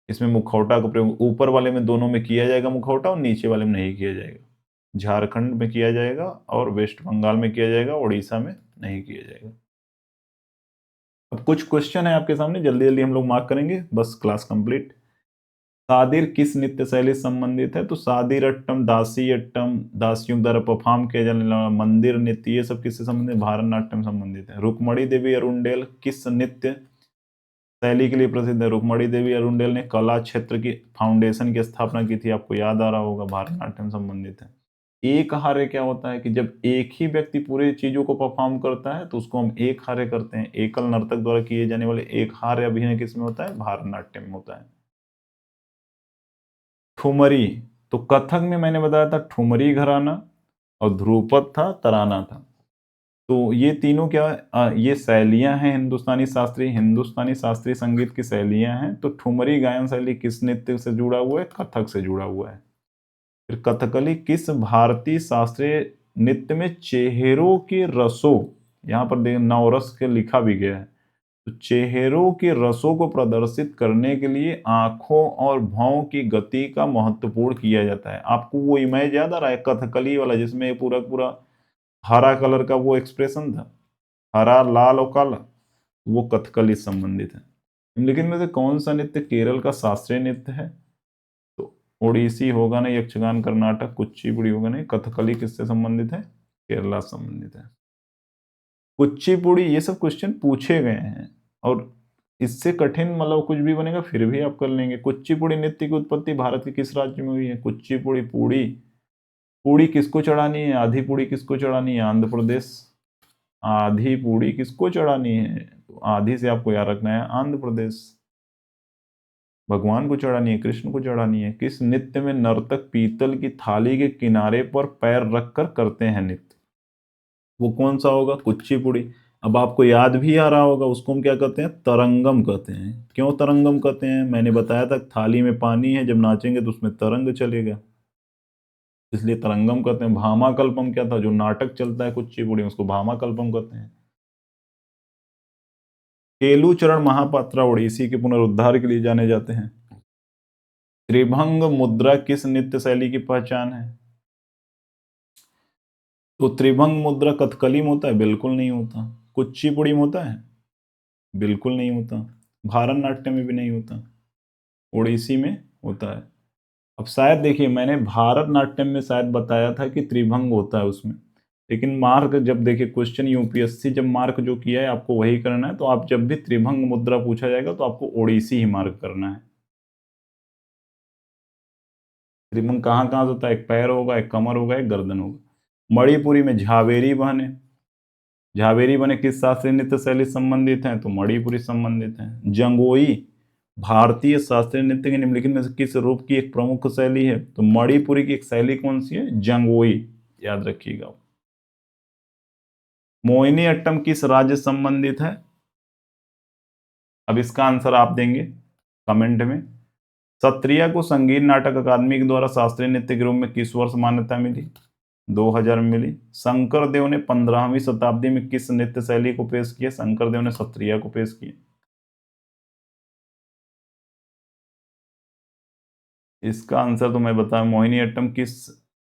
इसमें मुखौटा का प्रयोग ऊपर वाले में दोनों में किया जाएगा मुखौटा, और नीचे वाले में नहीं किया जाएगा। झारखंड में किया जाएगा और वेस्ट बंगाल में किया जाएगा, उड़ीसा में नहीं किया जाएगा। अब कुछ क्वेश्चन है आपके सामने, जल्दी जल्दी हम लोग मार्क करेंगे, बस क्लास कंप्लीट। सादिर किस नृत्य शैली से संबंधित है? तो सादिर अट्टम, दासी अट्टम, दासियों द्वारा परफॉर्म किया जाने वाला मंदिर नृत्य, ये सब किससे संबंधित? भारतनाट्यम संबंधित है। रुक्मणी देवी अरुणडेल किस नृत्य शैली के लिए प्रसिद्ध है? रुक्मणी देवी अरुणडेल ने कला क्षेत्र की फाउंडेशन की स्थापना की थी, आपको याद आ रहा होगा, भारतनाट्यम संबंधित है। एक हार्य क्या होता है? कि जब एक ही व्यक्ति पूरे चीजों को परफॉर्म करता है तो उसको हम एक हार्य करते हैं। एकल नर्तक द्वारा किए जाने वाले एक हार्य अभिनय किस में होता है? भारतनाट्यम में होता है। ठुमरी, तो कथक में मैंने बताया था ठुमरी घराना, और ध्रुपद था, तराना था। तो ये तीनों क्या ये शैलियां हैं, हिंदुस्तानी शास्त्रीय संगीत की शैलियां हैं। तो ठुमरी गायन शैली किस नृत्य से जुड़ा हुआ है? कथक से जुड़ा हुआ है। फिर कथकली किस भारतीय शास्त्रीय नृत्य में चेहरों के रसों, यहाँ पर देख नवरस के लिखा भी गया है, तो चेहरों के रसों को प्रदर्शित करने के लिए आंखों और भौं की गति का महत्वपूर्ण किया जाता है। आपको वो इमेज याद आ रहा है कथकली वाला, जिसमें ये पूरा पूरा हरा कलर का वो एक्सप्रेशन था, हरा लाल और काला, वो कथकली से संबंधित है। लेकिन में से कौन सा नृत्य केरल का शास्त्रीय नृत्य है? तो ओडिसी होगा नहीं, यक्षगान कर्नाटक, कुचिपुड़ी होगा नहीं, कथकली किससे संबंधित है? केरला से संबंधित है। कुचिपुड़ी, ये सब क्वेश्चन पूछे गए हैं और इससे कठिन मतलब कुछ भी बनेगा फिर भी आप कर लेंगे। कुचिपुड़ी नृत्य की उत्पत्ति भारत के किस राज्य में हुई है? कुचिपुड़ी पूड़ी, पूड़ी किसको चढ़ानी है? आधी पूड़ी किसको चढ़ानी है? आंध्र प्रदेश। आधी पूड़ी किसको चढ़ानी है? तो आधी से आपको याद रखना है आंध्र प्रदेश। भगवान को चढ़ानी है, कृष्ण को चढ़ानी है। किस नृत्य में नर्तक पीतल की थाली के किनारे पर पैर रखकर करते हैं नृत्य? वो कौन सा होगा? कुचिपुड़ी। अब आपको याद भी आ रहा होगा, उसको हम क्या कहते हैं? तरंगम कहते हैं। क्यों तरंगम कहते हैं? मैंने बताया था थाली में पानी है, जब नाचेंगे तो उसमें तरंग चलेगा, इसलिए तरंगम कहते हैं। भामाकल्पम क्या था? जो नाटक चलता है कुचिपुड़ी में, उसको भामाकल्पम कहते हैं। केलुचरण महापात्रा ओडिसी के पुनरुद्धार के लिए जाने जाते हैं। त्रिभंग मुद्रा किस नृत्य शैली की पहचान है? तो त्रिभंग मुद्रा कथकली में होता है? बिल्कुल नहीं होता। कुचिपुड़ी में होता है? बिल्कुल नहीं होता। भारतनाट्यम में भी नहीं होता। ओडिसी में होता है। अब शायद देखिए, मैंने भारतनाट्यम में शायद बताया था कि त्रिभंग होता है उसमें, लेकिन मार्क जब देखिए क्वेश्चन यूपीएससी जब मार्क जो किया है आपको वही करना है। तो आप जब भी त्रिभंग मुद्रा पूछा जाएगा तो आपको ओडिसी ही मार्क करना है। त्रिभंग कहाँ कहाँ होता है? एक पैर होगा, एक कमर होगा, एक गर्दन होगा। मणिपुरी में झावेरी बहने, झावेरी बहने किस शास्त्रीय नृत्य शैली से संबंधित हैं? तो मणिपुरी संबंधित हैं। जंगोई भारतीय शास्त्रीय नृत्य के निम्नलिखित में से किस रूप की एक प्रमुख शैली है? तो मणिपुरी की एक शैली कौन सी है? जंगोई, याद रखिएगा। मोहिनी अट्टम किस राज्य से संबंधित है? अब इसका आंसर आप देंगे कमेंट में। सत्रिया को संगीत नाटक अकादमी के द्वारा शास्त्रीय नृत्य के रूप में किस वर्ष मान्यता मिली? 2000 में मिली। शंकर देव ने 15वीं शताब्दी में किस नृत्य शैली को पेश किया? शंकर देव ने सत्रिया को पेश किया। इसका आंसर तो मैं बताऊं, मोहिनी अट्टम किस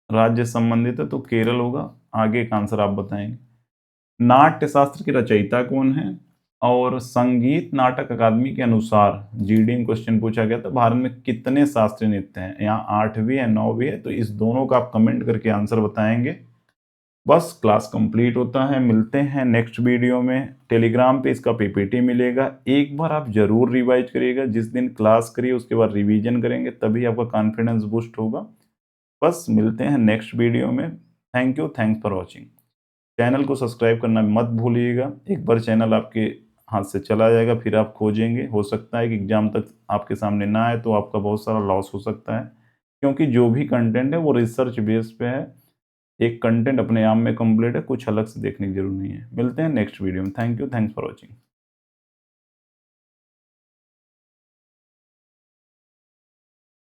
राज्य से संबंधित है? तो केरल होगा। आगे का आंसर आप बताएंगे। नाट्य शास्त्र के रचयिता कौन है? और संगीत नाटक अकादमी के अनुसार जीडी में क्वेश्चन पूछा गया था, भारत में कितने शास्त्रीय नृत्य हैं? यहाँ 8 भी है, 9 भी है। तो इस दोनों का आप कमेंट करके आंसर बताएंगे। बस क्लास कंप्लीट होता है। मिलते हैं नेक्स्ट वीडियो में। टेलीग्राम पे इसका पीपीटी मिलेगा, एक बार आप जरूर रिवाइज करिएगा। जिस दिन क्लास करिए उसके बाद रिवीजन करेंगे, तभी आपका कॉन्फिडेंस बूस्ट होगा। बस मिलते हैं नेक्स्ट वीडियो में। Thank you, thanks for watching. Channel को सब्सक्राइब करना मत भूलिएगा। एक बार चैनल आपके हाथ से चला जाएगा फिर आप खोजेंगे, हो सकता है कि एग्जाम तक आपके सामने ना आए, तो आपका बहुत सारा लॉस हो सकता है, क्योंकि जो भी कंटेंट है वो रिसर्च बेस पे है। एक कंटेंट अपने आप में कंप्लीट है, कुछ अलग से देखने की जरूरत नहीं है। मिलते हैं नेक्स्ट वीडियो में। Thank you, thanks for watching.